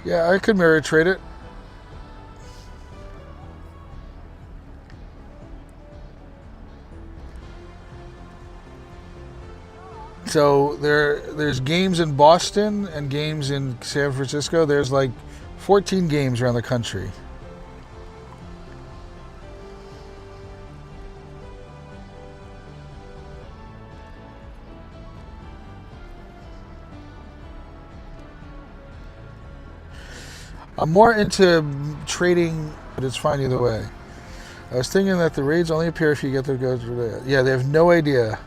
Yeah, I could mirror trade it. So there's games in Boston and games in San Francisco. There's like 14 games around the country. I'm more into trading, but it's fine either way. I was thinking that the raids only appear if you get to go through the... Yeah, they have no idea.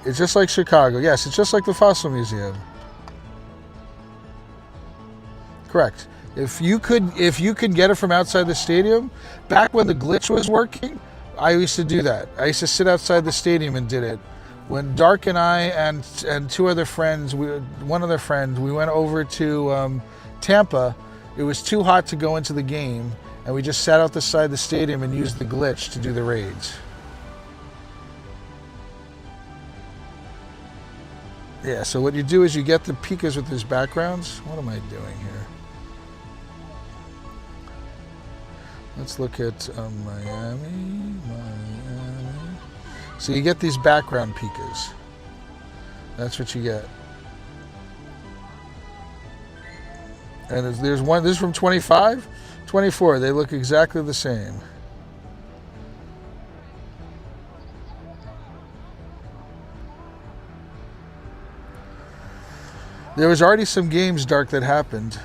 It's just like Chicago. Yes, it's just like the Fossil Museum. Correct. If you could get it from outside the stadium, back when the glitch was working, I used to do that. I used to sit outside the stadium and did it. When Dark and I and 2 other friends, one other friend, we went over to Tampa. It was too hot to go into the game, and we just sat out the side of the stadium and used the glitch to do the raids. Yeah, so what you do is you get the Pikas with these backgrounds. What am I doing here? Let's look at Miami. So you get these background Pikas. That's what you get. And there's one, this is from 25, 24. They look exactly the same. There was already some games, Dark, that happened.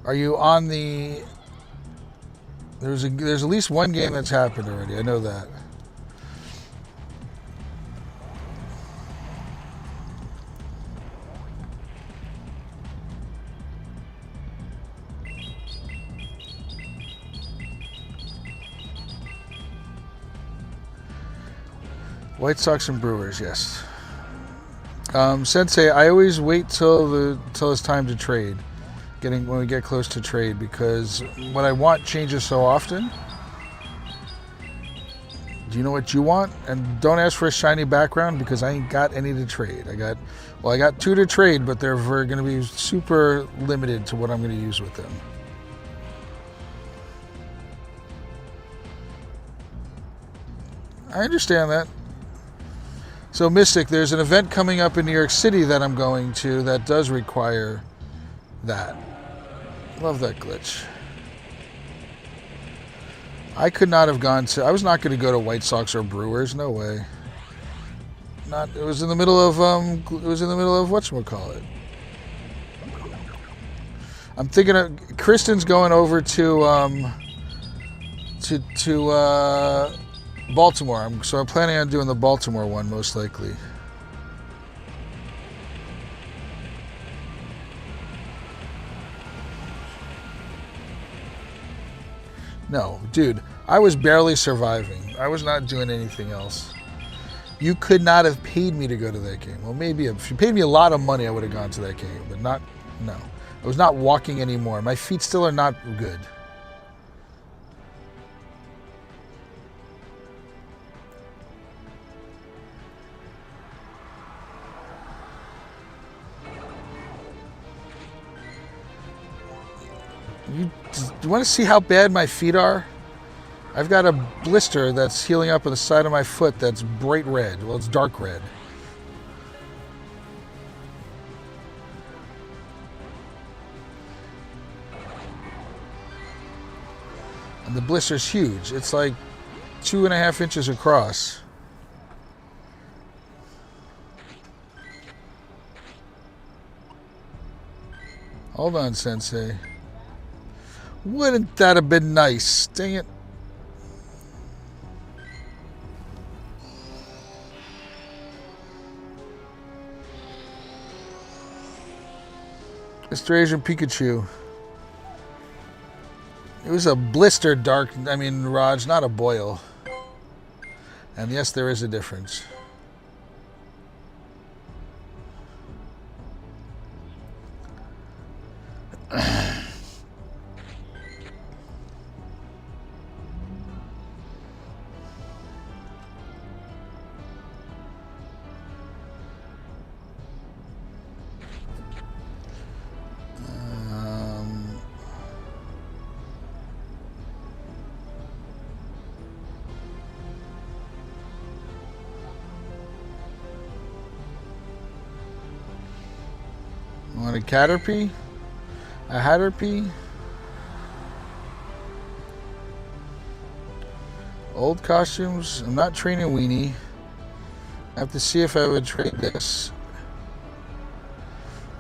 Are you on the... There's at least one game that's happened already. I know that. White Sox and Brewers, yes. Sensei, I always wait till it's time to trade. When we get close to trade, because what I want changes so often. Do you know what you want? And don't ask for a shiny background because I ain't got any to trade. I got 2 to trade, but they're going to be super limited to what I'm going to use with them. I understand that. So Mystic, there's an event coming up in New York City that I'm going to that does require that. Love that glitch. I could not have gone to... I was not going to go to White Sox or Brewers. No way. It was in the middle of... whatchamacallit. I'm thinking of... Kristen's going over to Baltimore. So I'm planning on doing the Baltimore one, most likely. No, dude, I was barely surviving. I was not doing anything else. You could not have paid me to go to that game. Well, maybe if you paid me a lot of money, I would have gone to that game, but no. I was not walking anymore. My feet still are not good. You want to see how bad my feet are? I've got a blister that's healing up on the side of my foot that's bright red. Well, it's dark red. And the blister's huge. It's like 2.5 inches across. Hold on, Sensei. Wouldn't that have been nice? Dang it. Mr. Asian Pikachu. It was a blister Raj, not a boil. And yes, there is a difference. Want a Caterpie? A Hatterpie? Old costumes? I'm not training Weenie. I have to see if I would trade this.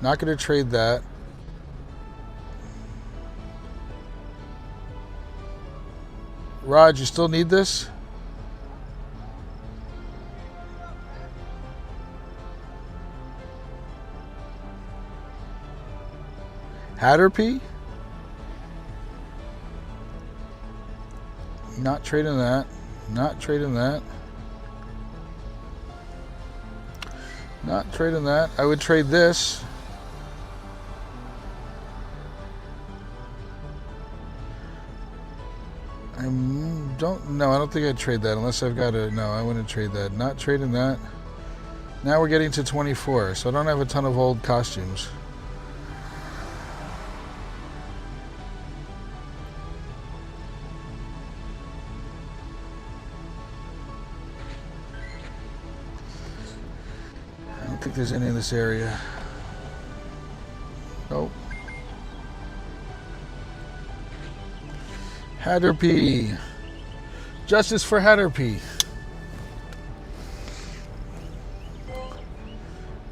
Not going to trade that. Raj, you still need this? Hatterpie? Not trading that. Not trading that. Not trading that. I would trade this. I don't think I'd trade that unless I've got a... No, I wouldn't trade that. Not trading that. Now we're getting to 24, so I don't have a ton of old costumes. I don't think there's any in this area. Nope. Hatterpie. Justice for Hatterpie.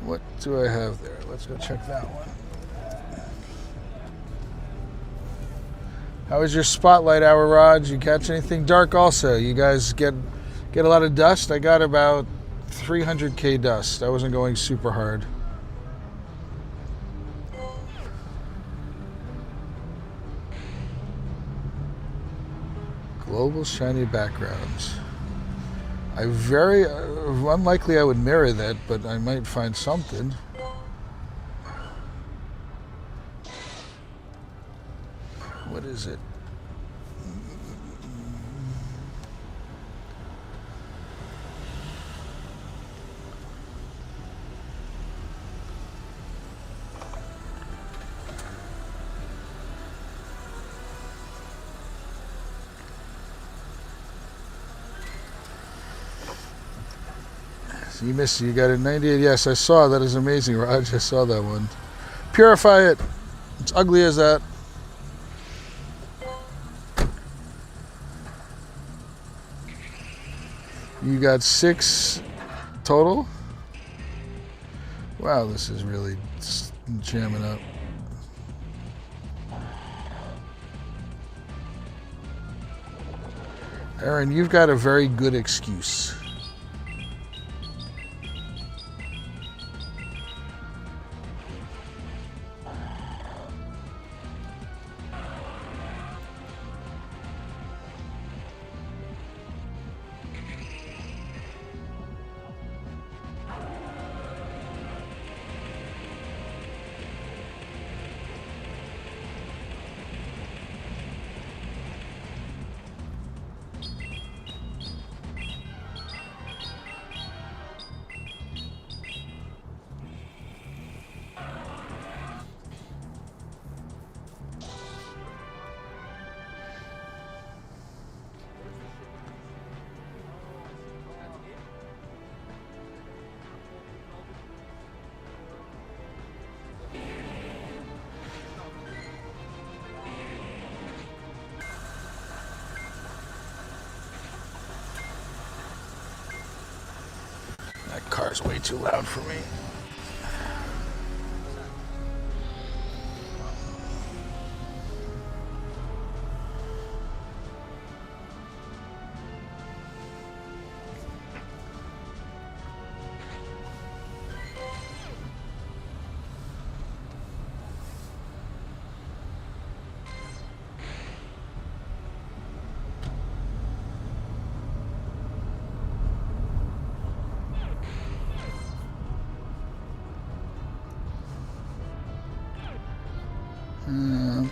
What do I have there? Let's go check that one. How was your spotlight hour, Raj? You catch anything dark also? You guys get a lot of dust? I got about 300k dust. I wasn't going super hard. Global shiny backgrounds. Unlikely I would mirror that, but I might find something. What is it? You missed it. You got a 98. Yes, I saw. That is amazing, Raj. I saw that one. Purify it. It's ugly as that. You got 6 total? Wow, this is really jamming up. Aaron, you've got a very good excuse. That car's way too loud for me.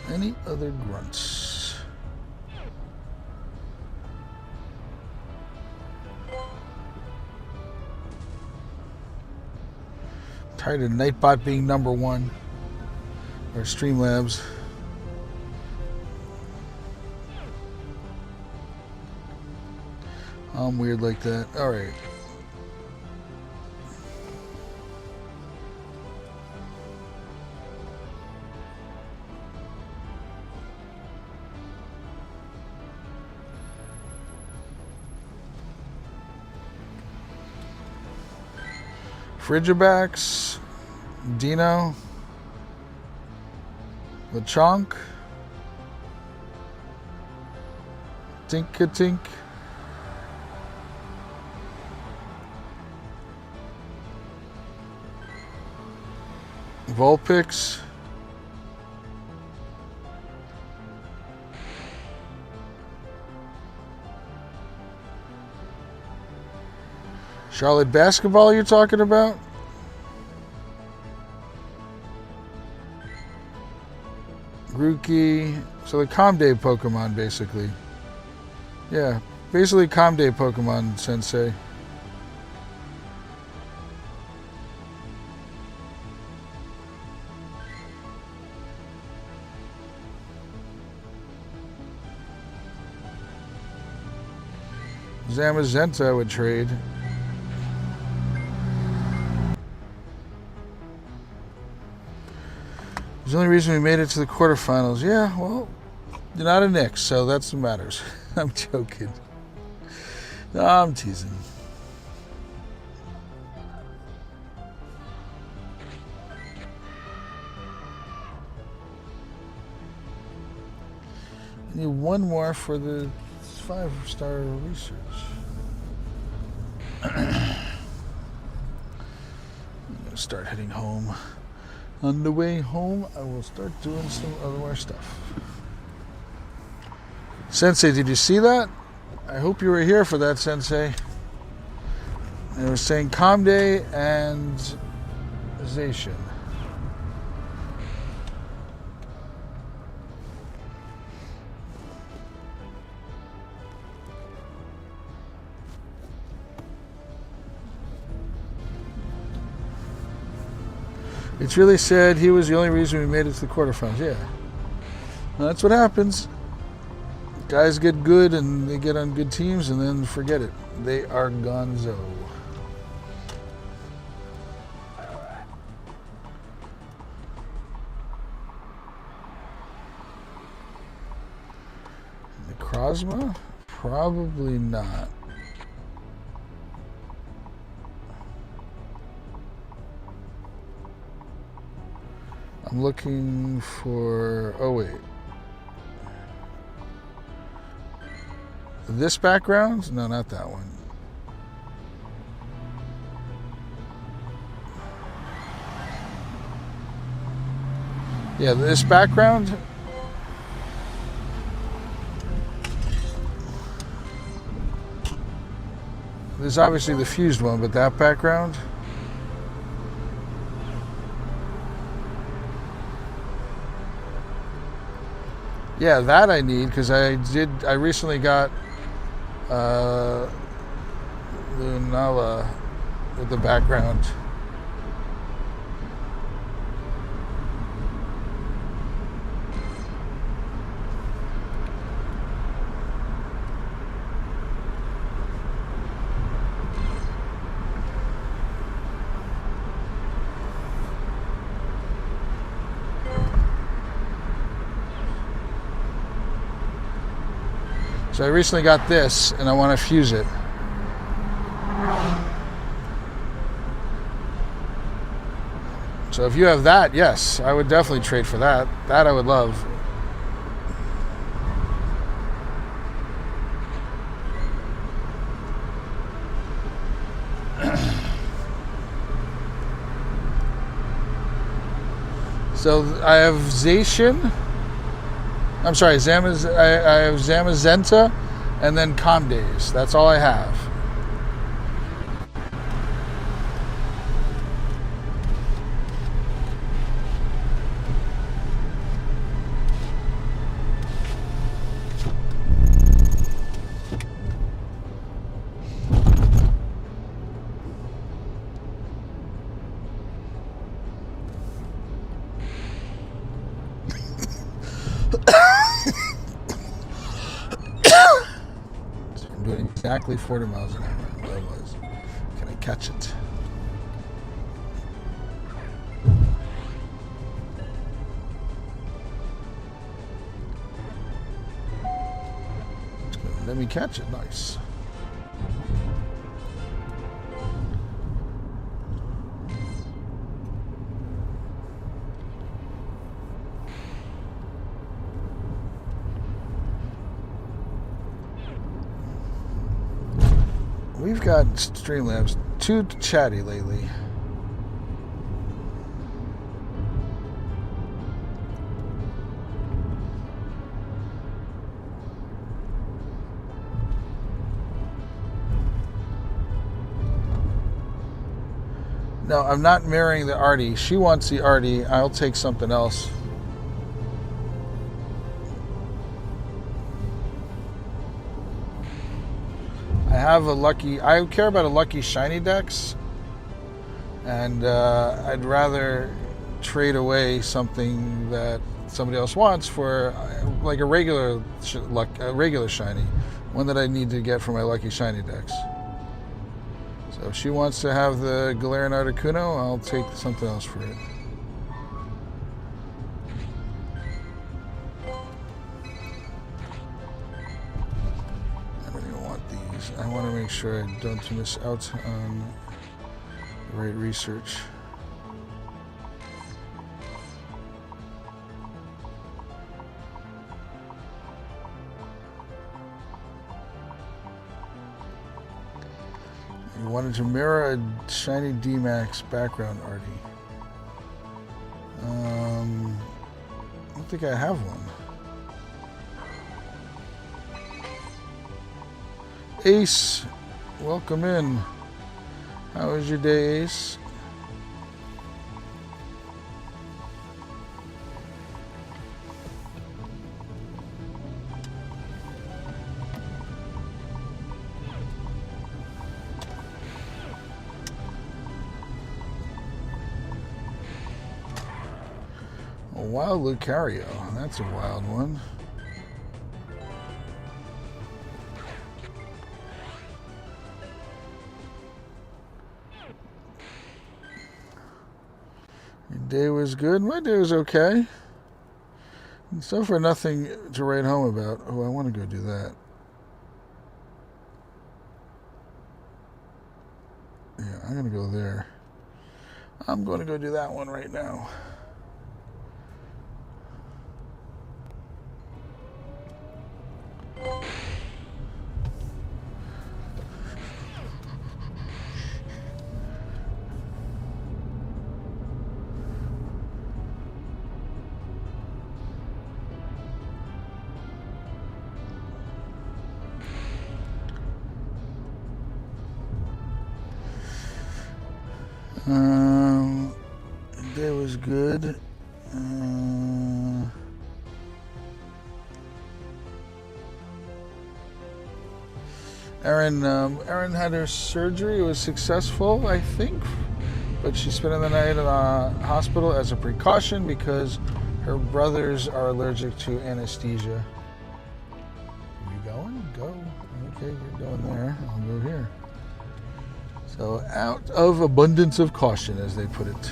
Any other grunts? Tired of Nightbot being number 1 or Streamlabs. I'm weird like that. All right. Frigibax, Dino, Lechonk, Tinkatink, Vulpix, Charlotte Basketball you're talking about? Grookey. So the Comday Pokemon, basically. Yeah, basically Comday Pokemon, Sensei. Zamazenta I would trade. It's the only reason we made it to the quarterfinals. Yeah, well, you're not a Knicks, so that's what matters. I'm joking. No, I'm teasing. I need one more for the 5-star research. I'm going to start heading home. On the way home, I will start doing some other stuff. Sensei, did you see that? I hope you were here for that, Sensei. It was saying Comday and Zacian. It's really sad he was the only reason we made it to the quarterfinals. Yeah. Well, that's what happens. Guys get good and they get on good teams and then forget it. They are gonzo. Necrozma? Probably not. I'm looking for... Oh, wait. This background? No, not that one. Yeah, this background. There's obviously the fused one, but that background. Yeah, that I need because I recently got Lunala with the background. So I recently got this, and I want to fuse it. So if you have that, yes, I would definitely trade for that. That I would love. So I have Zacian. I'm sorry, I have Zamazenta and then Comdays. That's all I have. Exactly 40 miles an hour. That was. Can I catch it? Let me catch it. Nice. We've got Streamlabs too chatty lately. No, I'm not marrying the Artie. She wants the Artie. I'll take something else. I have a lucky... I care about a lucky shiny dex. And I'd rather trade away something that somebody else wants for like a regular shiny. One that I need to get for my lucky shiny dex. So if she wants to have the Galarian Articuno, I'll take something else for it. I want to make sure I don't miss out on the right research. You wanted to mirror a shiny D-Max background, Artie. I don't think I have one. Ace, welcome in. How was your day, Ace? A wild Lucario. That's a wild one. Your day was good. My day was okay. So far, nothing to write home about. Oh, I want to go do that. Yeah, I'm going to go there. I'm going to go do that one right now. Day was good. Erin had her surgery. It was successful, I think, but she's spending the night in the hospital as a precaution because her brothers are allergic to anesthesia. You going? Go. Okay, you're going there. I'll go here. So out of abundance of caution, as they put it.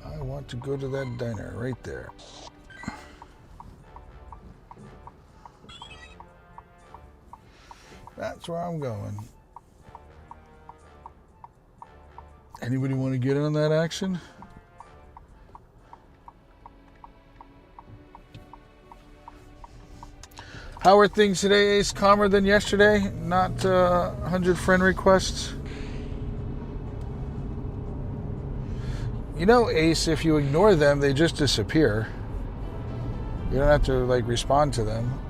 I want to go to that diner right there. That's where I'm going. Anybody want to get in on that action? How are things today, Ace? Calmer than yesterday? Not 100 friend requests? You know, Ace, if you ignore them, they just disappear. You don't have to, like, respond to them.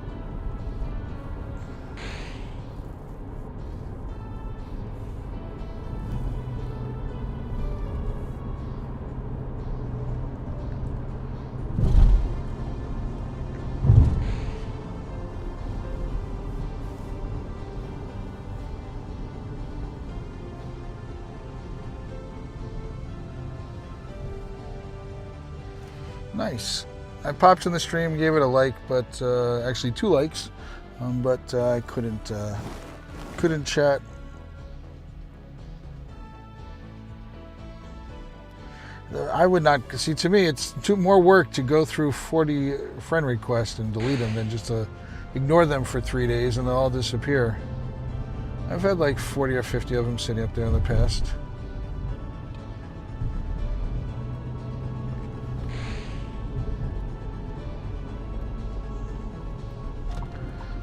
Nice. I popped in the stream, gave it a like, but actually 2 likes, but I couldn't chat. I would not see. To me, it's more work to go through 40 friend requests and delete them than just to ignore them for 3 days and they'll all disappear. I've had like 40 or 50 of them sitting up there in the past.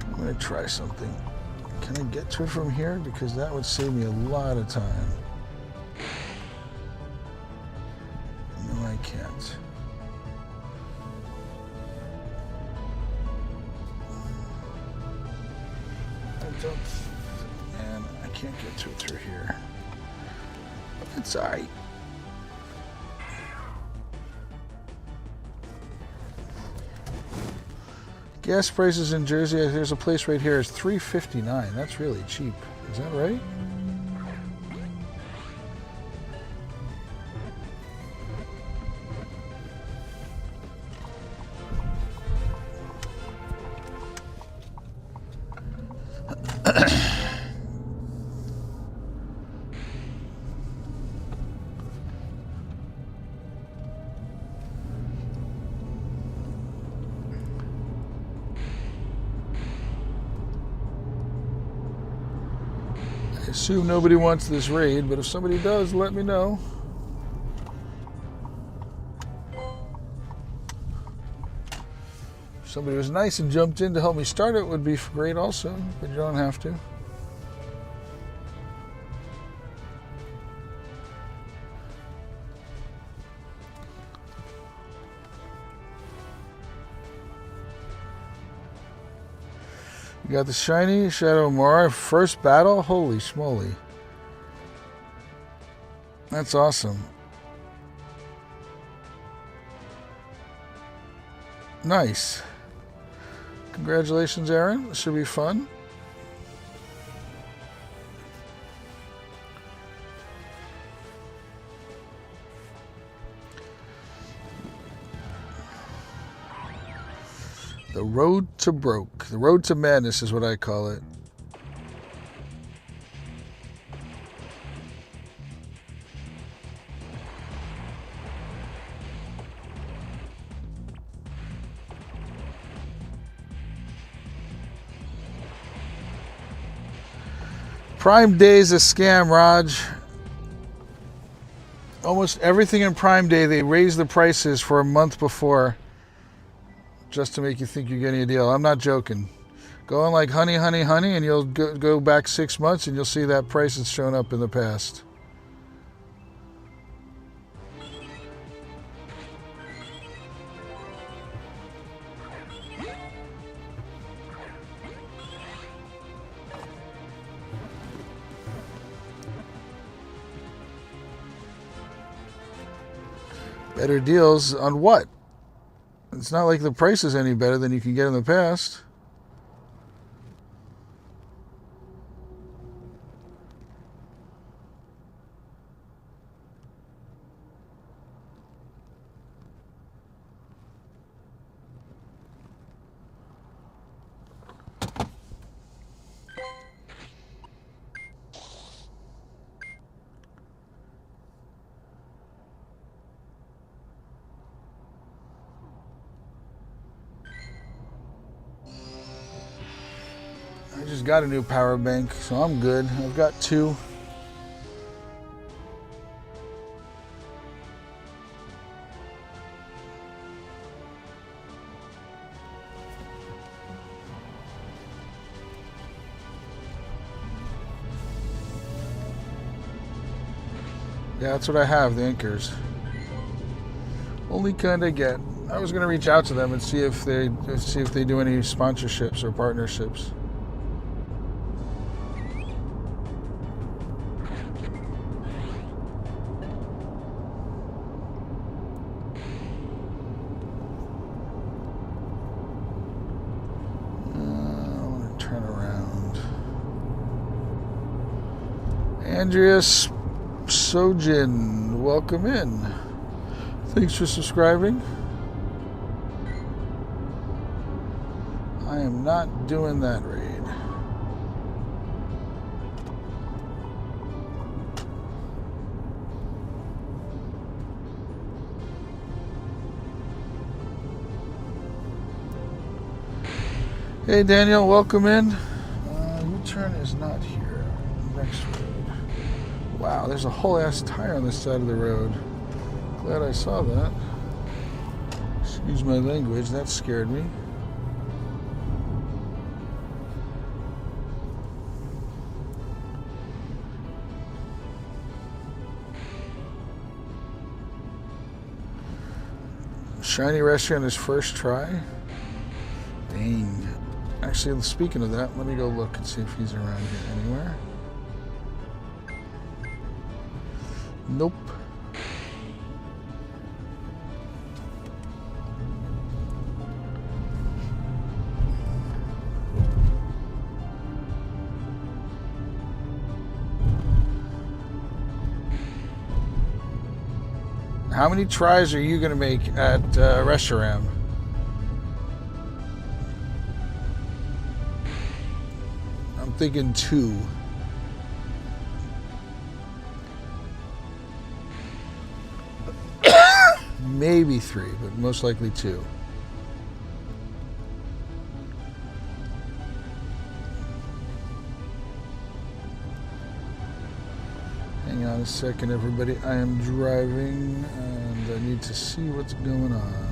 I'm going to try something. Can I get to it from here? Because that would save me a lot of time. No, I can't. Man, I can't get to it through here. It's alright. Gas prices in Jersey, there's a place right here, it's $3.59. That's really cheap. Is that right? I assume nobody wants this raid, but if somebody does, let me know. If somebody was nice and jumped in to help me start it, would be great also, but you don't have to. You got the shiny Shadow Mora. First battle? Holy schmoly. That's awesome. Nice. Congratulations, Aaron. This should be fun. The road to broke. The road to madness is what I call it. Prime Day is a scam, Raj. Almost everything in Prime Day, they raise the prices for a month before just to make you think you're getting a deal. I'm not joking. Go on like honey, honey, honey, and you'll go back 6 months and you'll see that price has shown up in the past. Better deals on what? It's not like the price is any better than you can get in the past. I just got a new power bank, so I'm good. I've got 2. Yeah, that's what I have, the anchors. Only kind I get. I was gonna reach out to them and see if they do any sponsorships or partnerships. Andreas Sojin, welcome in. Thanks for subscribing. I am not doing that raid. Hey Daniel, welcome in. U-turn is not here. Next road. Wow, there's a whole ass tire on this side of the road. Glad I saw that. Excuse my language, that scared me. Shiny rescue on his first try? Dang. Actually, speaking of that, let me go look and see if he's around here anywhere. Nope. How many tries are you going to make at Reshiram? I'm thinking 2. Maybe 3, but most likely 2. Hang on a second, everybody. I am driving and I need to see what's going on.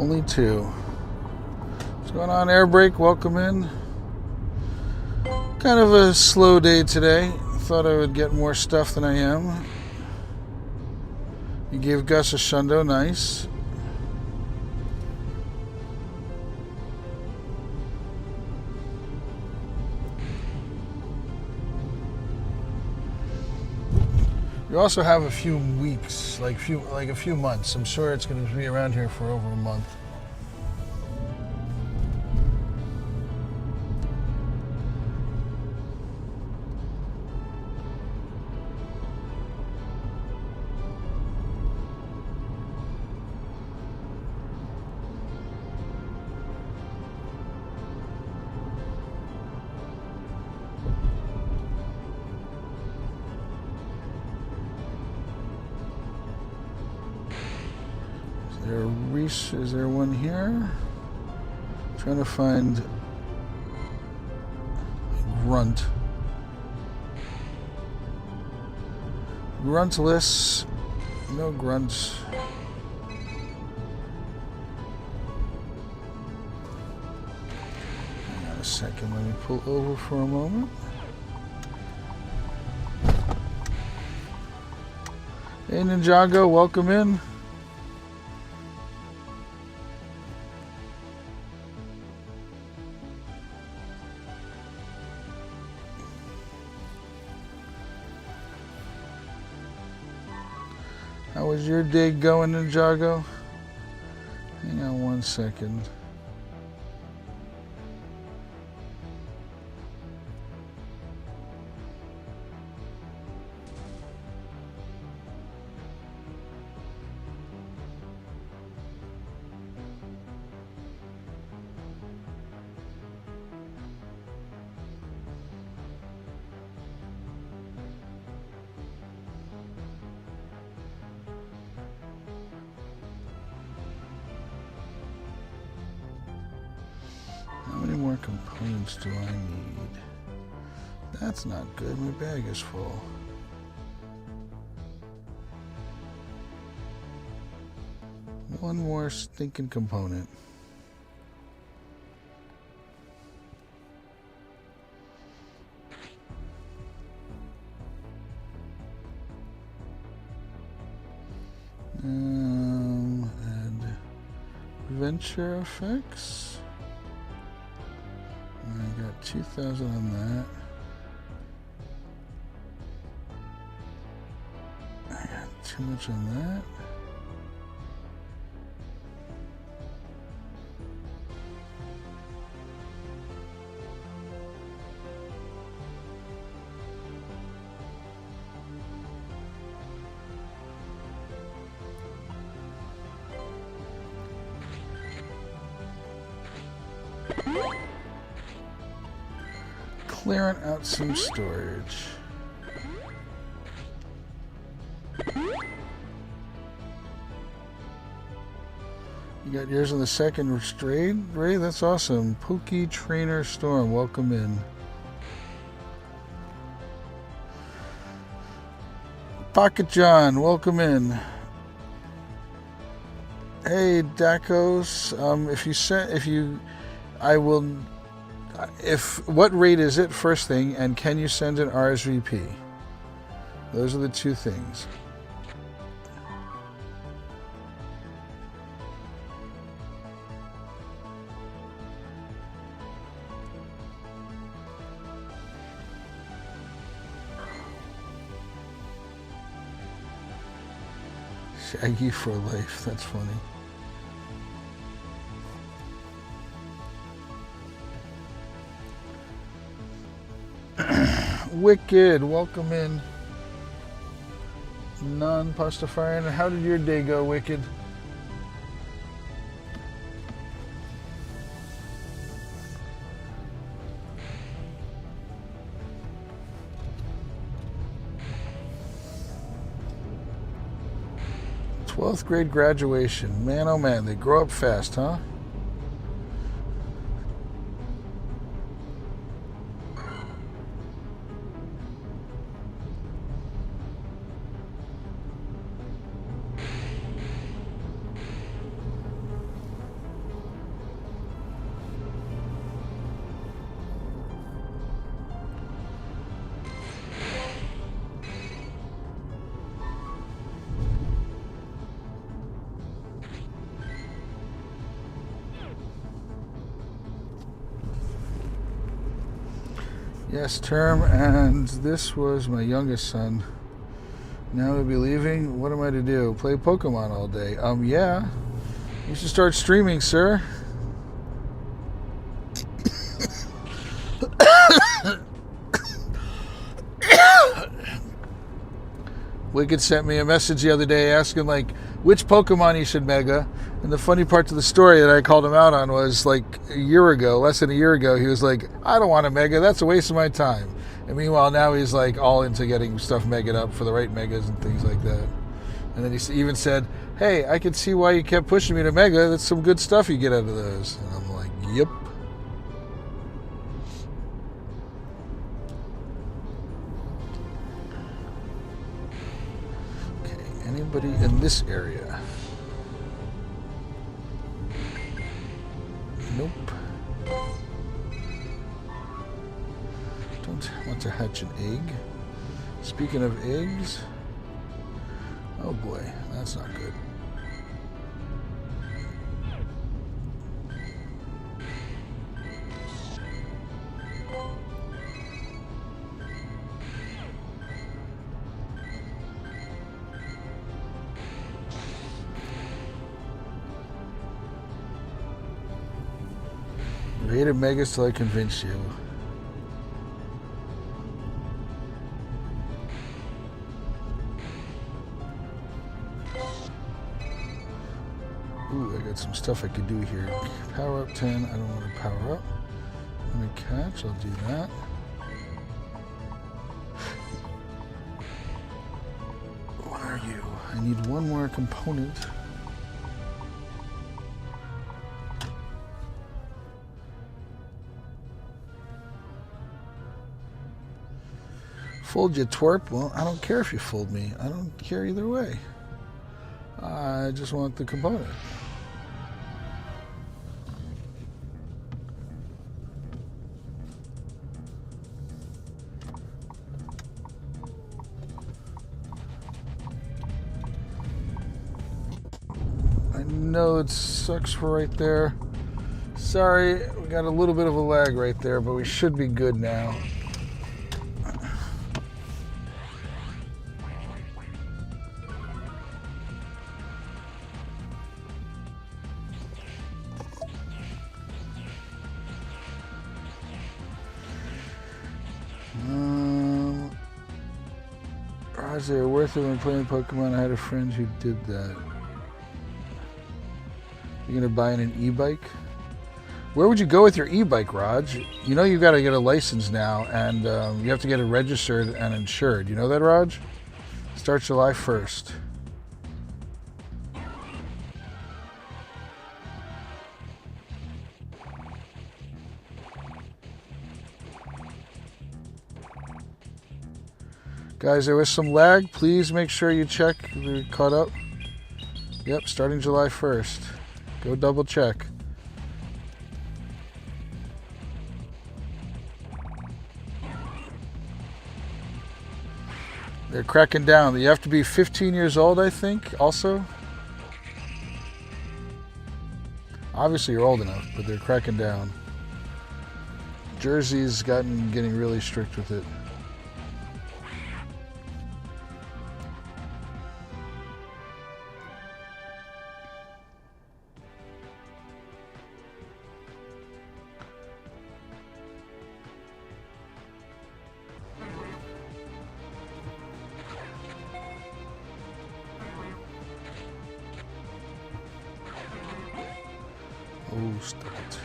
Only 2. What's going on, Airbreak? Welcome in. Kind of a slow day today. Thought I would get more stuff than I am. You gave Gus a shundo, nice. You also have a few weeks, like a few months. I'm sure it's going to be around here for over a month. Is there one here? Trying to find a grunt. Gruntless. No grunts. Hang on a second. Let me pull over for a moment. Hey Ninjago, welcome in. How was your day going, Ninjago? Hang on one second. How many more components do I need? That's not good. My bag is full. One more stinking component. And venture effects. I got 2,000 on that. I got too much on that. Clearing out some storage. You got yours on the second raid? Ray, that's awesome. Pokey Trainer Storm, welcome in. Pocket John, welcome in. Hey Dakos, what rate is it, first thing, and can you send an RSVP? Those are the two things. Shaggy for life, that's funny. Wicked, welcome in. Non-Pastafarian, how did your day go, Wicked? Twelfth grade graduation. Man, oh man, they grow up fast, huh? Yes, term, and this was my youngest son. Now he'll be leaving. What am I to do? Play Pokemon all day? Yeah. You should start streaming, sir. Wicked sent me a message the other day asking, like, which Pokemon he should Mega. And the funny part to the story that I called him out on was, like, a year ago, less than a year ago, he was like, I don't want to Mega. That's a waste of my time. And meanwhile, now he's, like, all into getting stuff Mega'd up for the right Megas and things like that. And then he even said, hey, I can see why you kept pushing me to Mega. That's some good stuff you get out of those. And I'm like, yep. Anybody in this area? Nope. Don't want to hatch an egg. Speaking of eggs, oh boy, that's not good. Creative Megas till I convince you. Ooh, I got some stuff I could do here. Power up 10. I don't want to power up. Let me catch. I'll do that. What are you? I need one more component. Fold you, twerp. Well, I don't care if you fold me. I don't care either way. I just want the component. I know it sucks for right there. Sorry, we got a little bit of a lag right there, but we should be good now. They were worth it when playing Pokemon. I had a friend who did that. You're gonna buy an e-bike? Where would you go with your e-bike, Raj? You know you got to get a license now, and you have to get it registered and insured. You know that, Raj? Starts July 1st. Guys, there was some lag. Please make sure you check if you're caught up. Yep, starting July 1st. Go double check. They're cracking down. You have to be 15 years old, I think, also. Obviously, you're old enough, but they're cracking down. Jersey's getting really strict with it. Oh, stop it.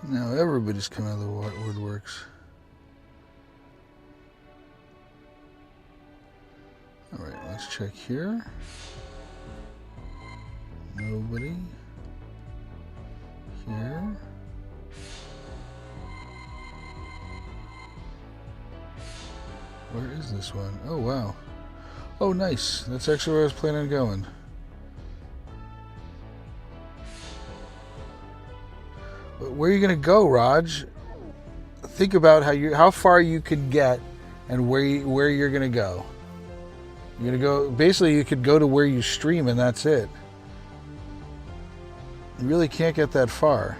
Now everybody's coming out of the woodworks. All right, let's check here. Nobody. Here. Where is this one? Oh, wow. Oh, nice. That's actually where I was planning on going. Where are you going to go, Raj? Think about how far you could get and where you're going to go. You're going to go, basically you could go to where you stream and that's it. You really can't get that far.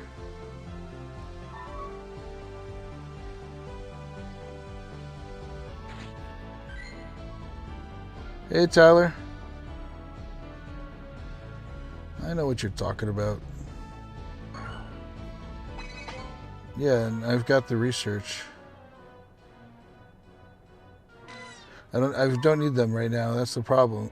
Hey, Tyler. I know what you're talking about. Yeah, and I've got the research. I don't need them right now. That's the problem.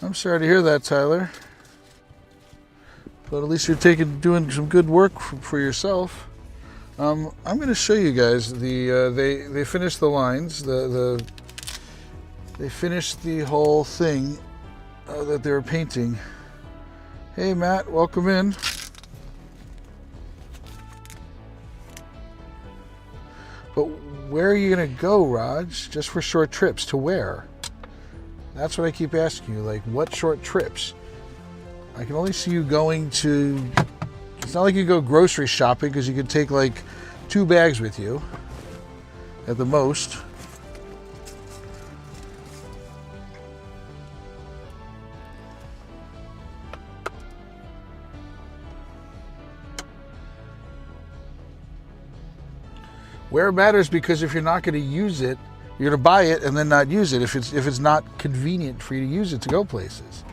I'm sorry to hear that, Tyler. But at least you're doing some good work for yourself. I'm going to show you guys they finished the lines. They finished the whole thing that they were painting. Hey, Matt, welcome in. But where are you going to go, Raj? Just for short trips. To where? That's what I keep asking you. Like, what short trips? I can only see you going to... It's not like you go grocery shopping because you could take like 2 bags with you at the most. Where it matters, because if you're not going to use it, you're going to buy it and then not use it if it's not convenient for you to use it to go places.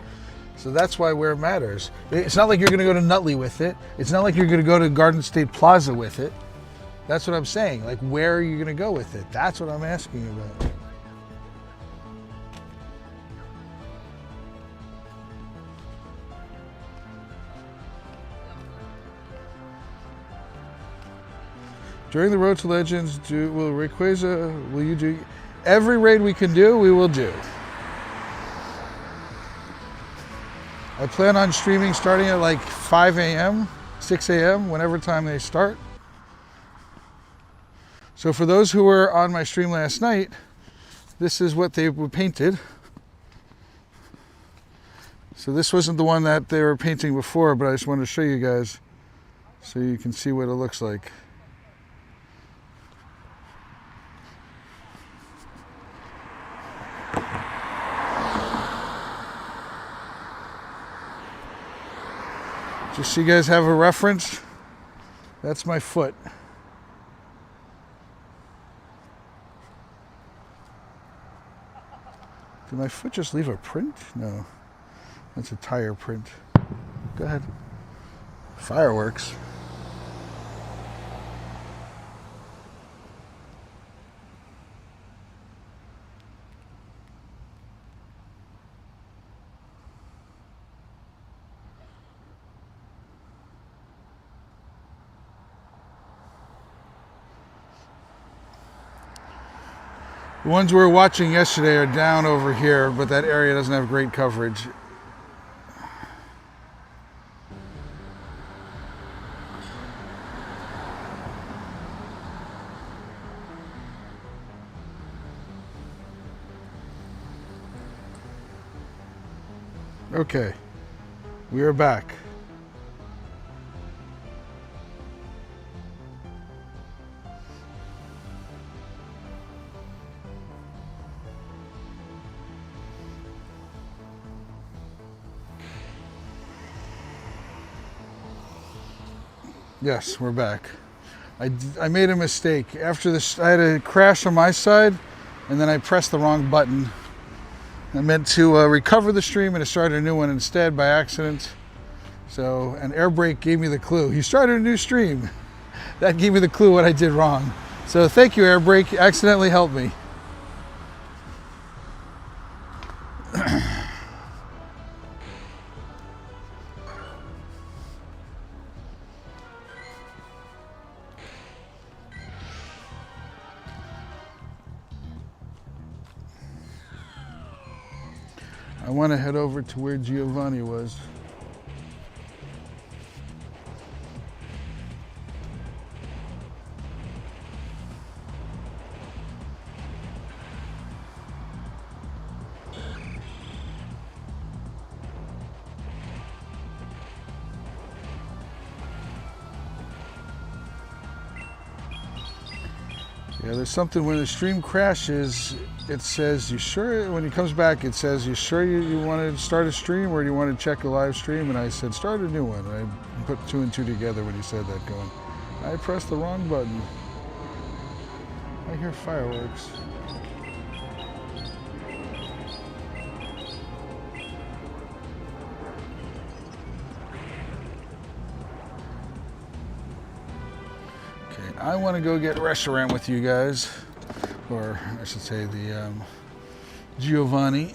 So that's why where it matters. It's not like you're going to go to Nutley with it. It's not like you're going to go to Garden State Plaza with it. That's what I'm saying. Like, where are you going to go with it? That's what I'm asking about. During the Road to Legends, will you do every raid we can do? We will do. I plan on streaming starting at like 5 a.m., 6 a.m., whenever time they start. So for those who were on my stream last night, this is what they were painted. So this wasn't the one that they were painting before, but I just wanted to show you guys so you can see what it looks like. Just so you guys have a reference, that's my foot. Did my foot just leave a print? No, that's a tire print. Go ahead. Fireworks. The ones we were watching yesterday are down over here, but that area doesn't have great coverage. Okay, we are back. Yes, we're back. I made a mistake. After this, I had a crash on my side, and then I pressed the wrong button. I meant to recover the stream, and it started a new one instead by accident. So, an air brake gave me the clue. You started a new stream. That gave me the clue what I did wrong. So thank you, air brake. You accidentally helped me. I want to head over to where Giovanni was. Yeah, there's something when the stream crashes, it says, you sure, when he comes back, it says, you sure you want to start a stream or do you want to check a live stream? And I said, start a new one. And I put 2 and 2 together when he said that going. I pressed the wrong button. I hear fireworks. I want to go get restaurant with you guys, or I should say the Giovanni.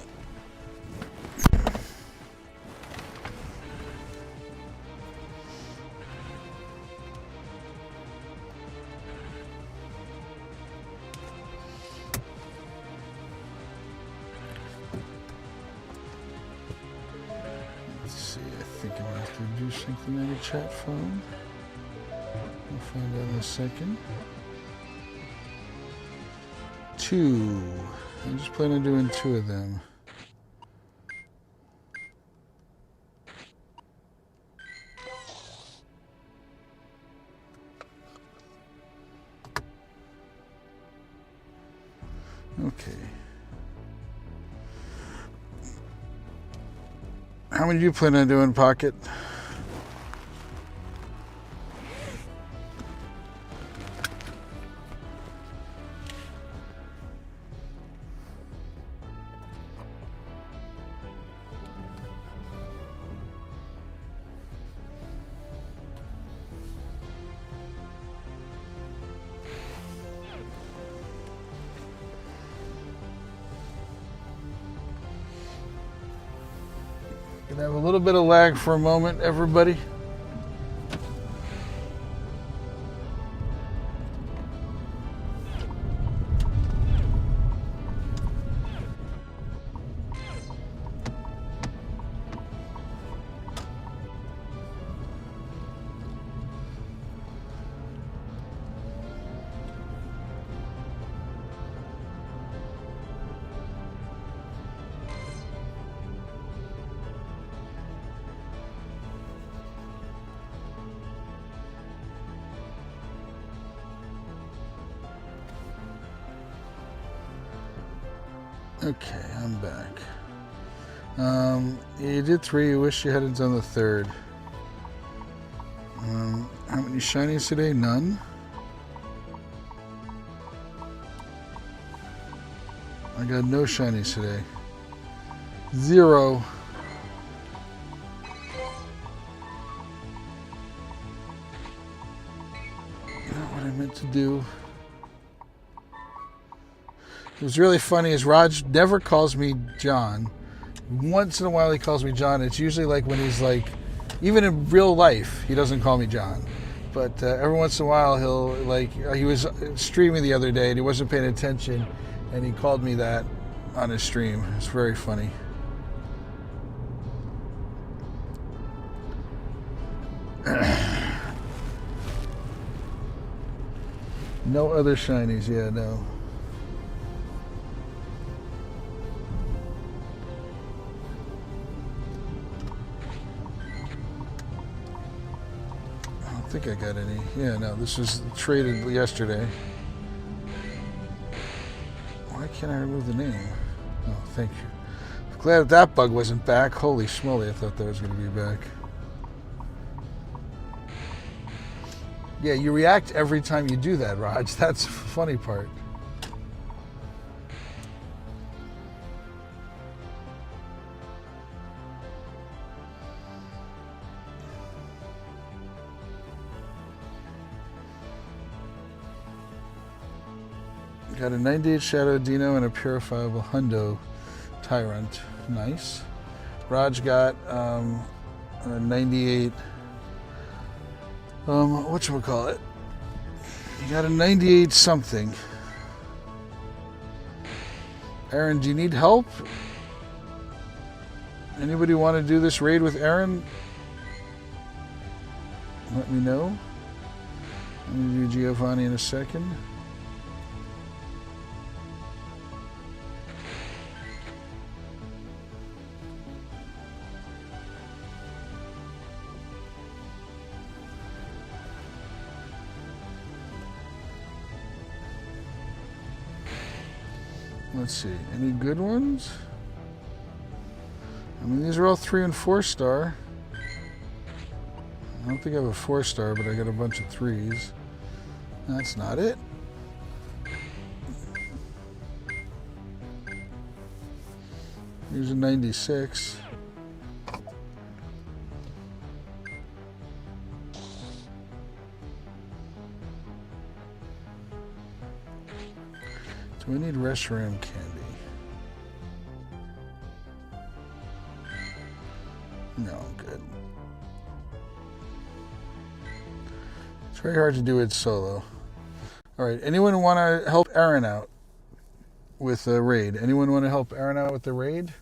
Let's see, I think I'm going to have to do something on the chat phone. We'll find out in a second. 2. I'm just planning on doing 2 of them. Okay. How many do you plan on doing, Pocket? Gonna have a little bit of lag for a moment, everybody. Okay, I'm back. You did 3. You wish you hadn't done the 3rd. How many shinies today? None. I got no shinies today. 0. Not what I meant to do. It was really funny is Raj never calls me John. Once in a while he calls me John. It's usually like when he's like, even in real life, he doesn't call me John. But every once in a while he'll like, he was streaming the other day and he wasn't paying attention and he called me that on his stream. It's very funny. No other shinies, yeah, no. I think I got any. Yeah, no, this was traded yesterday. Why can't I remove the name? Oh, thank you. I'm glad that bug wasn't back. Holy schmoly, I thought that was going to be back. Yeah, you react every time you do that, Raj. That's the funny part. Got a 98 Shadow Dino and a purifiable Hundo Tyrant. Nice. Raj got a 98. Whatchamacallit? You got a 98 something. Aaron, do you need help? Anybody want to do this raid with Aaron? Let me know. I'm going to do Giovanni in a second. Let's see, any good ones? I mean, these are all 3 and 4 star. I don't think I have a 4 star, but I got a bunch of 3s. That's not it. Here's a 96. Do we need Reshiram candy? No, I'm good. It's very hard to do it solo. Alright, anyone want to help Aaron out with a raid? Anyone want to help Aaron out with the raid?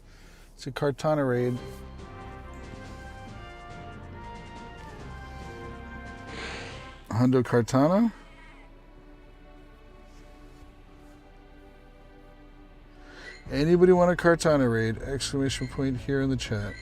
It's a Kartana raid. Hundo Kartana? Anybody want a Kartana raid? Exclamation point here in the chat.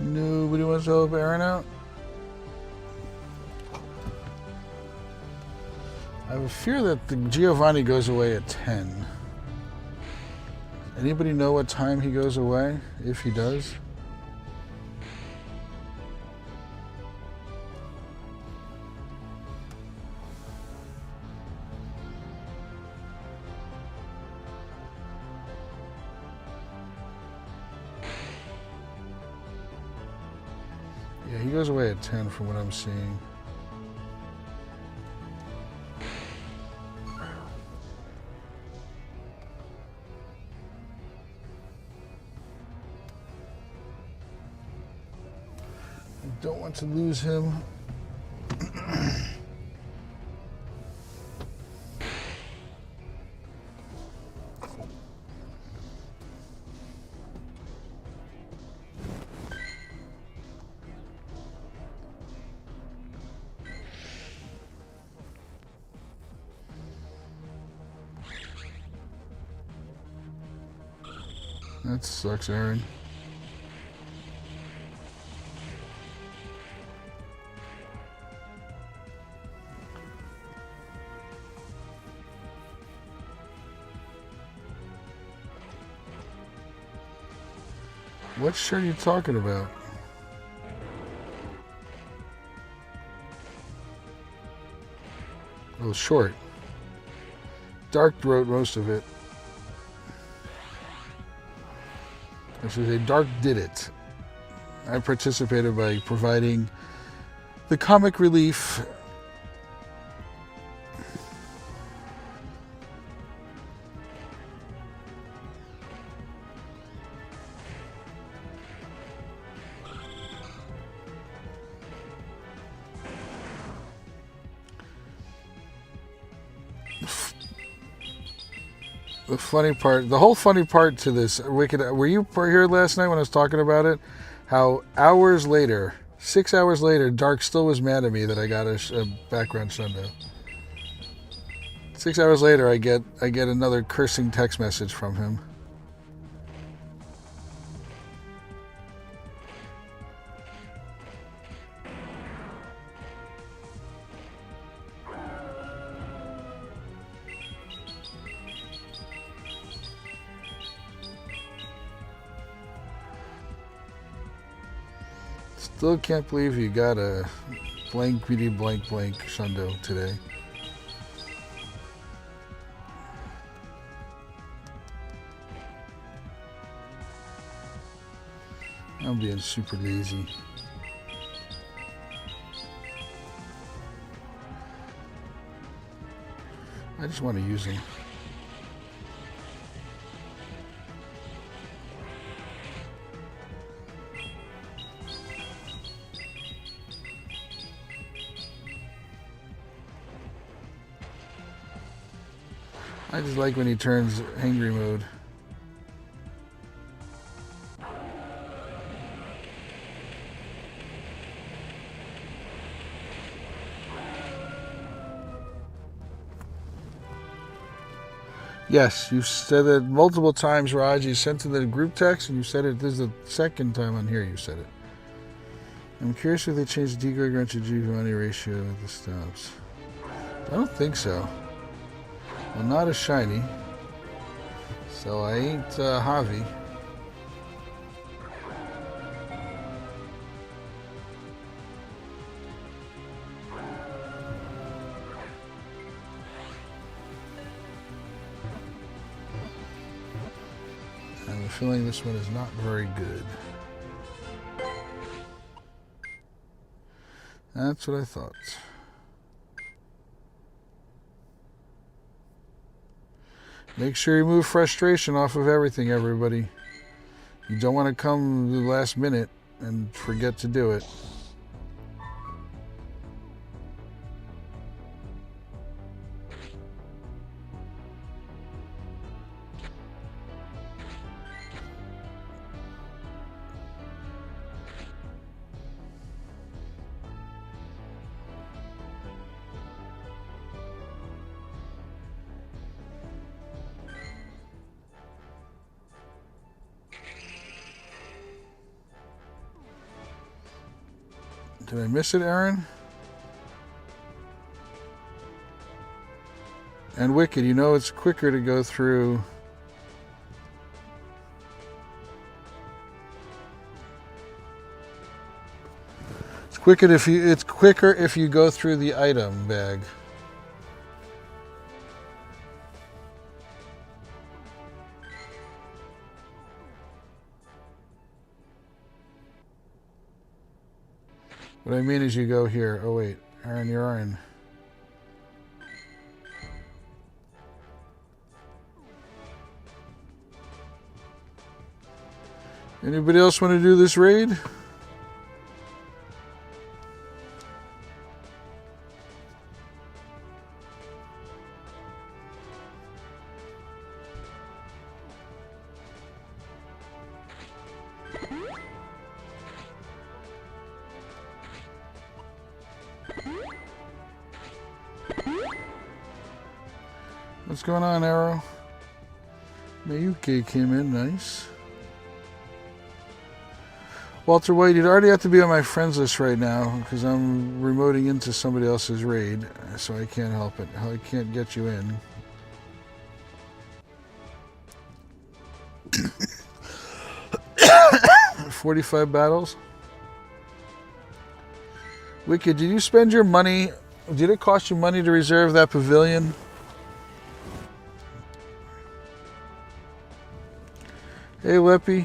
Nobody wants to help Aaron out? I have a fear that the Giovanni goes away at 10. Anybody know what time he goes away, if he does? Yeah, he goes away at 10 from what I'm seeing. I don't want to lose him. That sucks, Aaron. What shirt are you talking about? Oh, short. Dark wrote most of it. I should say Dark did it. I participated by providing the comic relief. The funny part, the whole funny part to this, Wicked, were you here last night when I was talking about it? How hours later, 6 hours later, Dark still was mad at me that I got a background shundo. 6 hours later, I get another cursing text message from him. Still can't believe you got a blank BD blank shundo today. I'm being super lazy. I just want to use them. I just like when he turns angry mode. Yes, you said it multiple times, Raj. You sent in the group text and you said it. This is the second time on here you said it. I'm curious if they changed the decoy grunt to Giovanni ratio of the stops. I don't think so. Well, not a shiny. So I ain't Javi. I have a feeling this one is not very good. That's what I thought. Make sure you move frustration off of everything, everybody. You don't want to come the last minute and forget to do it. Did I miss it, Aaron? And Wicked, you know it's quicker to go through. It's quicker if you go through the item bag. What I mean is you go here. Oh wait, Aaron, you're in. Anybody else want to do this raid? What's going on, Arrow? Mayuki came in, nice. Walter White, you'd already have to be on my friends list right now because I'm remoting into somebody else's raid, so I can't help it. I can't get you in. $45 battles. Wicked, did you spend your money? Did it cost you money to reserve that pavilion? Hey, Leppy.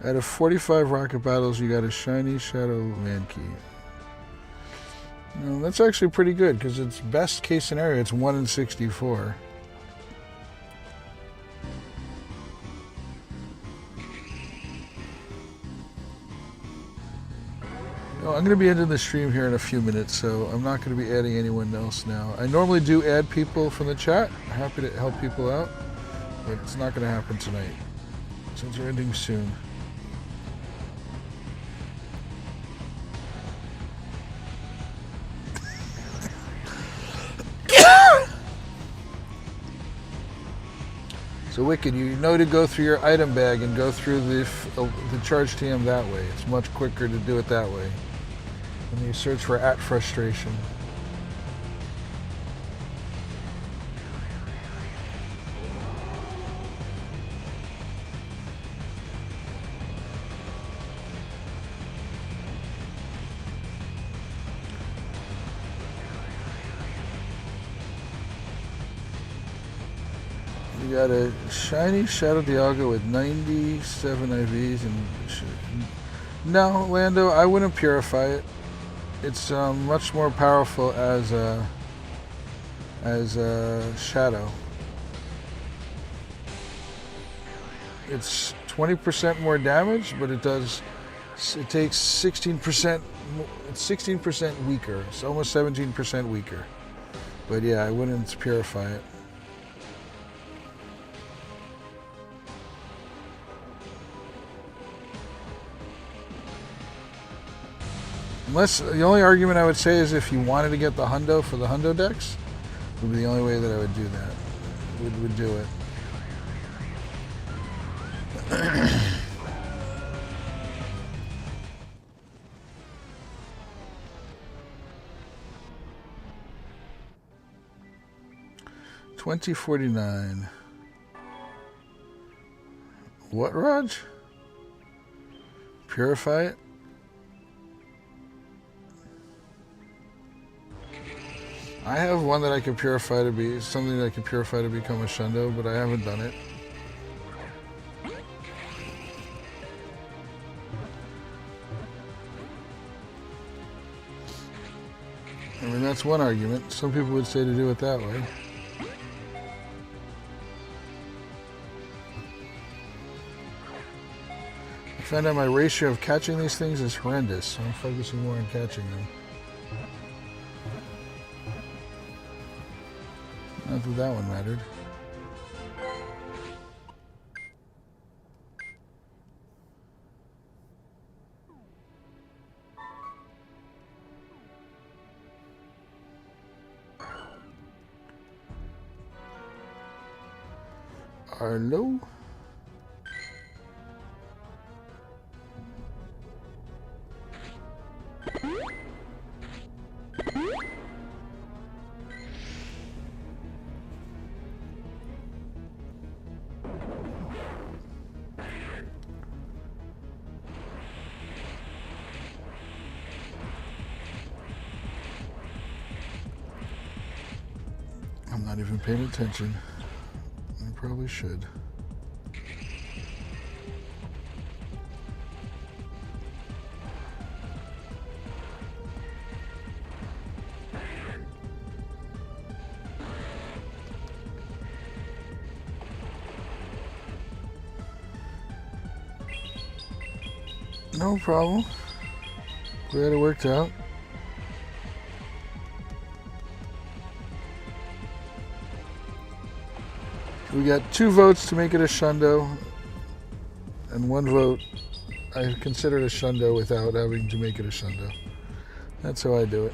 Out of 45 rocket battles, you got a shiny Shadow Mankey. No, that's actually pretty good because it's best case scenario. It's 1 in 64. I'm going to be ending the stream here in a few minutes, so I'm not going to be adding anyone else now. I normally do add people from the chat. I'm happy to help people out, but it's not going to happen tonight since we're ending soon. So Wicked, you know to go through your item bag and go through the charge TM that way. It's much quicker to do it that way. When you search for @frustration. We got a shiny Shadow Dialga with 97 IVs and... No, Lando, I wouldn't purify it. It's much more powerful as a Shadow. It's 20% more damage, but it takes 16%. It's 16% weaker. It's almost 17% weaker. But yeah, I wouldn't purify it. Unless, the only argument I would say is if you wanted to get the Hundo for the Hundo decks, would be the only way that I would do that. Would do it. $20.49. What, Raj? Purify it? I have one that I can purify to be something that I can purify to become a Shundo, but I haven't done it. I mean, that's one argument. Some people would say to do it that way. I found out my ratio of catching these things is horrendous, so I'm focusing more on catching them. Not that that one mattered. Hello? I'm not even paying attention. I probably should. No problem. Glad it worked out. We got 2 votes to make it a Shundo, and 1 vote I consider it a Shundo without having to make it a Shundo. That's how I do it.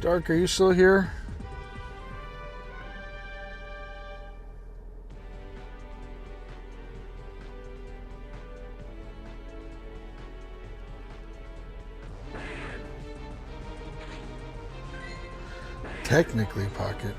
Dark, are you still here? Technically pocket.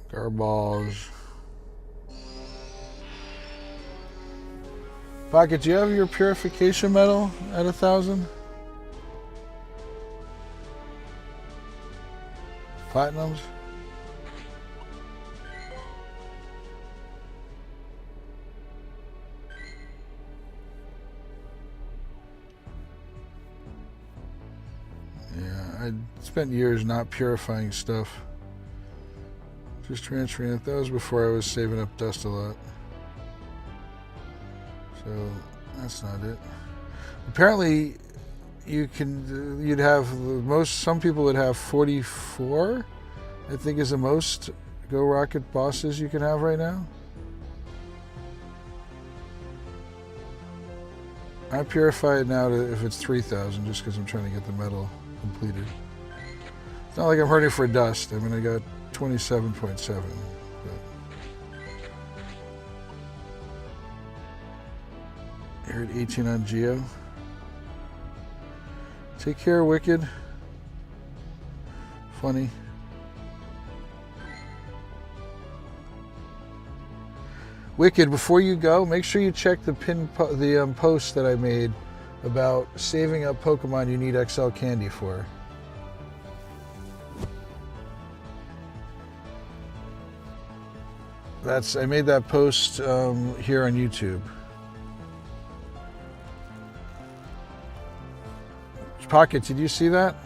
Garbage. Pocket, do you have your purification medal at 1,000? Platinums? Yeah, I spent years not purifying stuff. Just transferring it. That was before I was saving up dust a lot. So that's not it. Apparently, you'd have some people would have 44, I think is the most Go Rocket bosses you can have right now. I purify it now to if it's 3,000 just because I'm trying to get the metal completed. It's not like I'm hurting for dust. I mean, I got 27.7. You're at 18 on Geo. Take care, Wicked. Funny. Wicked, before you go, make sure you check the post that I made about saving up Pokemon you need XL candy for. I made that post here on YouTube. Pocket, did you see that?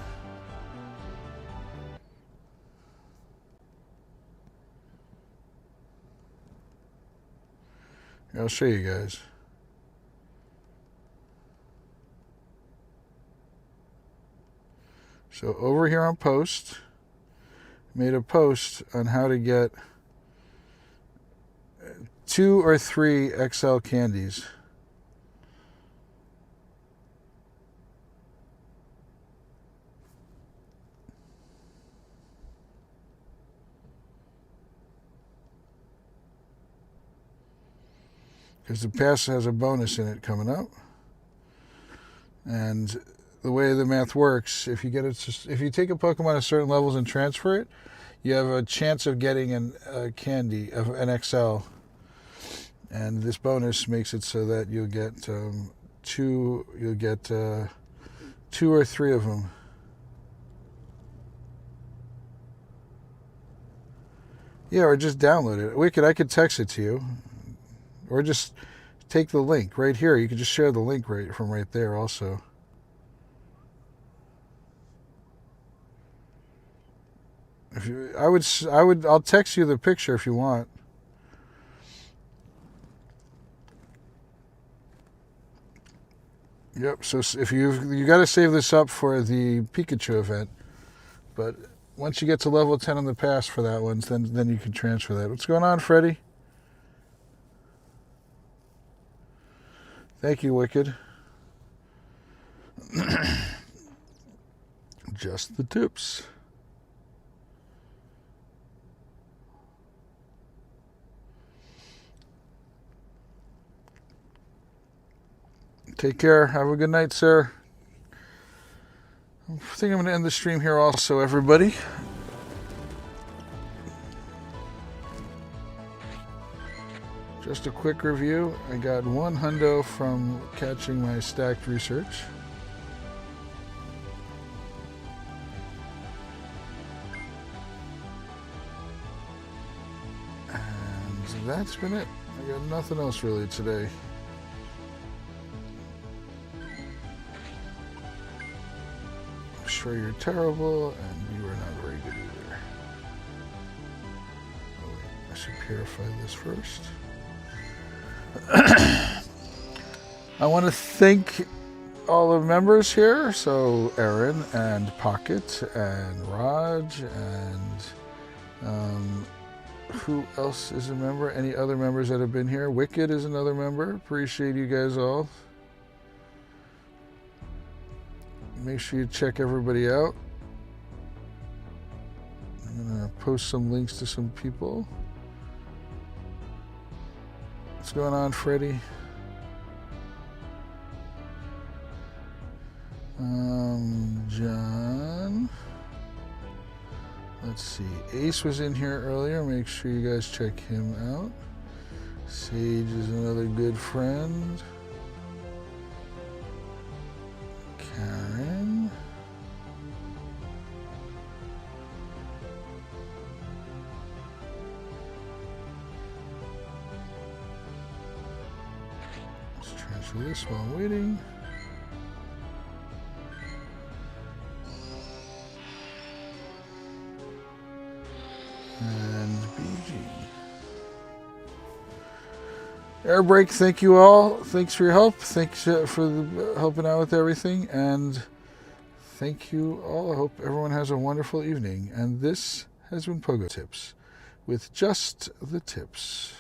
I'll show you guys. So over here on post, made a post on how to get 2 or 3 XL candies. Because the pass has a bonus in it coming up. And the way the math works, if you take a Pokemon at certain levels and transfer it, you have a chance of getting a candy, an XL. And this bonus makes it so that you'll get 2 or 3 of them. Yeah, or just download it. Wicked, I could text it to you. Or just take the link right here. You can just share the link from right there also. I'll text you the picture if you want. Yep, so if you got to save this up for the Pikachu event, but once you get to level 10 on the pass for that one, then you can transfer that. What's going on, Freddy? Thank you, Wicked. Just the tips. Take care. Have a good night, sir. I think I'm going to end the stream here also, everybody. Just a quick review. I got 1 hundo from catching my stacked research. And that's been it. I got nothing else really today. I'm sure you're terrible, and you are not very good either. Oh wait, I should purify this first. I want to thank all the members here. So Aaron and Pocket and Raj and who else is a member? Any other members that have been here? Wicked is another member. Appreciate you guys all. Make sure you check everybody out. I'm going to post some links to some people. What's going on, Freddy? John. Let's see. Ace was in here earlier. Make sure you guys check him out. Sage is another good friend. Karen. Let's transfer this while I'm waiting. And BG. Airbreak, thank you all. Thanks for your help. Thanks for helping out with everything. And thank you all. I hope everyone has a wonderful evening. And this has been Pogo Tips with just the tips.